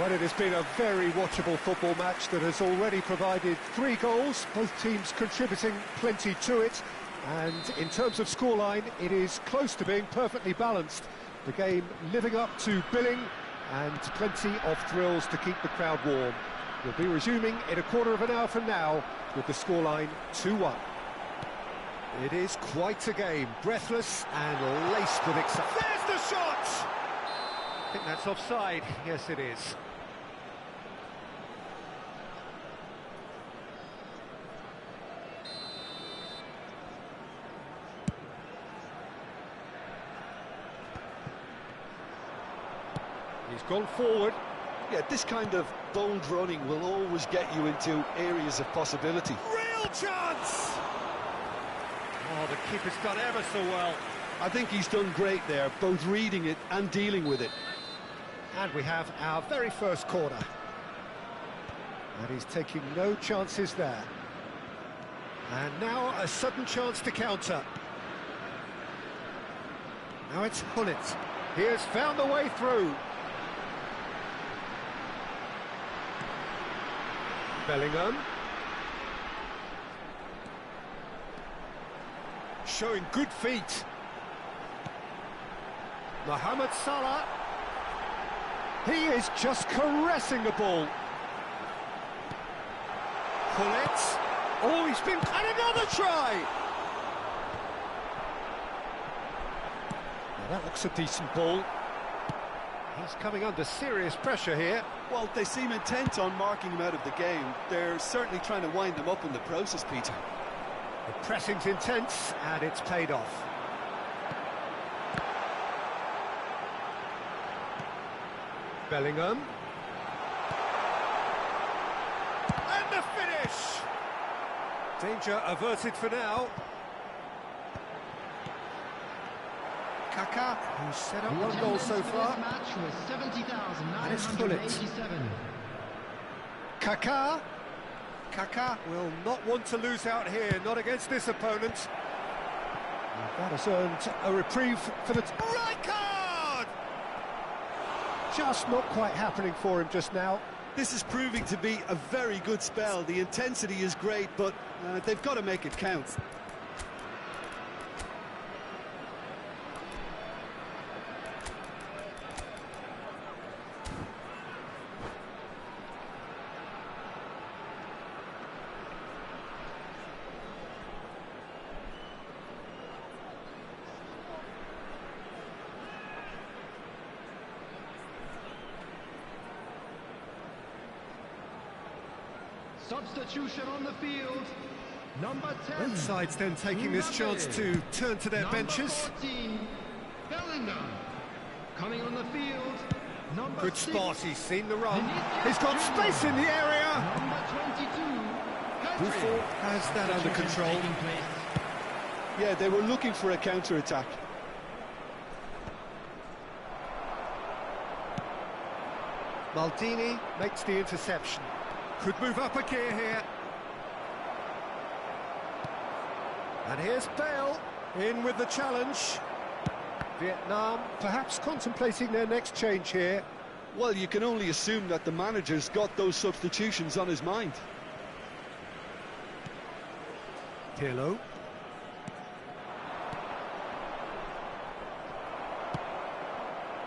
Well, it has been a very watchable football match that has already provided 3 goals, both teams contributing plenty to it. And in terms of scoreline, it is close to being perfectly balanced. The game living up to billing and plenty of thrills to keep the crowd warm. We'll be resuming in a quarter of an hour from now with the scoreline 2-1. It is quite a game, breathless and laced with excitement. There's the shot! I think that's offside. Yes, it is. He's gone forward. Yeah, this kind of bold running will always get you into areas of possibility. Real chance! Oh, the keeper's done ever so well. I think he's done great there, both reading it and dealing with it. And we have our very first corner. And he's taking no chances there. And now a sudden chance to counter. Now it's Hullet. He has found a way through. Bellingham. Showing good feet. Mohamed Salah. He is just caressing the ball. Hullet. Oh, he's been... And another try! Now that looks a decent ball. He's coming under serious pressure here. Well, they seem intent on marking him out of the game. They're certainly trying to wind him up in the process, Peter. The pressing's intense, and it's paid off. Bellingham. And the finish! Danger averted for now. Kaká, who's set up The 1 goal so attendance for far. this match was And it's Hullet. 70,987. Kaká. Kaká will not want to lose out here, not against this opponent. That has earned a reprieve for the... Rijkaard! Just not quite happening for him just now. This is proving to be a very good spell. The intensity is great, but they've got to make it count. Substitution on the field. Number 10. Both sides then taking this chance to turn to their benches. Number 14, Bellingham. Coming on the field, Good spot, he's seen the run. He's got space in the area. Buffon has that under control. Yeah, they were looking for a counter-attack. Maldini makes the interception. Could move up a gear here. And here's Bale, in with the challenge. Vietnam perhaps contemplating their next change here. Well, you can only assume that the manager's got those substitutions on his mind. Pirlo.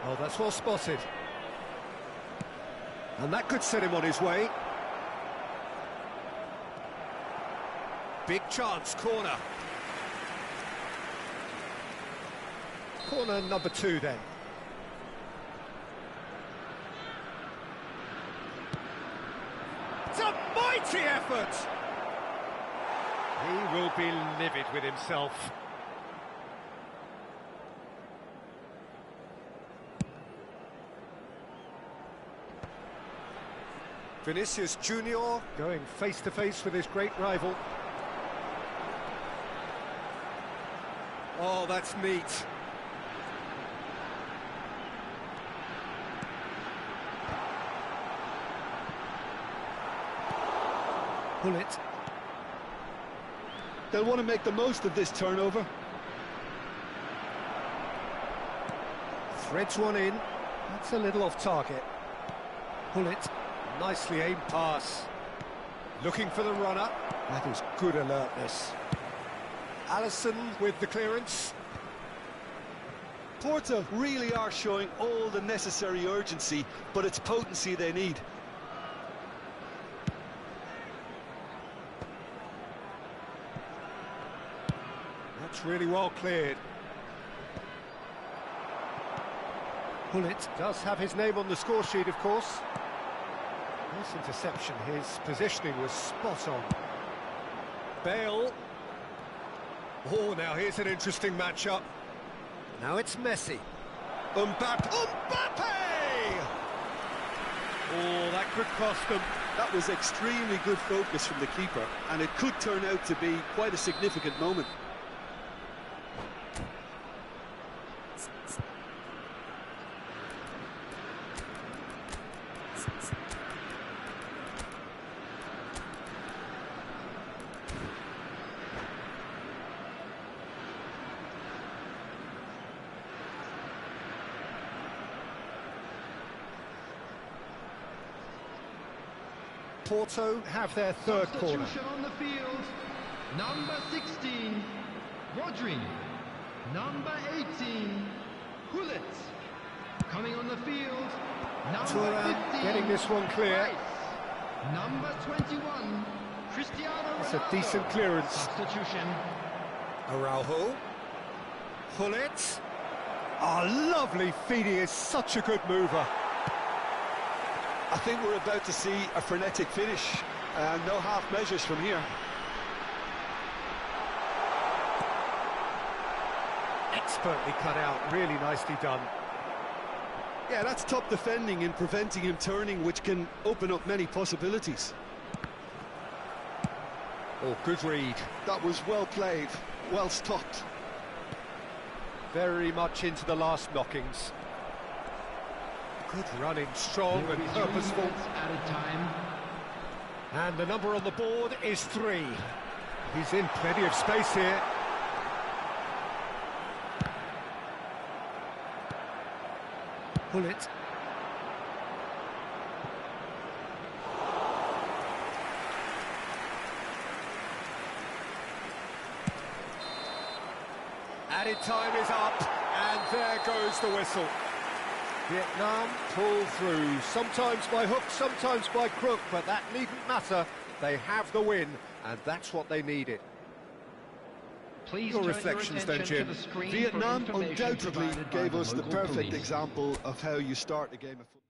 Oh, that's well spotted. And that could set him on his way. Big chance, corner. Corner number 2 then. It's a mighty effort! He will be livid with himself. Vinicius Junior going face-to-face with his great rival. Oh, that's neat. Pull it. They'll want to make the most of this turnover. Threads one in. That's a little off target. Pull it. Nicely aimed pass. Looking for the runner. That is good alertness. Alisson with the clearance. Porto really are showing all the necessary urgency, but it's potency they need. That's really well cleared. Pull it. Does have his name on the score sheet, of course. Nice interception. His positioning was spot on. Bale. Oh, now here's an interesting matchup. Now it's Messi. Mbappe. Oh, that could cost them. That was extremely good focus from the keeper, and it could turn out to be quite a significant moment. Porto have their third corner. Substitution on the field. Number 16, Rodri. Number 18, Hullet. Coming on the field, number Thuram 15, getting this one clear. Rice. Number 21, Cristiano Ronaldo. It's a decent clearance. Substitution. Araujo. Hullet. Oh, lovely feed. He is such a good mover. I think we're about to see a frenetic finish, and no half measures from here. Expertly cut out, really nicely done. Yeah, that's top defending and preventing him turning, which can open up many possibilities. Oh, good read. That was well played, well stopped. Very much into the last knockings. Good running, strong and purposeful. Added time. And the number on the board is 3. He's in plenty of space here. Pull it. Added time is up, and there goes the whistle. Vietnam pull through, sometimes by hook, sometimes by crook, but that needn't matter. They have the win, and that's what they needed. Please Your turn reflections then, attention Jim. to the screen for Vietnam information undoubtedly provided by gave the us the local perfect police. example of how you start a game of football.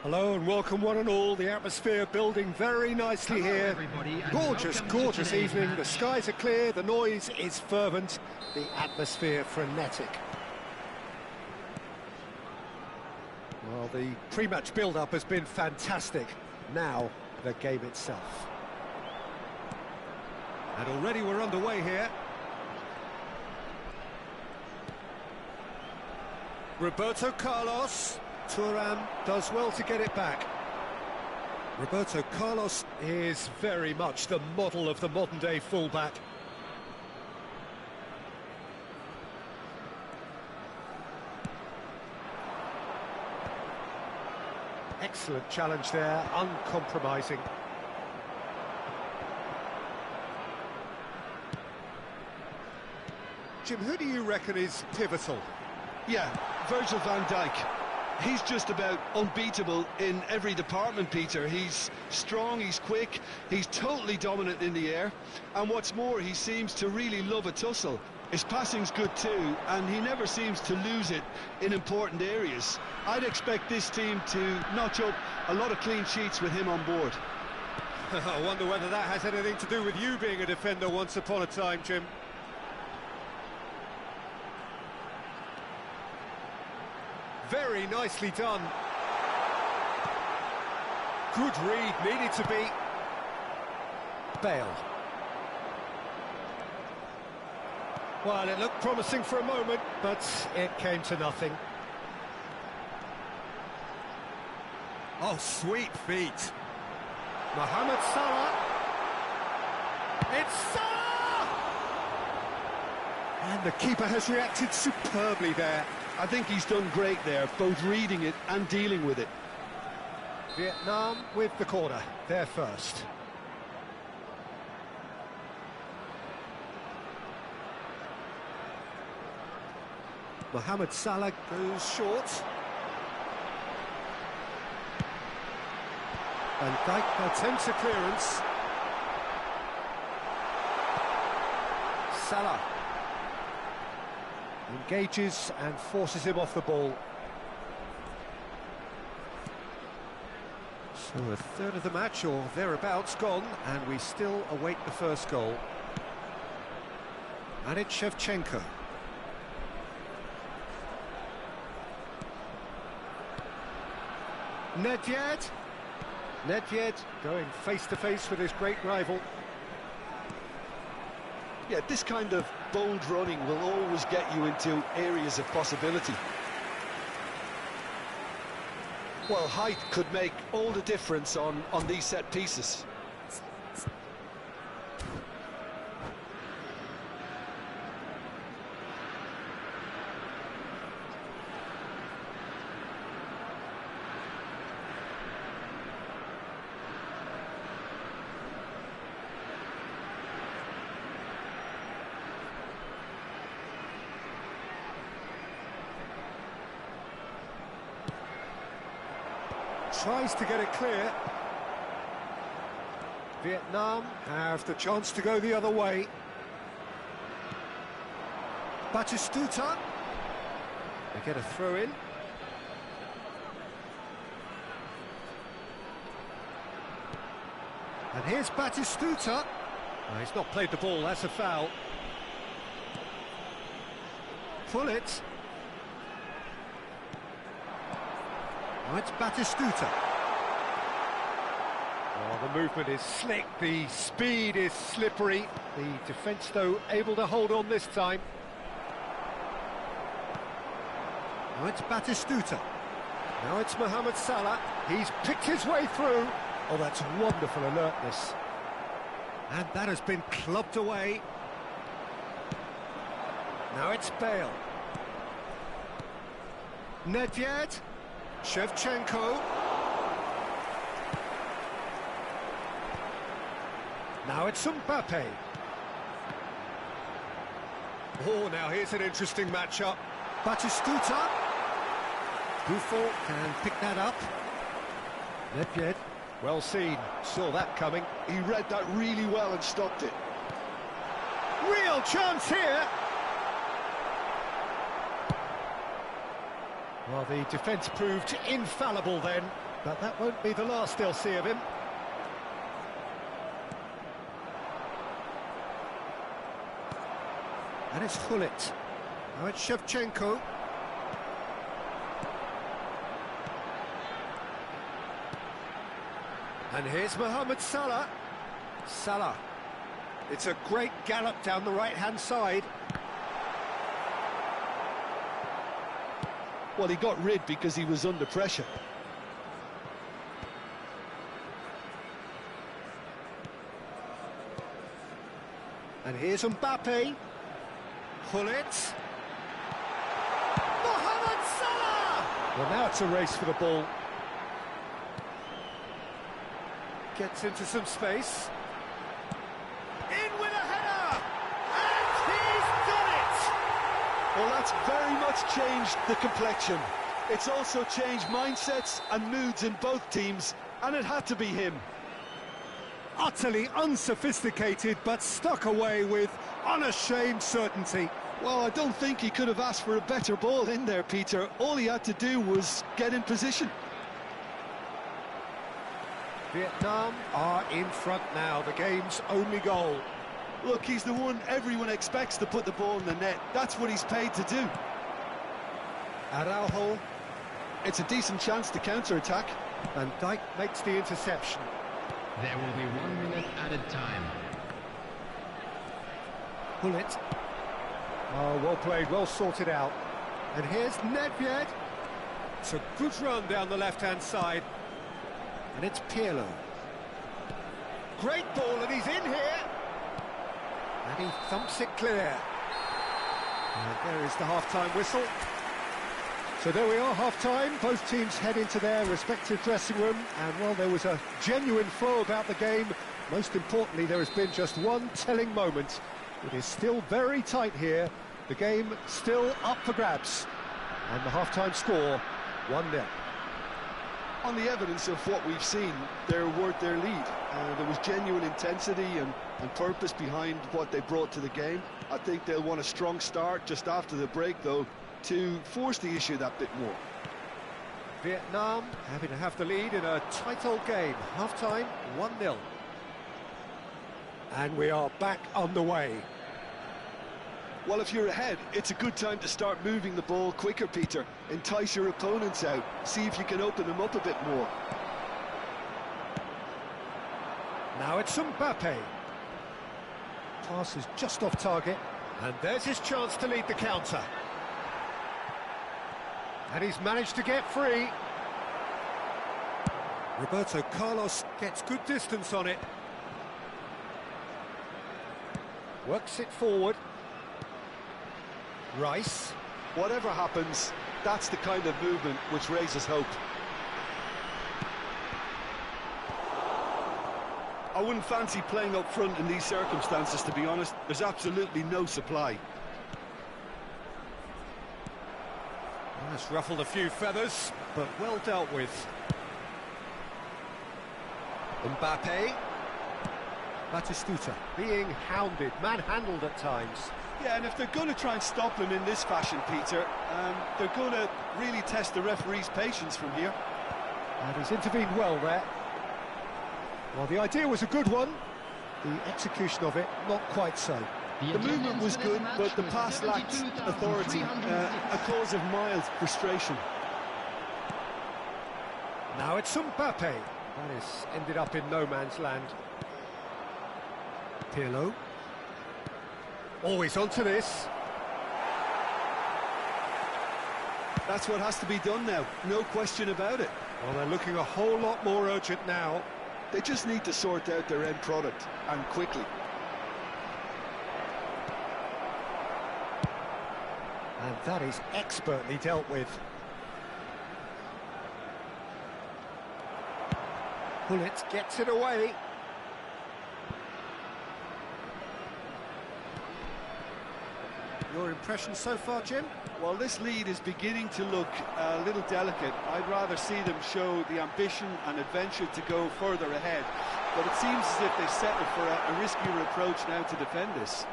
Hello and welcome one and all. The atmosphere building very nicely here. Gorgeous, gorgeous evening. The skies are clear, the noise is fervent, the atmosphere frenetic. Well, the pre-match build-up has been fantastic. Now, the game itself. And already we're underway here. Roberto Carlos. Thuram does well to get it back. Roberto Carlos is very much the model of the modern-day fullback. Excellent challenge there, uncompromising. Jim, who do you reckon is pivotal? Yeah, Virgil van Dijk. He's just about unbeatable in every department, Peter. He's strong, he's quick, he's totally dominant in the air, and what's more, he seems to really love a tussle. His passing's good too, and he never seems to lose it in important areas. I'd expect this team to notch up a lot of clean sheets with him on board. I wonder whether that has anything to do with you being a defender once upon a time, Jim. Very nicely done. Good read, needed to be. Bale. Well, it looked promising for a moment, but it came to nothing. Oh, sweet feet. Mohamed Salah. It's Salah! And the keeper has reacted superbly there. I think he's done great there, both reading it and dealing with it. Vietnam with the corner, they're first. Mohamed Salah goes short. Van Dijk attempts a clearance. Salah engages and forces him off the ball. So a third of the match or thereabouts gone, and we still await the first goal. And it's Shevchenko. Nedved. Nedved going face-to-face with his great rival. Yeah, this kind of bold running will always get you into areas of possibility. Well, height could make all the difference on these set pieces. Tries to get it clear. Vietnam have the chance to go the other way. Batistuta. They get a throw in. And here's Batistuta. Oh, he's not played the ball, that's a foul. Pull it. Oh, it's Batistuta. Oh, the movement is slick, the speed is slippery. The defence, though, able to hold on this time. Oh, it's Batistuta. Now it's Mohamed Salah. He's picked his way through. Oh, that's wonderful alertness. And that has been clubbed away. Now it's Bale. Nedved. Shevchenko. Now it's Mbappe. Oh, now here's an interesting matchup. Batistuta. Buffon can pick that up. Nedved. Well seen. Saw that coming. He read that really well and stopped it. Real chance here. Well, the defence proved infallible then. But that won't be the last they'll see of him. And it's Hullet. Now it's Shevchenko. And here's Mohamed Salah. Salah. It's a great gallop down the right-hand side. Well, he got rid because he was under pressure. And here's Mbappe. Hullet. Mohamed Salah! Well, now it's a race for the ball. Gets into some space. In with a header! And he's done it! Well, that's very much changed the complexion. It's also changed mindsets and moods in both teams, and it had to be him. Utterly unsophisticated, but stuck away with unashamed certainty. Well, I don't think he could have asked for a better ball in there, Peter. All he had to do was get in position. Vietnam are in front now, the game's only goal. Look, he's the one everyone expects to put the ball in the net. That's what he's paid to do. Araujo. It's a decent chance to counter-attack. Van Dijk makes the interception. There will be 1 minute added time. Hullet. Oh, well played, well sorted out. And here's Nedved. It's a good run down the left-hand side. And it's Pirlo. Great ball, and he's in here. And he thumps it clear. And there is the half-time whistle. So there we are, half-time. Both teams head into their respective dressing room. And, well, there was a genuine flow about the game. Most importantly, there has been just one telling moment. It is still very tight here. The game still up for grabs. And the half-time score, 1-0. On the evidence of what we've seen, they're worth their lead. There was genuine intensity and purpose behind what they brought to the game. I think they'll want a strong start just after the break, though, to force the issue that bit more. Vietnam having to have the lead in a tight old game. Half-time, 1-0. And we are back underway. Well, if you're ahead, it's a good time to start moving the ball quicker, Peter. Entice your opponents out. See if you can open them up a bit more. Now it's Mbappe. Pass is just off target. And there's his chance to lead the counter. And he's managed to get free. Roberto Carlos gets good distance on it. Works it forward. Rice. Whatever happens, that's the kind of movement which raises hope. I wouldn't fancy playing up front in these circumstances, to be honest. There's absolutely no supply. That's ruffled a few feathers, but well dealt with. Mbappe. Batistuta being hounded, manhandled at times. Yeah, and if they're going to try and stop him in this fashion, Peter, they're going to really test the referee's patience from here. And he's intervened well there. Well, the idea was a good one. The execution of it, not quite so. The movement was good, but the pass lacked authority, a cause of mild frustration. Now it's Mbappe. That has ended up in no man's land. Pirlo. Always onto this. That's what has to be done now, no question about it. Well, they're looking a whole lot more urgent now. They just need to sort out their end product, and quickly. And that is expertly dealt with. Hullet gets it away. Your impression so far, Jim? Well, this lead is beginning to look a little delicate. I'd rather see them show the ambition and adventure to go further ahead. But it seems as if they settled for a riskier approach now to defend this.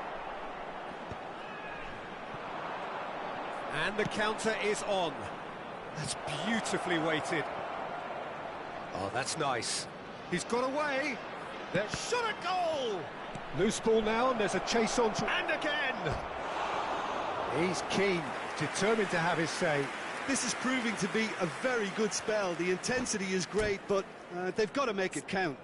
And the counter is on. That's beautifully weighted. Oh, that's nice. He's got away. There's shot at goal. Loose ball now, and there's a chase on. And again. He's keen, determined to have his say. This is proving to be a very good spell. The intensity is great, but they've got to make it count.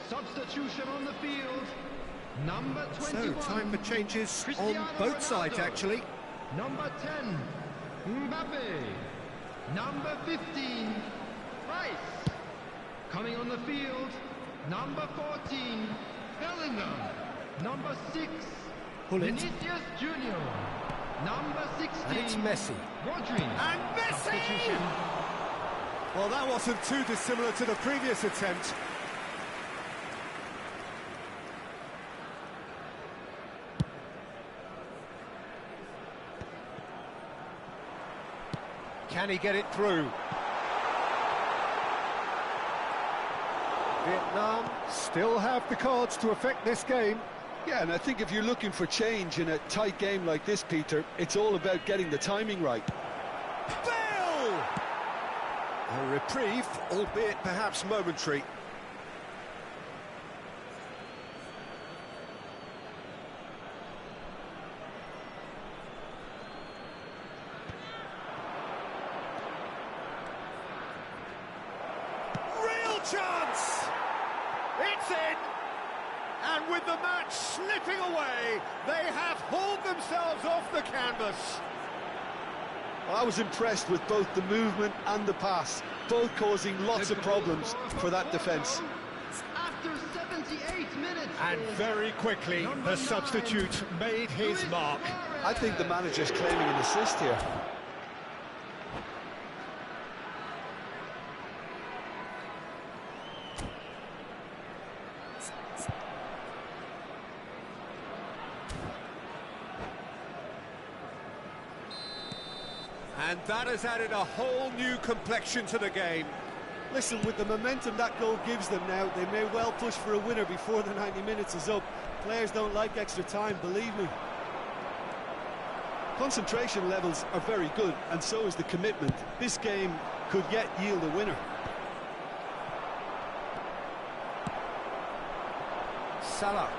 Substitution on the field. Number 21. So, time for changes on both sides, actually. Number 10, Mbappe. Number 15, Rice. Coming on the field, number 14, Bellingham. Number 6, Vinicius Junior. Number 16, And it's Messi. Rodri. And Messi! Well, that wasn't too dissimilar to the previous attempt. Can he get it through? Vietnam still have the cards to affect this game. Yeah, and I think if you're looking for change in a tight game like this, Peter, it's all about getting the timing right. Bale! A reprieve, albeit perhaps momentary. Chance! It's in! And with the match slipping away, they have hauled themselves off the canvas. I was impressed with both the movement and the pass, both causing lots of problems for that defence. After 78 minutes. And very quickly, the substitute made his mark. I think the manager's claiming an assist here. And that has added a whole new complexion to the game. Listen, with the momentum that goal gives them now, they may well push for a winner before the 90 minutes is up. Players don't like extra time, believe me. Concentration levels are very good, and so is the commitment. This game could yet yield a winner. Salah.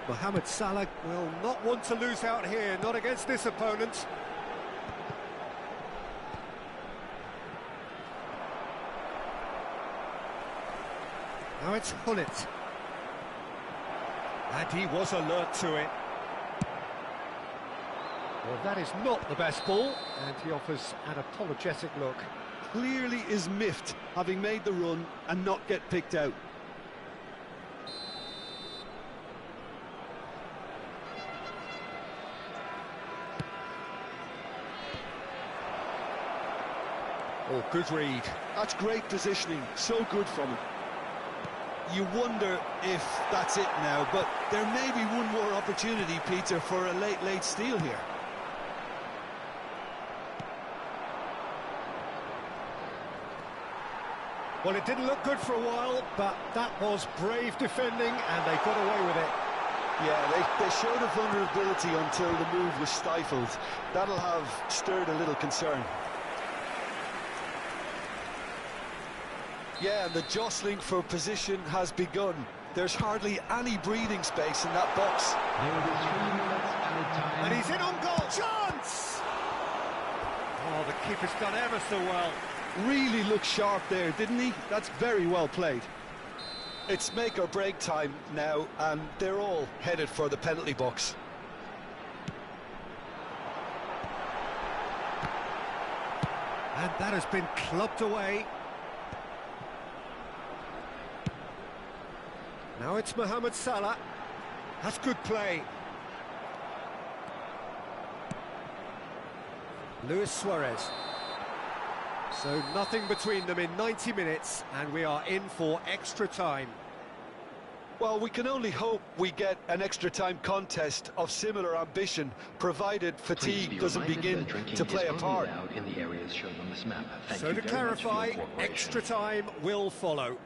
Mohamed Salah will not want to lose out here, not against this opponent. Now it's Hullet. And he was alert to it. Well, that is not the best ball, and he offers an apologetic look. Clearly is miffed, having made the run and not get picked out. Oh, good read. That's great positioning, so good from him. You wonder if that's it now, but there may be one more opportunity, Peter, for a late steal here. Well, it didn't look good for a while, but that was brave defending, and they got away with it. Yeah, they showed a vulnerability until the move was stifled. That'll have stirred a little concern. Yeah, and the jostling for position has begun. There's hardly any breathing space in that box. And he's in on goal. Chance! Oh, the keeper's done ever so well. Really looked sharp there, didn't he? That's very well played. It's make or break time now, and they're all headed for the penalty box. And that has been clubbed away. Now it's Mohamed Salah. That's good play. Luis Suarez. So nothing between them in 90 minutes, and we are in for extra time. Well, we can only hope we get an extra-time contest of similar ambition, provided fatigue doesn't begin to play a part. So to clarify, extra time will follow.